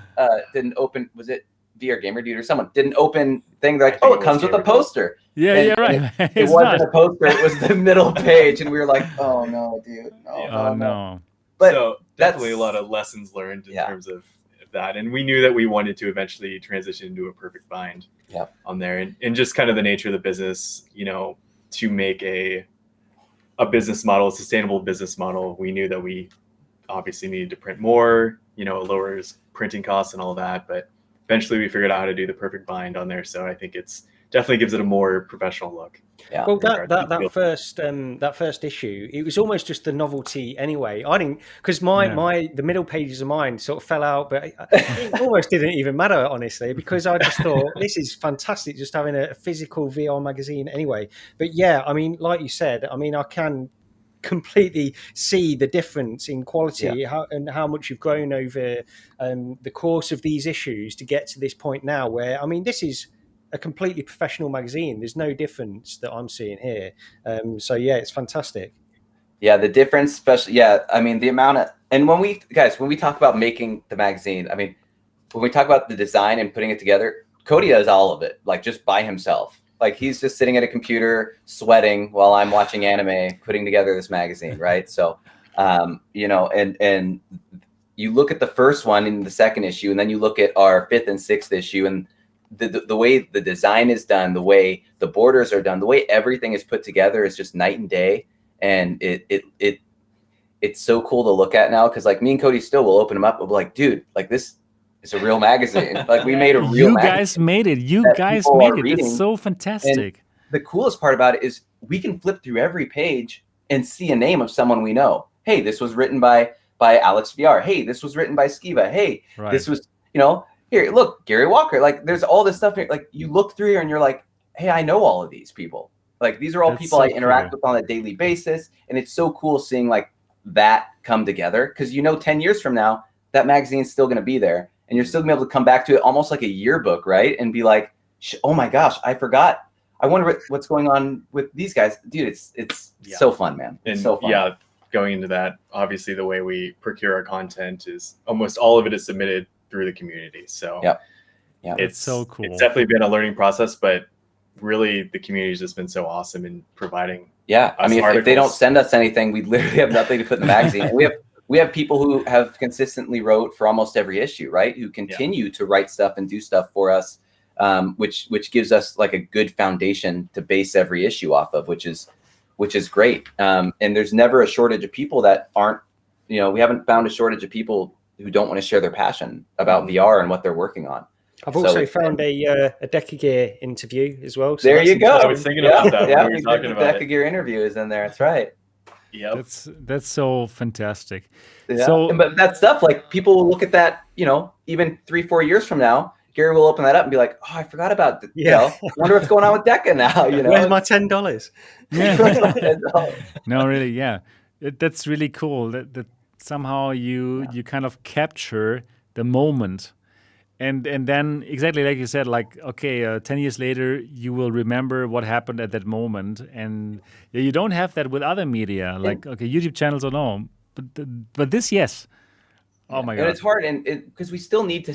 C: Didn't open. Was it VR Gamer Dude or someone didn't open thing? They're like, it comes with a poster.
B: Right.
C: It wasn't a poster. It was the middle page, and we were like, oh no, dude.
B: No.
D: But so definitely a lot of lessons learned in terms of that, and we knew that we wanted to eventually transition into a perfect bind on there, and just kind of the nature of the business, you know, to make a business model, a sustainable business model, we knew that we obviously needed to print more, you know, it lowers printing costs and all that, but eventually we figured out how to do the perfect bind on there. So I think it's definitely gives it a more professional look.
E: Yeah. Well, that first issue, it was almost just the novelty anyway. I didn't, because the middle pages of mine sort of fell out, but it almost didn't even matter, honestly, because I just thought this is fantastic, just having a physical VR magazine anyway. But yeah, I mean, like you said, I mean, I can completely see the difference in quality and how much you've grown over the course of these issues to get to this point now, where, I mean, this is a completely professional magazine. There's no difference that I'm seeing here. So yeah, it's fantastic.
C: Yeah, the difference, especially, I mean, the amount of, and when we talk about making the magazine, I mean, when we talk about the design and putting it together, Cody does all of it, like just by himself. Like he's just sitting at a computer sweating while I'm watching anime, putting together this magazine, right? So, you know, and you look at the first one in the second issue, and then you look at our fifth and sixth issue, and the way the design is done, the way the borders are done, the way everything is put together is just night and day. And it's so cool to look at now, because like me and Cody still will open them up and be like, dude, like this is a real magazine. Like we made a real magazine.
B: You guys made it. You guys made it. It's so fantastic.
C: And the coolest part about it is we can flip through every page and see a name of someone we know. Hey, this was written by Alex VR. Hey, this was written by Skiva. Hey, this was, you know, here, look, Gary Walker. Like there's all this stuff here. Like you look through here and you're like, hey, I know all of these people. Like these are all people I interact with on a daily basis. And it's so cool seeing like that come together, because, you know, 10 years from now, that magazine's still going to be there, and you're still going to be able to come back to it almost like a yearbook, right? And be like, oh my gosh, I forgot. I wonder what's going on with these guys. Dude, it's so fun, man. It's so fun.
D: Yeah, going into that, obviously the way we procure our content is almost all of it is submitted through the community. So
B: it's so cool.
D: It's definitely been a learning process, but really the community's just been so awesome in providing.
C: I mean, if they don't send us anything, we literally have nothing to put in the magazine. We have people who have consistently wrote for almost every issue, right? Who continue to write stuff and do stuff for us, which gives us like a good foundation to base every issue off of, which is great. And there's never a shortage of people that aren't, you know, we haven't found a shortage of people who don't want to share their passion about VR and what they're working on.
E: I've also found a DecaGear interview as well.
C: So there you go.
D: I was thinking about that.
C: Yeah,
D: when we were talking about
C: DecaGear interview is in there. That's right.
D: Yeah,
B: that's so fantastic.
C: Yeah. But that stuff, like people will look at that, you know, even 3-4 years from now, Gary will open that up and be like, "Oh, I forgot about the I wonder what's going on with Deca now." You know,
E: where's my $10?
B: No, really, yeah, that's really cool. That somehow you kind of capture the moment, and then exactly like you said, like, okay, 10 years later, you will remember what happened at that moment, and you don't have that with other media, like okay, YouTube channels or no, but this, yes. Oh my God.
C: And it's hard, and because we still need to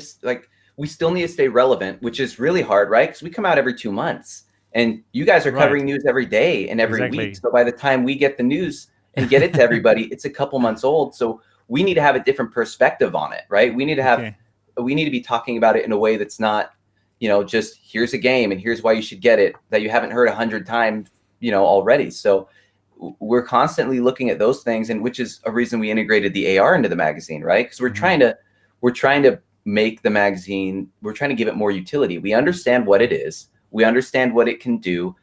C: stay relevant, which is really hard, right? Because we come out every 2 months, and you guys are covering news every day and every week. So by the time we get the news and get it to everybody, it's a couple months old. So we need to have a different perspective on it, right? We need to have, we need to be talking about it in a way that's not, just here's a game and here's why you should get it that you haven't heard 100 times, already. So we're constantly looking at those things, and which is a reason we integrated the AR into the magazine, right? Because we're trying to make the magazine, we're trying to give it more utility. We understand what it is. We understand what it can do.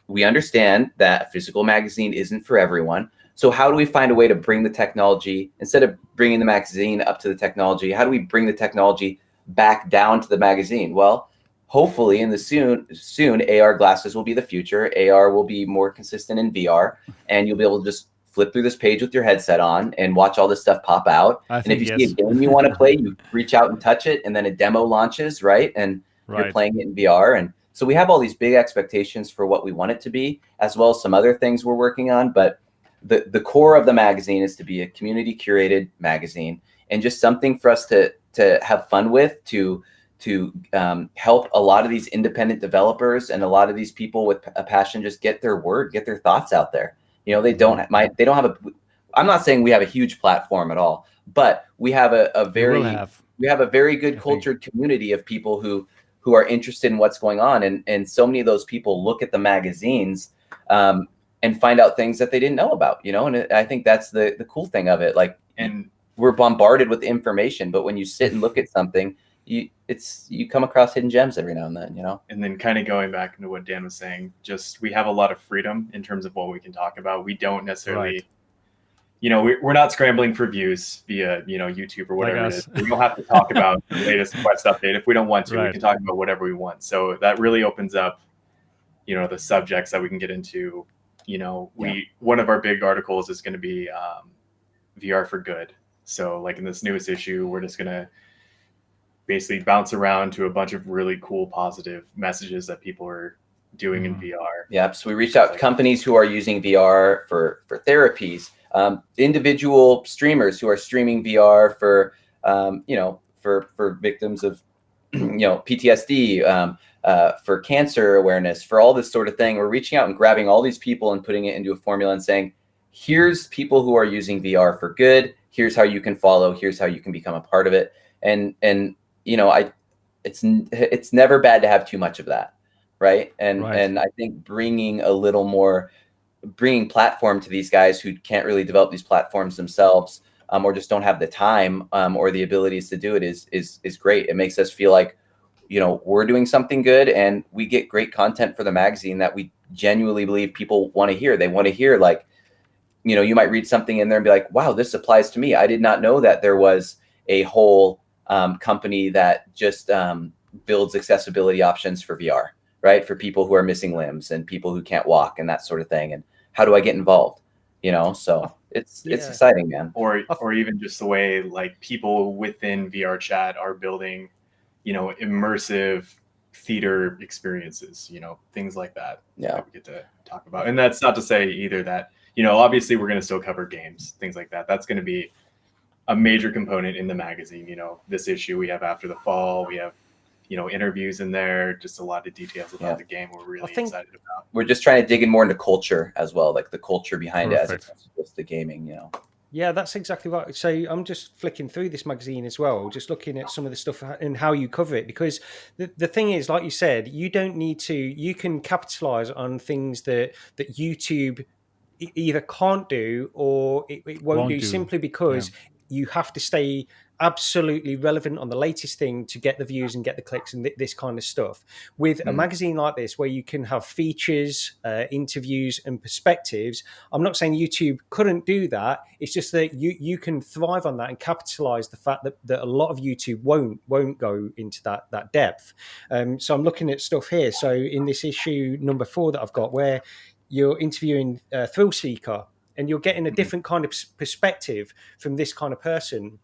C: We understand that a physical magazine isn't for everyone. So how do we find a way to bring the technology, instead of bringing the magazine up to the technology, how do we bring the technology back down to the magazine? Well, hopefully in the soon AR glasses will be the future. AR will be more consistent in VR, and you'll be able to just flip through this page with your headset on and watch all this stuff pop out. And if you see a game you want to play, you reach out and touch it, and then a demo launches, right? And you're playing it in VR. And so we have all these big expectations for what we want it to be, as well as some other things we're working on. But the core of the magazine is to be a community curated magazine, and just something for us to have fun with, to help a lot of these independent developers and a lot of these people with a passion just get their thoughts out there. They don't have I'm not saying we have a huge platform at all, but we have a very good cultured community of people who are interested in what's going on. And so many of those people look at the magazines and find out things that they didn't know about, and I think that's the cool thing of it. Like, and we're bombarded with information, but when you sit and look at something, you come across hidden gems every now and then,
D: And then kind of going back into what Dan was saying, just we have a lot of freedom in terms of what we can talk about. We don't necessarily, we're not scrambling for views via, YouTube or whatever it is. We don't have to talk about the latest Quest update. If we don't want to, we can talk about whatever we want. So that really opens up, the subjects that we can get into. One of our big articles is going to be VR for good. So like in this newest issue, we're just going to basically bounce around to a bunch of really cool, positive messages that people are doing in VR.
C: Yeah. So we reached out to companies who are using VR for therapies, individual streamers who are streaming VR for, for victims of, PTSD, for cancer awareness, for all this sort of thing. We're reaching out and grabbing all these people and putting it into a formula and saying, here's people who are using VR for good. Here's how you can follow. Here's how you can become a part of it. And it's never bad to have too much of that, right? And I think bringing platform to these guys who can't really develop these platforms themselves, or just don't have the time or the abilities to do it is great. It makes us feel like, we're doing something good, and we get great content for the magazine that we genuinely believe people want to hear. They want to hear, like, you might read something in there and be like, wow, this applies to me. I did not know that there was a whole company that just builds accessibility options for VR, right? For people who are missing limbs and people who can't walk and that sort of thing. And how do I get involved? So it's exciting, man.
D: Or even just the way like people within VR chat are building, immersive theater experiences, things like that.
C: Yeah.
D: That we get to talk about. And that's not to say either that, obviously we're going to still cover games, things like that. That's going to be a major component in the magazine. This issue we have after the fall, we have, interviews in there, just a lot of details about the game we're really excited about.
C: We're just trying to dig in more into culture as well, like the culture behind it as opposed to just the gaming,
E: Yeah, that's exactly right. So I'm just flicking through this magazine as well, just looking at some of the stuff and how you cover it, because the thing is, like you said, you don't need to, you can capitalize on things that YouTube either can't do or it won't do simply because you have to stay absolutely relevant on the latest thing to get the views and get the clicks and this kind of stuff. With a magazine like this, where you can have features, interviews, and perspectives, I'm not saying YouTube couldn't do that. It's just that you can thrive on that and capitalize the fact that a lot of YouTube won't go into that depth. So I'm looking at stuff here. So in this issue number 4 that I've got, where you're interviewing Thrill Seeker, and you're getting a different kind of perspective from this kind of person,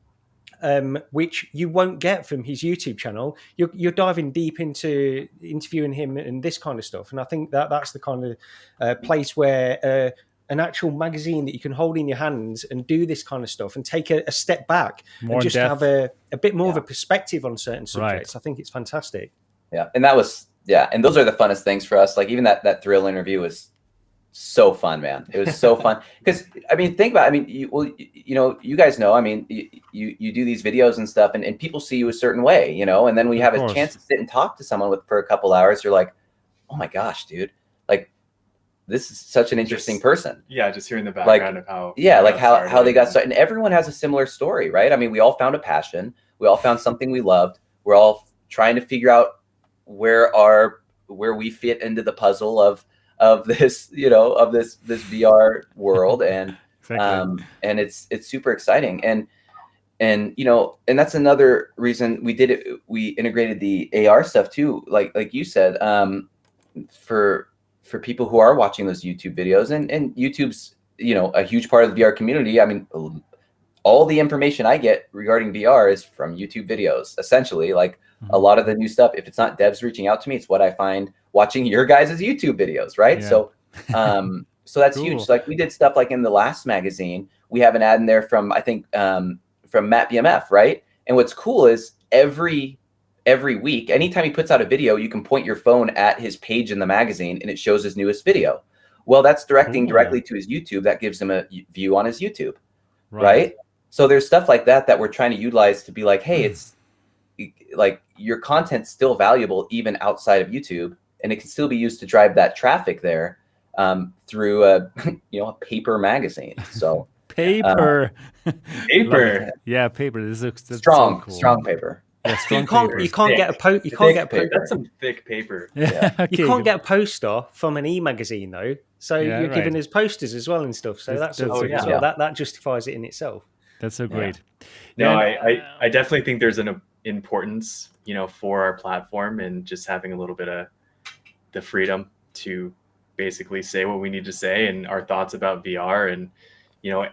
E: which you won't get from his YouTube channel. You're diving deep into interviewing him and this kind of stuff. And I think that's the kind of place where an actual magazine that you can hold in your hands and do this kind of stuff and take a step back
B: More
E: and just
B: depth.
E: have a bit more of a perspective on certain subjects.
B: Right.
E: I think it's fantastic.
C: Yeah. And that was, and those are the funnest things for us. Like even that Thrill interview was so fun, man. It was so fun because I mean, think about it. I mean, you guys know, I mean, you do these videos and stuff, and people see you a certain way, and then when you have a chance to sit and talk to someone for a couple hours, you're like, oh my gosh, dude, like this is such an interesting person.
D: Yeah, just hearing the background of how
C: how they got started. And everyone has a similar story, right? I mean, we all found a passion, we all found something we loved, we're all trying to figure out where we fit into the puzzle of this, of this VR world, and
B: Exactly.
C: and it's super exciting, and that's another reason we did it. We integrated the AR stuff too, like you said, for people who are watching those YouTube videos, and YouTube's a huge part of the VR community. I mean, all the information I get regarding VR is from YouTube videos, essentially. Like a lot of the new stuff, if it's not devs reaching out to me, it's what I find watching your guys' YouTube videos, right?
B: Yeah.
C: So so that's
B: Cool.
C: huge. Like we did stuff like in the last magazine, we have an ad in there from, I think, from Matt BMF, right? And what's cool is every week, anytime he puts out a video, you can point your phone at his page in the magazine and it shows his newest video. Well, that's directing directly to his YouTube. That gives him a view on his YouTube, right? So there's stuff like that we're trying to utilize to be like, hey, it's like your content's still valuable even outside of YouTube, and it can still be used to drive that traffic there through a paper magazine. So
B: Paper.
D: paper.
B: Paper. That's
C: strong,
B: so cool.
C: strong paper.
B: Yeah, strong
E: You can't
B: paper.
E: get a post. You
C: Thick
E: can't get a
C: paper.
E: poster.
D: That's some thick paper.
B: Yeah. Okay.
E: You can't get a poster from an e-magazine though. So
B: Yeah,
E: you're giving
B: right.
E: us posters as well and stuff. So that's
B: That's
E: so
B: so
E: as
B: cool.
E: well. That justifies it in itself.
B: That's so great.
D: No,
B: And,
D: I definitely think there's an importance, for our platform, and just having a little bit of the freedom to basically say what we need to say and our thoughts about VR. And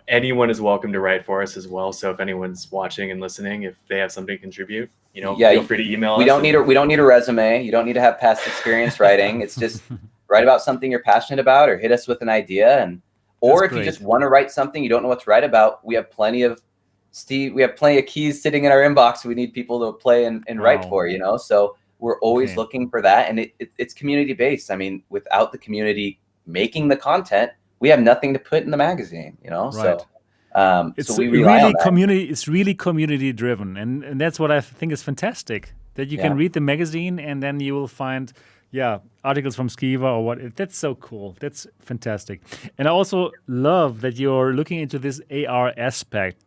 D: anyone is welcome to write for us as well. So if anyone's watching and listening, if they have something to contribute, feel free to email us.
C: We don't need a resume. You don't need to have past experience writing. It's just write about something you're passionate about, or hit us with an idea. Or
B: That's
C: if
B: great.
C: you just want to write something you don't know what to write about, we have plenty of keys sitting in our inbox. We need people to play and write for, so we're always looking for that. And it's community based. I mean, without the community making the content, we have nothing to put in the magazine, So
B: it's
C: so we rely
B: really
C: on that.
B: community. It's really community driven, and that's what I think is fantastic. That you can read the magazine and then you will find, articles from Skiva or what. That's so cool. That's fantastic. And I also love that you're looking into this AR aspect,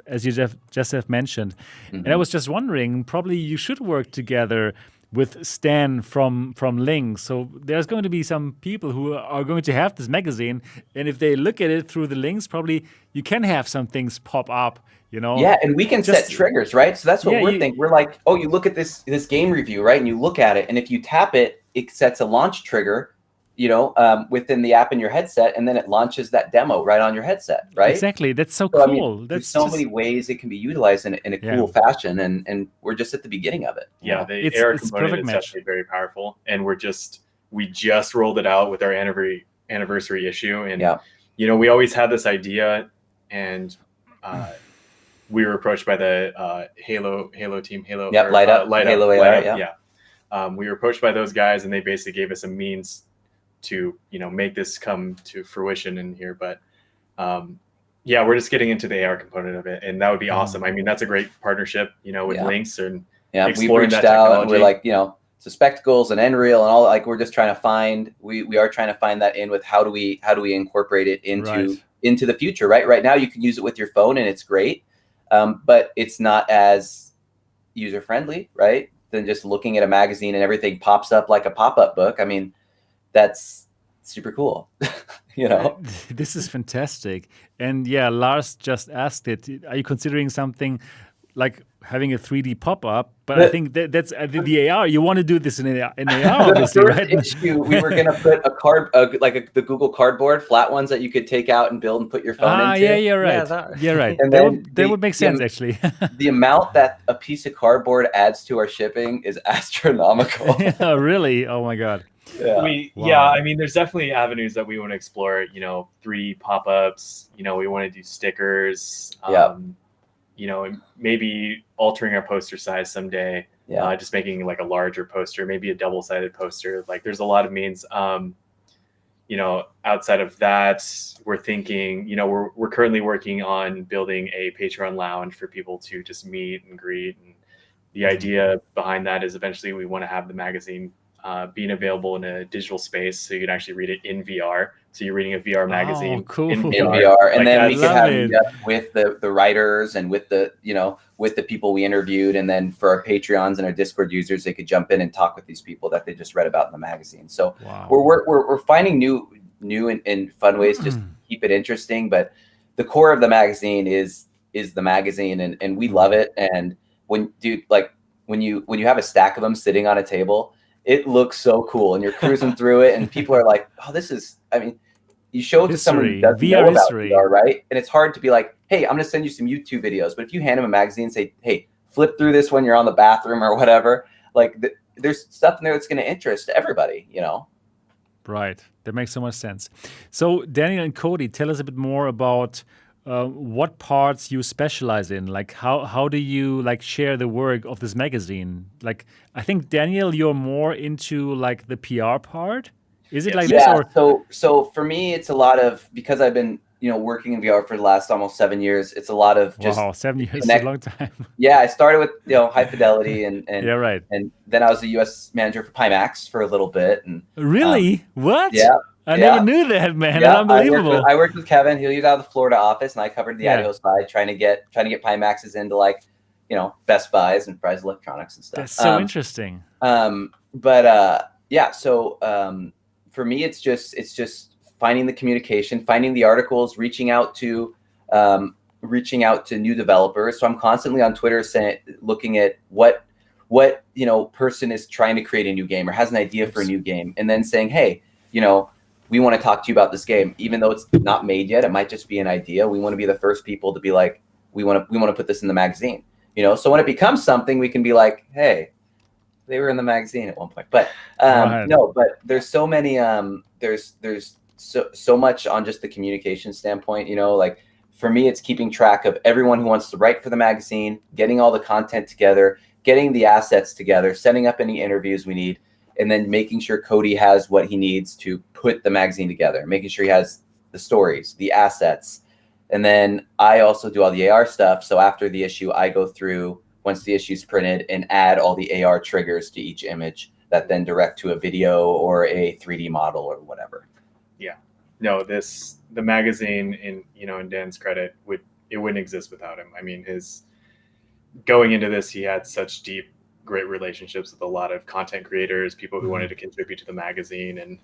B: as you just have mentioned. And I was just wondering, probably you should work together with Stan from Lynx. So there's going to be some people who are going to have this magazine, and if they look at it through the Lynx, probably you can have some things pop up,
C: Yeah, and we can set triggers, right? So that's what we're thinking. We're like, oh, you look at this game review, right? And you look at it, and if you tap it, it sets a launch trigger, within the app in your headset, and then it launches that demo right on your headset, right?
B: Exactly. That's so
C: So,
B: cool.
C: I mean,
B: That's
C: there's so many ways it can be utilized in a cool fashion, and we're just at the beginning of it.
D: Yeah, the
B: It's
D: AR
B: perfect
D: component is
B: match.
D: definitely very powerful, and we just rolled it out with our anniversary issue, and we always had this idea, and we were approached by the Halo team,
C: Light Up, Halo AR,
D: yeah. We were approached by those guys, and they basically gave us a means to make this come to fruition in here, but we're just getting into the AR component of it, and that would be awesome. I mean, that's a great partnership, with Lynx, and
C: we've reached out, and we're like, so spectacles and Nreal and all, like we're just trying to find, we are trying to find that in with how do we incorporate it into the future, right? Right now you can use it with your phone and it's great. but it's not as user friendly, right? Than just looking at a magazine and everything pops up like a pop-up book. I mean, that's super cool. You know,
B: This is fantastic. And yeah, Lars just asked it. Are you considering something like having a 3D pop-up? But I think that's the AR. You want to do this in AR, obviously,
C: the first
B: right?
C: issue, we were going to put the Google Cardboard, flat ones that you could take out and build and put your phone into.
B: Yeah, you're right.
E: Yeah,
B: right.
C: And
B: that would make sense, actually.
C: The amount that a piece of cardboard adds to our shipping is astronomical.
B: Yeah, really? Oh my God.
C: Yeah.
D: I mean, there's definitely avenues that we want to explore, 3D pop-ups, we want to do stickers, and maybe altering our poster size someday, just making like a larger poster, maybe a double-sided poster. Like there's a lot of means, outside of that, we're thinking, we're currently working on building a Patreon lounge for people to just meet and greet. And the idea behind that is eventually we want to have the magazine being available in a digital space, so you can actually read it in VR. So you're reading a VR magazine
B: cool.
C: in VR, and
B: Like
C: then
B: that.
C: we could
B: Love
C: have
B: it.
C: meetup with the writers and with the people we interviewed, and then for our Patreons and our Discord users, they could jump in and talk with these people that they just read about in the magazine. So we're finding new and fun ways just to keep it interesting. But the core of the magazine is the magazine, and we love it. And when you have a stack of them sitting on a table, it looks so cool, and you're cruising through it, and people are like, "Oh, this is." I mean, you show it to someone who doesn't know about VR, right? And it's hard to be like, "Hey, I'm going to send you some YouTube videos." But if you hand them a magazine and say, "Hey, flip through this when you're on the bathroom or whatever," like there's stuff in there that's going to interest everybody,
B: Right. That makes so much sense. So Daniel and Cody, tell us a bit more about what parts you specialize in. Like how do you share the work of this magazine? Like I think Daniel, you're more into like the PR part. Is it like this? Or
C: So for me, it's a lot of, because I've been working in VR for the last almost 7 years. It's a lot of just
B: 7 years is a long time.
C: Yeah, I started with High Fidelity and
B: yeah, right.
C: And then I was the U.S. manager for Pimax for a little bit. And
B: really, what?
C: Yeah.
B: I never knew that, man.
C: Yeah,
B: Unbelievable.
C: I worked with Kevin. He was out of the Florida office, and I covered the Idaho side, trying to get Pimaxes into Best Buys and Fry's Electronics and stuff.
B: That's so interesting.
C: So for me, it's just finding the communication, finding the articles, reaching out to new developers. So I'm constantly on Twitter looking at what person is trying to create a new game or has an idea for a new game, and then saying, hey, we want to talk to you about this game, even though it's not made yet. It might just be an idea. We want to be the first people to be like, we want to put this in the magazine, So when it becomes something, we can be like, hey, they were in the magazine at one point. But no, but there's so many, there's so much on just the communication standpoint, like for me, it's keeping track of everyone who wants to write for the magazine, getting all the content together, getting the assets together, setting up any interviews we need, and then making sure Cody has what he needs to put the magazine together, making sure he has the stories, the assets. And then I also do all the AR stuff. So after the issue, I go through, once the issue's printed, and add all the AR triggers to each image that then direct to a video or a 3D model or whatever.
D: Yeah. No, the magazine, in Dan's credit, it wouldn't exist without him. I mean, going into this, he had such great relationships with a lot of content creators, people who wanted to contribute to the magazine, and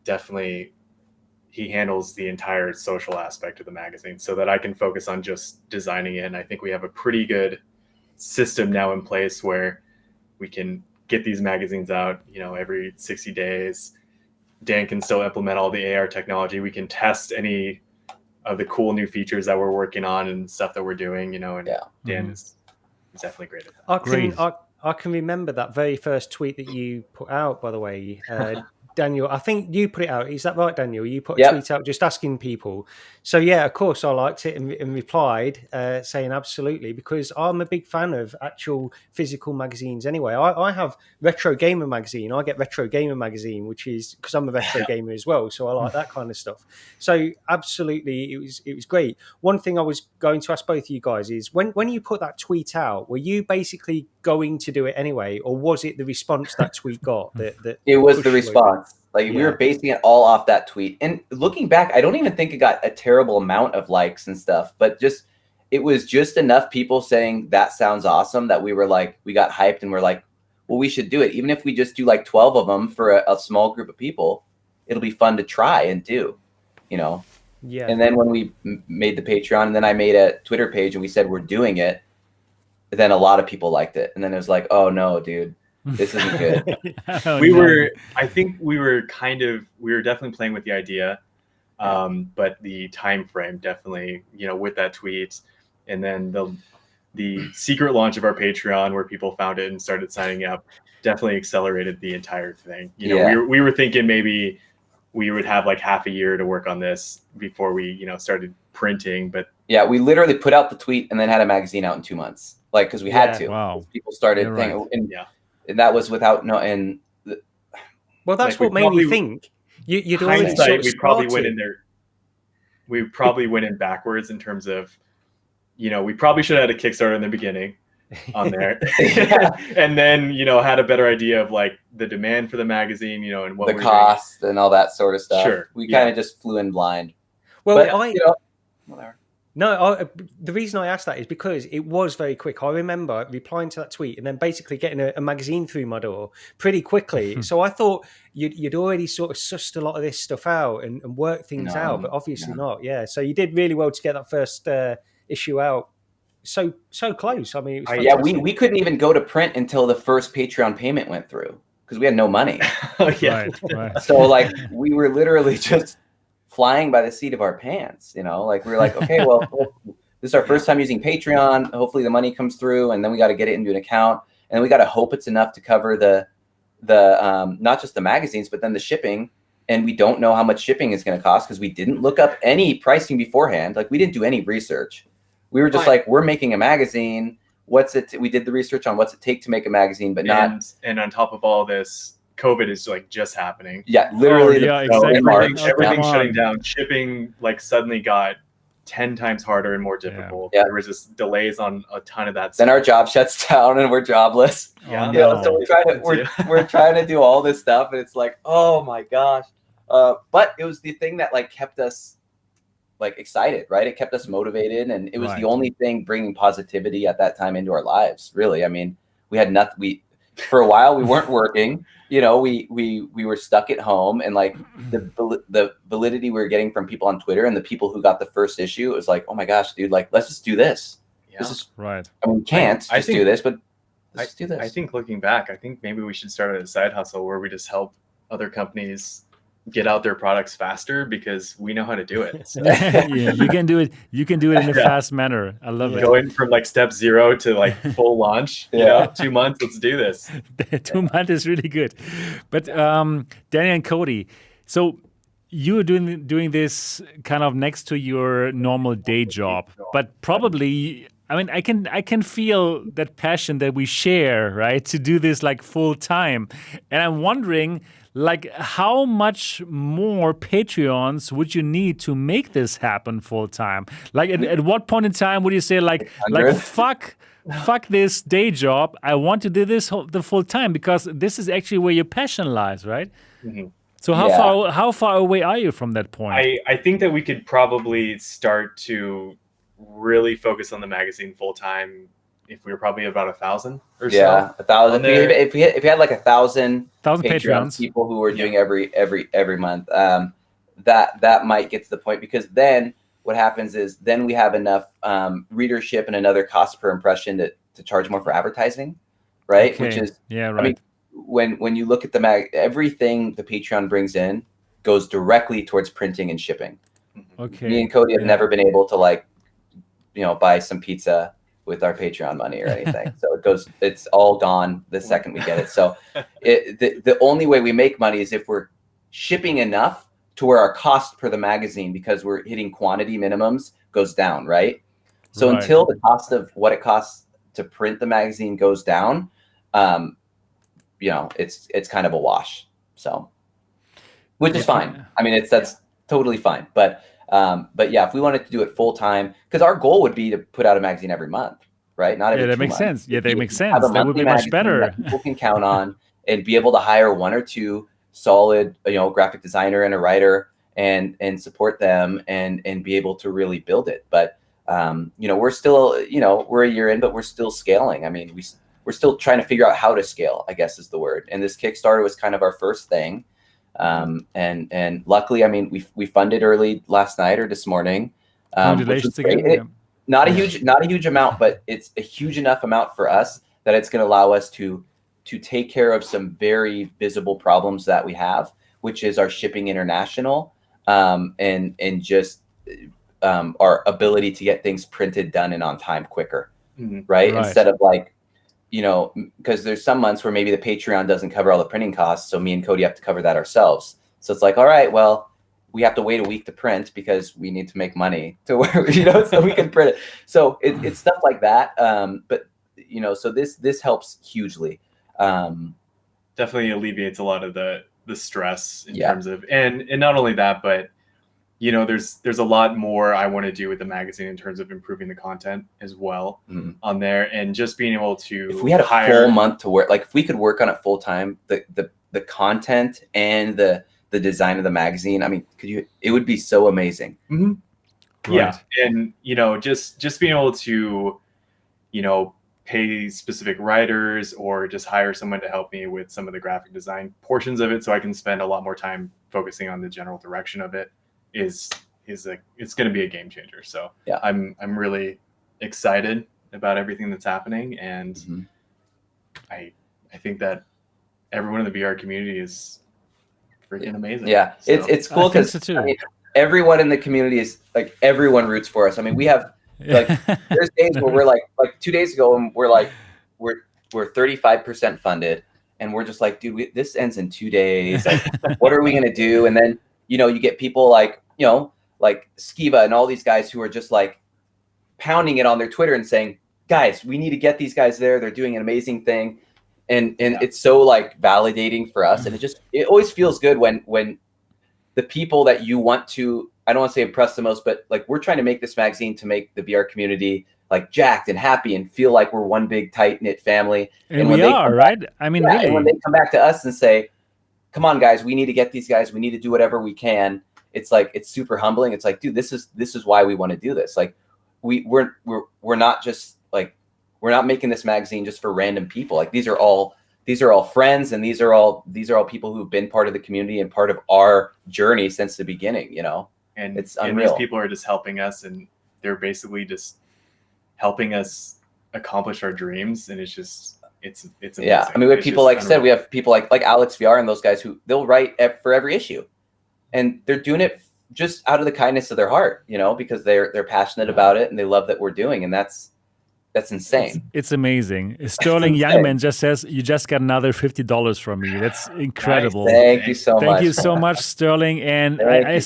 D: definitely he handles the entire social aspect of the magazine so that I can focus on just designing it. And I think we have a pretty good system now in place where we can get these magazines out, every 60 days. Dan can still implement all the AR technology. We can test any of the cool new features that we're working on and stuff that we're doing, and Dan is definitely great at that.
E: I can remember that very first tweet that you put out, by the way, Daniel. I think you put it out. Is that right, Daniel? You put a tweet out just asking people. So, yeah, of course, I liked it and replied saying absolutely, because I'm a big fan of actual physical magazines anyway. I have Retro Gamer magazine. I get Retro Gamer magazine, which is because I'm a retro gamer as well. So I like that kind of stuff. So absolutely, it was great. One thing I was going to ask both of you guys is when you put that tweet out, were you basically going to do it anyway, or was it the response that tweet got? That
C: it was the response. We were basing it all off that tweet. And looking back, I don't even think it got a terrible amount of likes and stuff, but just it was just enough people saying that sounds awesome that we were like, we got hyped and we're like, well, we should do it. Even if we just do like 12 of them for a small group of people, it'll be fun to try and do, you know?
E: Yeah.
C: And then when we made the Patreon, and then I made a Twitter page and we said, we're doing it, then a lot of people liked it. And then it was like, oh no, dude, this isn't good.
D: I think we were definitely playing with the idea. But the time frame definitely, with that tweet, and then the secret launch of our Patreon where people found it and started signing up definitely accelerated the entire thing. We were thinking maybe we would have like half a year to work on this before we, started printing. But
C: yeah, we literally put out the tweet and then had a magazine out in 2 months, like, because we had to.
B: Wow.
C: People started
B: Right.
C: and that was without
E: well, that's what made me think. You'd already sort of
D: we probably went
E: started.
D: in there. We probably went in backwards in terms of, we probably should have had a Kickstarter in the beginning on there, and then had a better idea of like the demand for the magazine, and what
C: the cost and all that sort of stuff.
D: Sure,
C: we kind of just flew in blind.
E: Well,
C: but, whatever.
E: No, the reason I asked that is because it was very quick. I remember replying to that tweet and then basically getting a magazine through my door pretty quickly. So I thought you'd already sort of sussed a lot of this stuff out and worked things out, but obviously not. Yeah, so you did really well to get that first issue out so close. I mean, it was fantastic.
C: we couldn't even go to print until the first Patreon payment went through because we had no money.
B: Right.
C: So like we were literally just flying by the seat of our pants, like we were like, okay, well, this is our first time using Patreon. Hopefully the money comes through, and then we got to get it into an account, and then we got to hope it's enough to cover the not just the magazines, but then the shipping. And we don't know how much shipping is going to cost because we didn't look up any pricing beforehand. Like we didn't do any research. We were just like, we're making a magazine. We did the research on what's it take to make a magazine, but
D: and on top of all this, COVID is like just happening.
C: Yeah, literally.
B: Exactly.
D: Everything's shutting down. Shipping like suddenly got 10 times harder and more difficult.
C: Yeah.
D: There was just delays on a ton of that stuff.
C: Then our job shuts down and we're jobless. So we're trying to do all this stuff, and it's like, oh my gosh. But it was the thing that like kept us like excited, right? It kept us motivated, and it was the only thing bringing positivity at that time into our lives. Really, I mean, we had nothing. For a while we weren't working. We were stuck at home, and like the validity we were getting from people on Twitter and the people who got the first issue, it was like, oh my gosh, dude, like let's just do this.
D: Yeah.
C: This is
B: right.
C: I mean, we can't do this, but let's do this.
D: I think looking back, I think maybe we should start a side hustle where we just help other companies get out their products faster because we know how to do it. So.
B: Yeah, you can do it. You can do it in a fast manner. I love it.
D: Going from like step 0 to like full launch. 2 months. Let's do this.
B: 2 months is really good. But Danny and Cody, so you are doing this kind of next to your normal day job, but probably. I mean, I can feel that passion that we share, right? To do this like full time, and I'm wondering, like, how much more Patreons would you need to make this happen full time? Like, at what point in time would you say, like fuck this day job, I want to do this the full time, because this is actually where your passion lies, right? Mm-hmm. So how far away are you from that point?
D: I think that we could probably start to really focus on the magazine full time if we were probably about 1,000 or so. Yeah,
C: 1,000. If we had like 1,000
B: Patreons
C: people who were doing every month, that might get to the point, because then what happens is then we have enough readership and another cost per impression to charge more for advertising, right?
B: Okay.
C: Which is
B: right.
C: I mean, when you look at everything the Patreon brings in goes directly towards printing and shipping.
B: Okay.
C: Me and Cody have never been able to buy some pizza with our Patreon money or anything. So it's all gone the second we get it. So the only way we make money is if we're shipping enough to where our cost per the magazine, because we're hitting quantity minimums, goes down, right? So until the cost of what it costs to print the magazine goes down, it's kind of a wash. So, which is fine. I mean, that's totally fine. But yeah, if we wanted to do it full time, because our goal would be to put out a magazine every month, right? Not every 2
B: that makes
C: months.
B: sense. Yeah, that makes sense. That would be much better.
C: That people can count on and be able to hire 1 or 2 solid, graphic designer and a writer and support them and be able to really build it. But we're still, we're a year in, but we're still scaling. I mean, we're still trying to figure out how to scale, I guess is the word. And this Kickstarter was kind of our first thing. And luckily, I mean, we funded early last night or this morning.
B: Congratulations again.
C: Not a huge amount, but it's a huge enough amount for us that it's going to allow us to take care of some very visible problems that we have, which is our shipping international, and just our ability to get things printed, done, and on time quicker, right? Instead of like, because there's some months where maybe the Patreon doesn't cover all the printing costs, so me and Cody have to cover that ourselves. So it's like, all right, well, we have to wait a week to print because we need to make money to where, so we can print it. So it's stuff like that. But so this helps hugely.
D: Definitely alleviates a lot of the stress in terms of, and not only that, but there's a lot more I want to do with the magazine in terms of improving the content as well on there, and just being able to.
C: If we had a full month to work, like if we could work on it full time, the content and the design of the magazine, I mean, it would be so amazing.
D: Right. Yeah, and just being able to, pay specific writers or just hire someone to help me with some of the graphic design portions of it, so I can spend a lot more time focusing on the general direction of it. It's going to be a game changer. So yeah, I'm really excited about everything that's happening, and I think that everyone in the VR community is freaking amazing. Yeah,
C: so. It's cool because everyone in the community is like, everyone roots for us. I mean, we have like there's days where we're like 2 days ago, and we're 35% funded, and we're just like, dude, this ends in 2 days. Like, what are we gonna do? And then you get people like like Skiva and all these guys who are just like pounding it on their Twitter and saying, guys, we need to get these guys there. They're doing an amazing thing. And it's so like validating for us. And it always feels good when the people that you want to, I don't want to say impress the most, but like we're trying to make this magazine to make the VR community like jacked and happy and feel like we're one big tight knit family.
B: And when we are, right? I mean, really.
C: And when they come back to us and say, come on, guys, we need to get these guys. We need to do whatever we can. It's like, it's super humbling. It's like, dude, this is why we want to do this. Like we're not just like, we're not making this magazine just for random people. Like these are all friends, and these are all people who've been part of the community and part of our journey since the beginning,
D: And
C: it's
D: unreal.
C: unreal.
D: And these people are just helping us, and they're basically just helping us accomplish our dreams. And it's amazing.
C: Yeah. I mean, we have people, like I said, we have people like Alex VR and those guys who they'll write for every issue, and they're doing it just out of the kindness of their heart, because they're passionate about it and they love that we're doing. And that's insane.
B: It's amazing. Sterling Youngman just says, you just got another $50 from me. That's incredible.
C: Nice. Thank you so much.
B: Thank you so much, Sterling. And I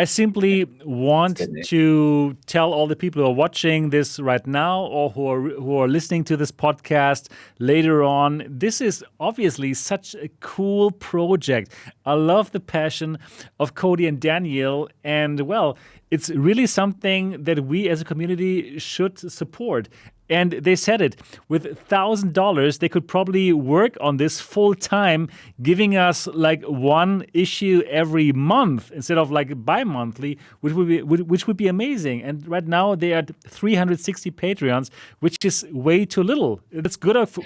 B: simply want to tell all the people who are watching this right now, or who are listening to this podcast later on, this is obviously such a cool project. I love the passion of Cody and Daniel, and well, it's really something that we as a community should support. And they said it, with $1,000, they could probably work on this full time, giving us like one issue every month instead of like bi-monthly, which would be amazing. And right now they are at 360 Patreons, which is way too little. That's good, of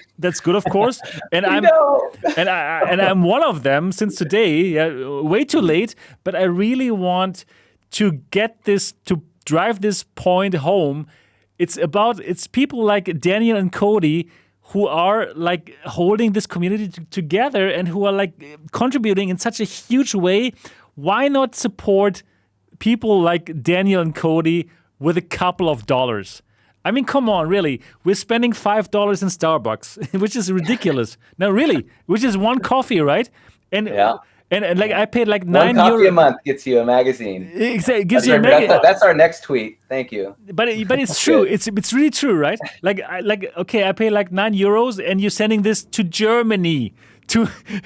B: course. And I'm one of them since today. Way too late. But I really want to get this, to drive this point home. It's people like Daniel and Cody who are like holding this community together and who are like contributing in such a huge way. Why not support people like Daniel and Cody with a couple of dollars? I mean, come on, really. We're spending $5 in Starbucks, which is ridiculous. No, really, which is one coffee, right? And
C: yeah.
B: And like I paid like €9.
C: One coffee a month gets you a magazine.
B: Exactly, it gives you a magazine.
C: That's our next tweet. Thank you.
B: But it's true. It's really true, right? Okay, I pay like €9, and you're sending this to Germany,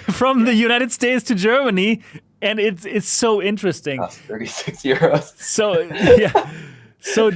B: from the United States to Germany, and it's so interesting.
C: That's €36.
B: So yeah, so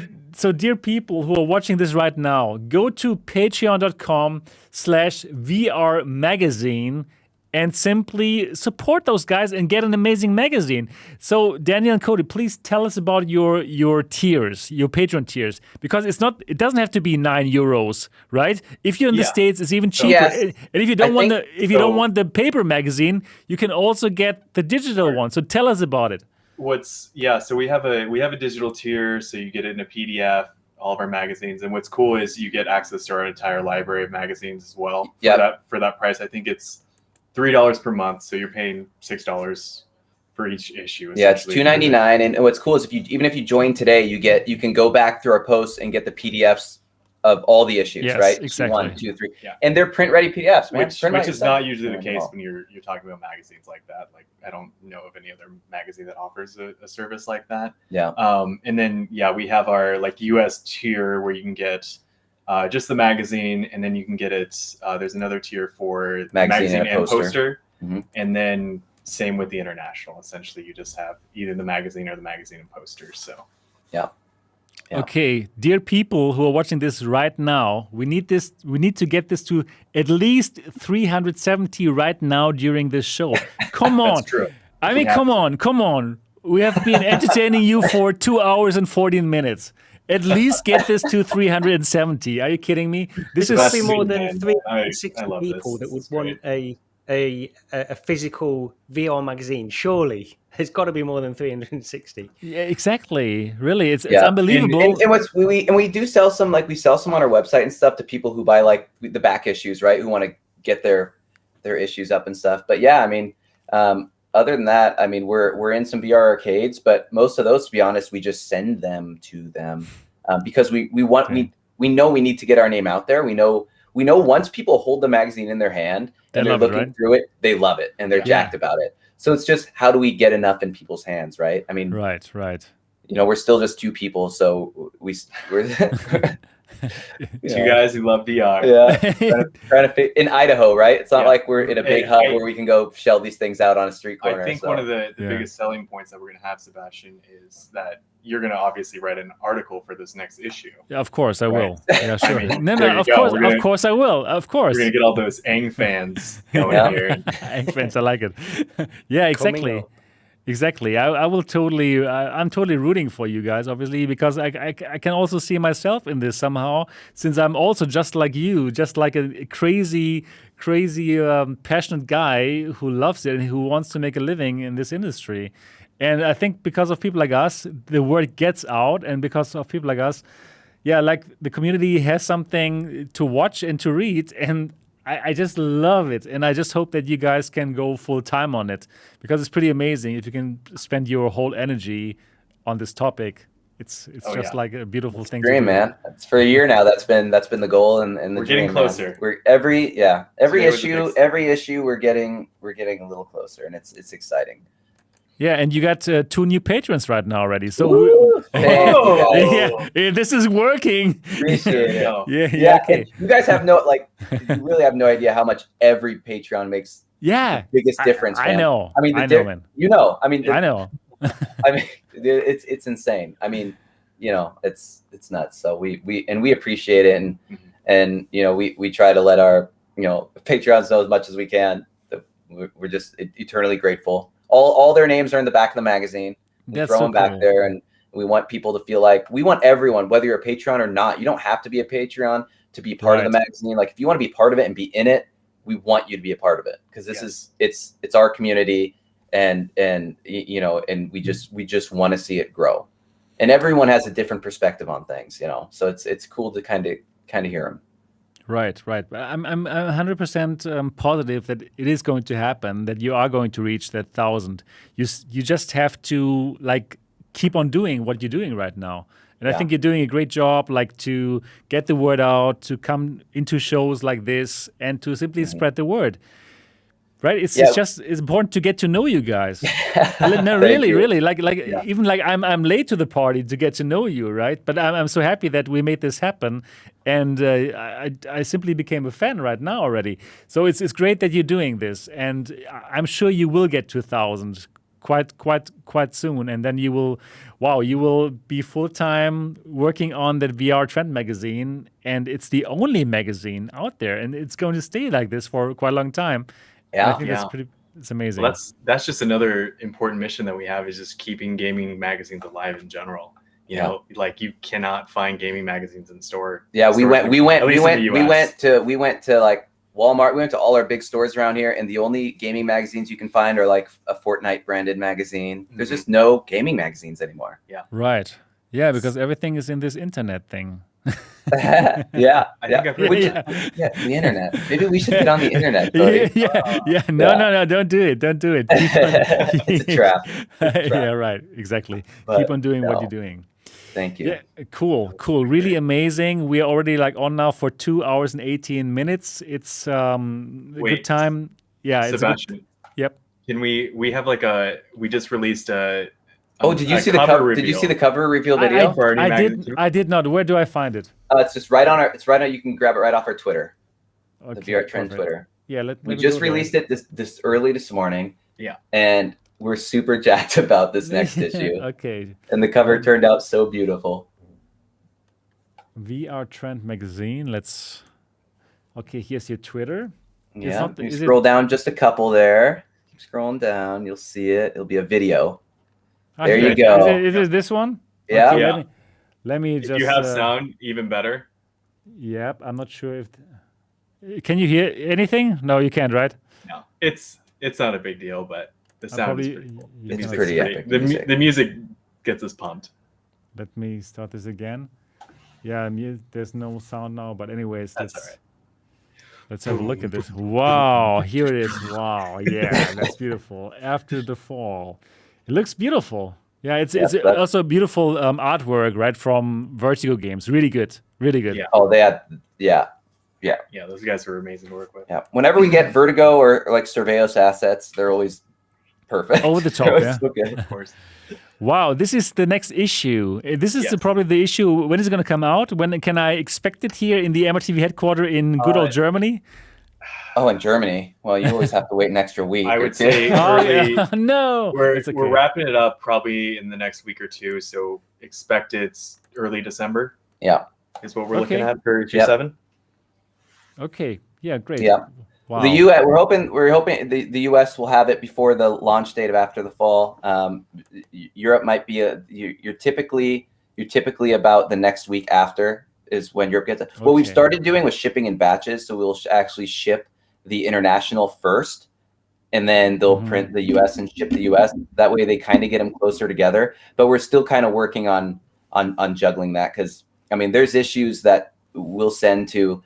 B: dear people who are watching this right now, go to patreon.com/VR magazine. and simply support those guys and get an amazing magazine. So Daniel and Cody, please tell us about your tiers, your Patreon tiers, because it doesn't have to be €9, right? If you're in the States, it's even cheaper.
C: Yes.
B: And if you don't want the paper magazine, you can also get the digital one. So tell us about it.
D: So we have a digital tier, so you get it in a PDF, all of our magazines, and what's cool is you get access to our entire library of magazines as well. For that price, I think it's $3 per month, so you're paying $6 for each issue.
C: Yeah, it's $2.99, and what's cool is even if you join today, you can go back through our posts and get the PDFs of all the issues, right?
B: Exactly.
C: 1, 2, 3, and they're print ready PDFs, man.
D: Which is not usually the case when you're talking about magazines like that. Like, I don't know of any other magazine that offers a service like that.
C: Yeah.
D: And then we have our like US tier where you can get just the magazine, and then you can get it. There's another tier for magazine and poster.
C: Mm-hmm.
D: And then same with the international. Essentially, you just have either the magazine or the magazine and posters. So
C: yeah.
B: Okay, dear people who are watching this right now, we need to get this to at least 370 right now during this show. Come on.
D: That's true.
B: I mean, come on. We have been entertaining you for 2 hours and 14 minutes. At least get this to 370. Are you kidding me?
E: This is probably more than 360 people that would want a physical VR magazine. Surely there's got to be more than 360.
B: Yeah, exactly. Really, it's unbelievable.
C: And we do sell some, like we sell some on our website and stuff to people who buy like the back issues, right? Who want to get their issues up and stuff. But yeah, I mean, other than that, I mean, we're in some VR arcades, but most of those, to be honest, we just send them to them because we know we need to get our name out there. We know once people hold the magazine in their hand and they're looking through it, they love it and they're jacked about it. So it's just, how do we get enough in people's hands, right? I mean,
B: right.
C: We're still just 2 people, so we're
D: Two guys who love VR.
C: Yeah, trying to fit in Idaho, right? It's not like we're in a big hub where we can go shell these things out on a street corner.
D: I think one of the biggest selling points that we're going to have, Sebastian, is that you're going to obviously write an article for this next issue.
B: Yeah, of course I will. Yeah, sure.
D: I mean,
B: of course I will. Of course.
D: We're going to get all those Aang fans going here.
B: Aang fans, I like it. Yeah, exactly. Exactly. I will totally. I'm totally rooting for you guys, obviously, because I can also see myself in this somehow, since I'm also just like you, just like a crazy, passionate guy who loves it and who wants to make a living in this industry. And I think because of people like us, the word gets out, and because of people like us, like the community has something to watch and to read, and I just love it, and I just hope that you guys can go full time on it, because it's pretty amazing if you can spend your whole energy on this topic. It's just like a beautiful thing.
C: Dream, man. It's for a year now. That's been the goal, and the
D: we're getting closer.
C: Man. We're every issue we're getting a little closer, and it's exciting.
B: Yeah, and you got 2 new patrons right now already. So this is working.
C: Appreciate it.
B: Yeah. Okay.
C: You guys have you really have no idea how much every Patreon makes.
B: Yeah,
C: the biggest difference.
B: I know.
C: I mean,
B: I know, man.
C: I mean,
B: I know.
C: I mean, it's insane. I mean, it's nuts. So we appreciate it, and we try to let our Patreons know as much as we can. We're just eternally grateful. All their names are in the back of the magazine. We throw them back there, and we want people to feel like, we want everyone, whether you're a Patreon or not. You don't have to be a Patreon to be part of the magazine. Like, if you want to be part of it and be in it, we want you to be a part of it, because this is it's our community, and we just want to see it grow. And everyone has a different perspective on things, So it's cool to kind of hear them.
B: Right. I'm 100% positive that it is going to happen, that you are going to reach that 1,000. You just have to keep on doing what you're doing right now. And I think you're doing a great job, to get the word out, to come into shows like this, and to simply spread the word. Right? It's important to get to know you guys. No, really. Even I'm late to the party to get to know you, right? But I'm so happy that we made this happen, and I simply became a fan right now already. So it's great that you're doing this, and I'm sure you will get to 1,000 quite soon, and then you will be full-time working on that VR Trend magazine, and it's the only magazine out there, and it's going to stay like this for quite a long time.
C: Yeah.
B: I think that's pretty. It's amazing.
D: Well, that's just another important mission that we have, is just keeping gaming magazines alive in general. You know, like you cannot find gaming magazines in store.
C: Yeah, we went to like Walmart. We went to all our big stores around here, and the only gaming magazines you can find are like a Fortnite branded magazine. There's just no gaming magazines anymore.
D: Yeah.
B: Right. Yeah, because everything is in this internet thing.
C: I think
D: I've heard
C: the internet. Maybe we should get on the internet.
B: No, don't do it. Don't do it.
C: It's a trap.
B: Yeah, right. Exactly.
C: But,
B: keep on doing what you're doing.
C: Thank you.
B: Yeah, cool. Really amazing. We are already like on now for 2 hours and 18 minutes. It's a good time. Yeah,
D: Sebastian.
B: Yep.
D: Can we have like we just released a
C: did you see the cover?
D: reveal.
C: Did you see the cover reveal video?
B: I did not. Where do I find it?
C: It's just right on our. It's right on. You can grab it right off our Twitter,
B: Okay,
C: the VR Trend Twitter.
B: Yeah,
C: we just released it this early this morning.
D: Yeah,
C: and we're super jacked about this next issue.
B: Okay.
C: And the cover turned out so beautiful.
B: VR Trend magazine. Okay, here's your Twitter.
C: Yeah, you scroll down just a couple there. Keep scrolling down. You'll see it. It'll be a video. There you go.
B: Is it this one?
C: Yeah.
B: Okay, let me just.
D: If you have sound, even better.
B: Yep. I'm not sure if. Can you hear anything? No, you can't, right?
D: No, it's not a big deal, but the sound is
C: pretty epic.
D: The music gets us pumped.
B: Let me start this again. Yeah, there's no sound now, but anyways,
D: that's all right.
B: Let's have a look at this. Wow, here it is. Wow, yeah, that's beautiful. After the fall, it looks beautiful. Yeah, it's also beautiful artwork, right, from Vertigo Games. Really good, really good.
D: Yeah.
C: Oh, they had
D: Yeah, those guys were amazing to work with.
C: Yeah. Whenever we get Vertigo or like Surveos assets, they're always perfect.
B: Over the top, yeah.
C: So good.
D: Of course.
B: Wow, this is the next issue. This is probably the issue. When is it going to come out? When can I expect it here in the MRTV headquarters in good old Germany?
C: Oh, in Germany. Well, you always have to wait an extra week.
D: I would say early.
B: No,
D: we're wrapping it up probably in the next week or two. So expect it's early December.
C: Yeah,
D: is what we're looking at for issue 7.
B: Okay. Yeah. Great.
C: Yeah.
B: Wow.
C: The U.S. We're hoping the U.S. will have it before the launch date of after the fall. Europe might be you're typically about the next week after is when Europe gets it. Okay. What we've started doing was shipping in batches, so we'll actually ship the international first, and then they'll print the U.S. and ship the U.S. That way they kind of get them closer together. But we're still kind of working on juggling that, because I mean there's issues that we'll send to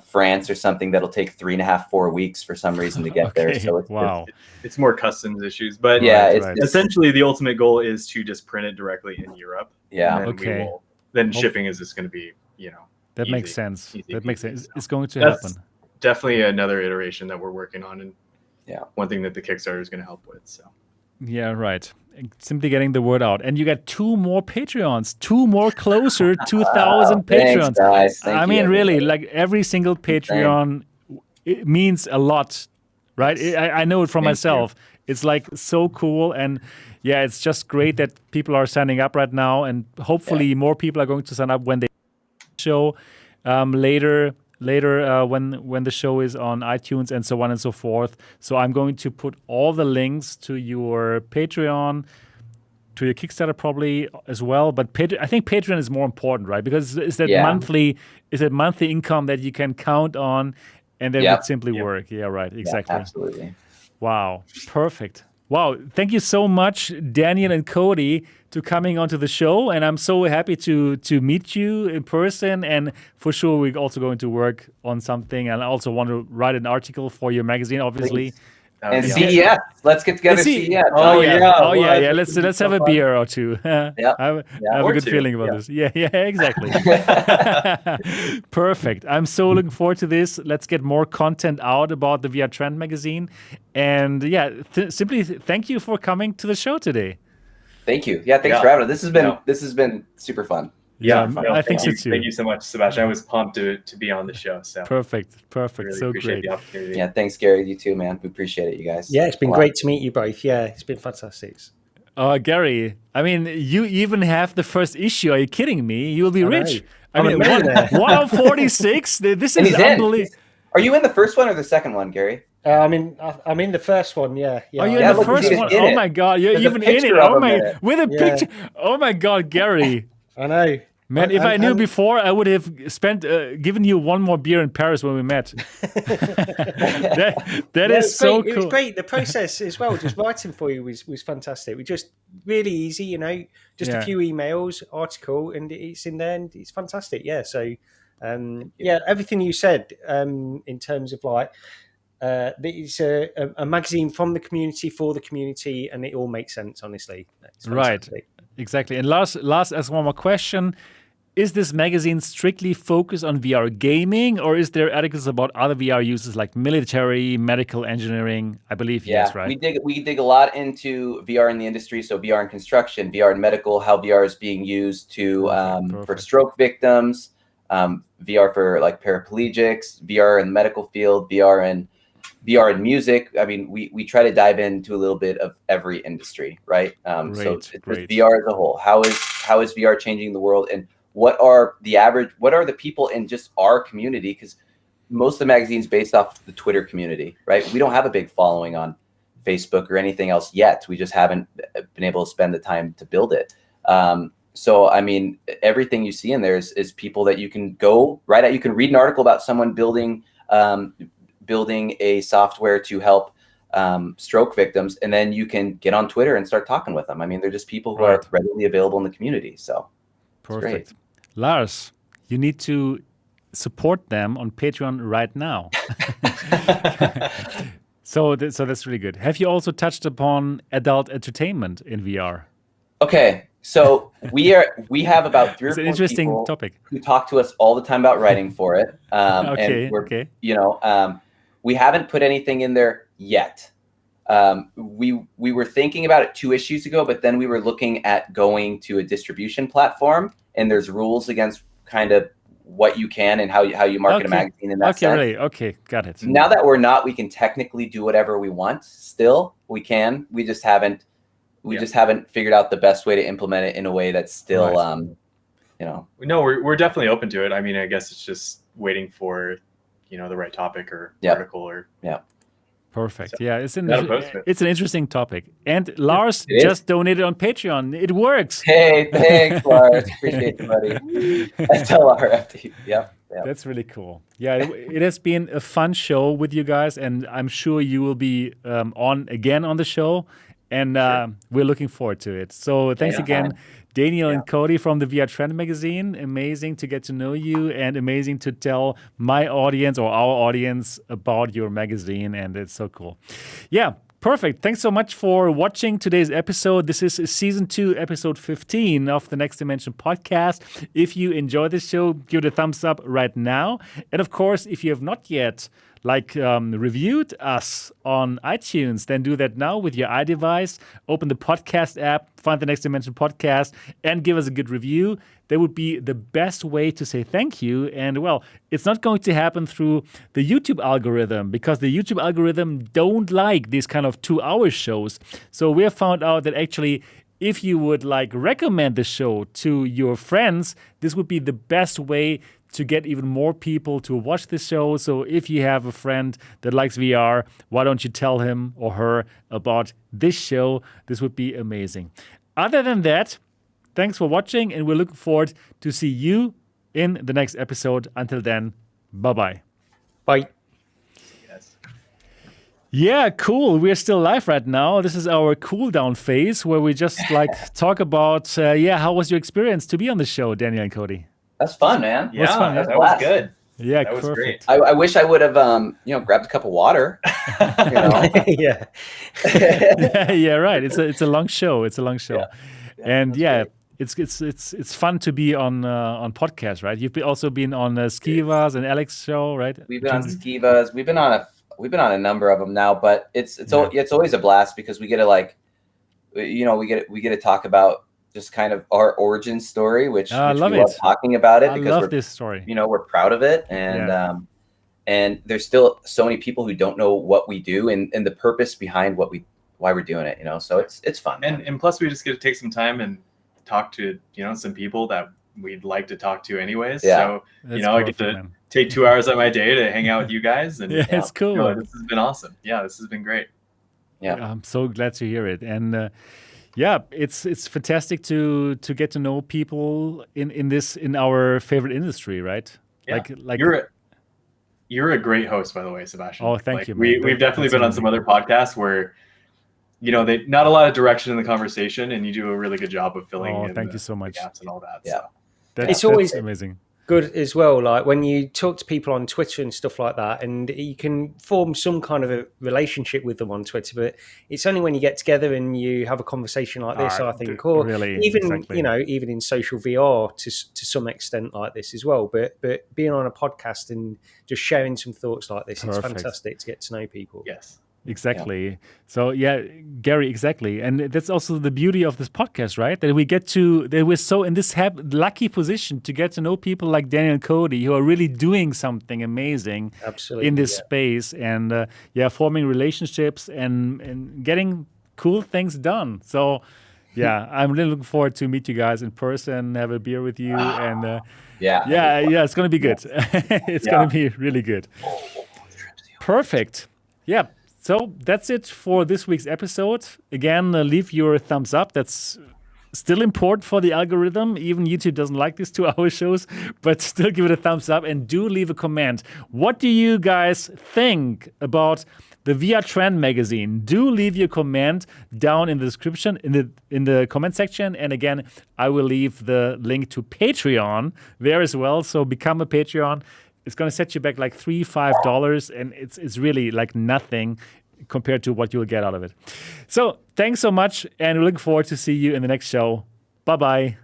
C: France or something that'll take 3.5-4 weeks for some reason to get there. So
D: it's more customs issues, but essentially the ultimate goal is to just print it directly in Europe.
C: Yeah.
D: And then shipping is just going to be,
B: that
D: easy,
B: makes sense.
D: That
B: makes sense. It's going to happen.
D: Definitely another iteration that we're working on, and one thing that the Kickstarter is going to help with. So.
B: Yeah, right. Simply getting the word out. And you got 2 more Patreons, 2 more closer, 2,000 Patreons.
C: Thanks, guys.
B: I mean, really, like every single Patreon, it means a lot, right? I know it from myself. It's like so cool. And yeah, it's just great that people are signing up right now. And hopefully more people are going to sign up when they show later when the show is on iTunes and so on and so forth. So I'm going to put all the links to your Patreon, to your Kickstarter probably as well. But I think Patreon is more important, right? Because it's that monthly income that you can count on, and that would simply work. Yeah, right. Exactly.
C: Yeah, absolutely.
B: Wow. Perfect. Wow. Thank you so much, Daniel and Cody, to coming onto the show. And I'm so happy to meet you in person. And for sure, we're also going to work on something. And I also want to write an article for your magazine, obviously.
C: And CES. Let's get together. CES.
B: Oh yeah. Let's have a beer or two. I have a good feeling about this. Yeah, exactly. Perfect. I'm so looking forward to this. Let's get more content out about the VR Trend magazine. And simply thank you for coming to the show today.
C: Thank you. Yeah, thanks for having us. This has been super fun.
B: Yeah, I think so too.
D: Thank you so much, Sebastian. I was pumped to be on the show. So
B: perfect.
D: Really
B: so
D: appreciate
B: great.
D: the opportunity.
C: Yeah, thanks, Gary. You too, man. We appreciate it, you guys.
E: Yeah, it's been great to meet you both. Yeah, it's been fantastic.
B: Gary, I mean, you even have the first issue. Are you kidding me? You'll be rich. I mean, 146. This is unbelievable.
C: Are you in the first one or the second one, Gary?
E: I'm in the first one. Yeah.
B: Oh, you're in the
C: look,
B: first
C: he's
B: one.
C: in
B: Oh
C: it.
B: my God, you're
C: There's a
B: even in it.
C: picture of
B: Oh
C: him
B: my,
C: in it.
B: with a
E: Yeah.
B: picture. Oh my God, Gary.
E: I know.
B: Man, if I knew
E: And-
B: before, I would have given you one more beer in Paris when we met. that
E: No,
B: is
E: it's
B: so
E: great.
B: cool.
E: It was great. The process as well, just writing for you was fantastic. We just really easy, just
B: Yeah.
E: a few emails, article, and it's in there, and it's fantastic. Yeah. So, yeah, everything you said in terms of like. It's a magazine from the community for the community, and it all makes sense. Honestly, it's fantastic.
B: Exactly. And last, as one more question: is this magazine strictly focused on VR gaming, or is there articles about other VR uses like military, medical, engineering? I believe yes, right?
C: We dig a lot into VR in the industry, so VR in construction, VR in medical, how VR is being used to for
B: Perfect.
C: stroke victims, VR for like paraplegics, VR in the medical field, VR in music. I mean, we try to dive into a little bit of every industry, right? So it's just VR as a whole. How is VR changing the world, and what are the people in just our community? Because most of the magazine's based off the Twitter community, right? We don't have a big following on Facebook or anything else yet. We just haven't been able to spend the time to build it. So, I mean, everything you see in there is people that you can go right at. You can read an article about someone building a software to help stroke victims, and then you can get on Twitter and start talking with them. I mean, they're just people who are readily available in the community. So
B: perfect. Lars, you need to support them on Patreon right now. So that's really good. Have you also touched upon adult entertainment in VR?
C: Okay, so we have about 3 or 4
B: interesting
C: people
B: topic
C: who talk to us all the time about writing for it. And we're, we haven't put anything in there yet. We were thinking about it 2 issues ago, but then we were looking at going to a distribution platform, and there's rules against kind of what you can and how you market a magazine in that sense.
B: Really? Okay, got it.
C: Now that we're not, we can technically do whatever we want. Still, we can. We just haven't figured out the best way to implement it in a way that's still,
D: No, we're definitely open to it. I mean, I guess it's just waiting for, the right topic or article or.
C: Yeah.
B: Perfect.
D: So,
B: Yeah, it's an interesting topic. And Lars just donated on Patreon. It works.
C: Hey, thanks, Lars. Appreciate you, buddy. SLRFT. Yep.
B: That's really cool. Yeah, it has been a fun show with you guys, and I'm sure you will be on again on the show. And we're looking forward to it. So thanks again, Daniel and Cody from the VR Trend magazine. Amazing to get to know you, and amazing to tell my audience or our audience about your magazine. And it's so cool. Yeah, perfect. Thanks so much for watching today's episode. This is season 2, episode 15 of the Next Dimension podcast. If you enjoy this show, give it a thumbs up right now. And of course, if you have not yet reviewed us on iTunes, then do that now with your iDevice. Open the podcast app, find the Next Dimension podcast, and give us a good review. That would be the best way to say thank you. And well, it's not going to happen through the YouTube algorithm, because the YouTube algorithm don't like these kind of 2-hour shows. So we have found out that actually, if you would recommend the show to your friends, this would be the best way to get even more people to watch the show. So if you have a friend that likes VR, why don't you tell him or her about this show? This would be amazing. Other than that, thanks for watching, and we're looking forward to see you in the next episode. Until then, bye-bye.
E: Bye.
D: Yes.
B: Yeah, cool. We're still live right now. This is our cool down phase where we just talk about, how was your experience to be on the show, Daniel and Cody?
C: That's fun, man.
D: Yeah,
B: fun,
D: that was good.
B: Yeah,
D: that was
B: perfect.
D: great.
C: I wish I would have, grabbed a cup of water.
E: Yeah.
B: Yeah, right. It's a long show. Yeah. And it's fun to be on podcasts, right? You've also been on Skiva's and Alex show, right?
C: We've been on Skiva's. We've been on a number of them now, but it's always a blast, because we get to we get to talk about just kind of our origin story, which we love talking about it, because
B: this story.
C: We're proud of it, and there's still so many people who don't know what we do and the purpose behind why we're doing it. So it's fun.
D: And plus, we just get to take some time and talk to some people that we'd like to talk to anyways.
C: Yeah.
D: So,
B: That's
D: I get
B: perfect,
D: to
B: man.
D: take 2 hours out of my day to hang out with you guys. And
B: Yeah, it's cool.
D: this has been awesome. Yeah, this has been great.
C: Yeah.
B: I'm so glad to hear it. And it's fantastic to get to know people in our favorite industry, right?
D: Yeah.
B: Like
D: You're a great host, by the way, Sebastian.
B: Oh, thank you, man.
D: We've definitely
B: That's
D: been on
B: amazing.
D: some other podcasts where, they not a lot of direction in the conversation, and you do a really good job of filling in
B: thank
D: the,
B: you so much.
D: the gaps and all that.
C: Yeah.
D: So.
B: That's
E: always
B: amazing.
E: good as well. Like when you talk to people on Twitter and stuff like that, and you can form some kind of a relationship with them on Twitter, but it's only when you get together and you have a conversation like this, I think, or
B: really,
E: even
B: exactly.
E: even in social VR to some extent like this as well. But being on a podcast and just sharing some thoughts like this, it's fantastic to get to know people.
D: Yes.
B: Exactly.
C: Yeah.
B: So Gary, exactly, and that's also the beauty of this podcast, right? That we're so in this lucky position to get to know people like Daniel and Cody, who are really doing something amazing,
E: Absolutely,
B: in this space, and forming relationships and getting cool things done. So, I'm really looking forward to meet you guys in person, have a beer with you, and it's gonna be good. It's gonna be really good. Perfect. Yeah. So that's it for this week's episode. Again, leave your thumbs up. That's still important for the algorithm. Even YouTube doesn't like these 2-hour shows, but still give it a thumbs up and do leave a comment. What do you guys think about the VR Trend magazine? Do leave your comment down in the description, in the comment section. And again, I will leave the link to Patreon there as well. So become a Patreon. It's going to set you back like $3-5, and it's really like nothing compared to what you'll get out of it. So thanks so much, and we're looking forward to see you in the next show. Bye-bye.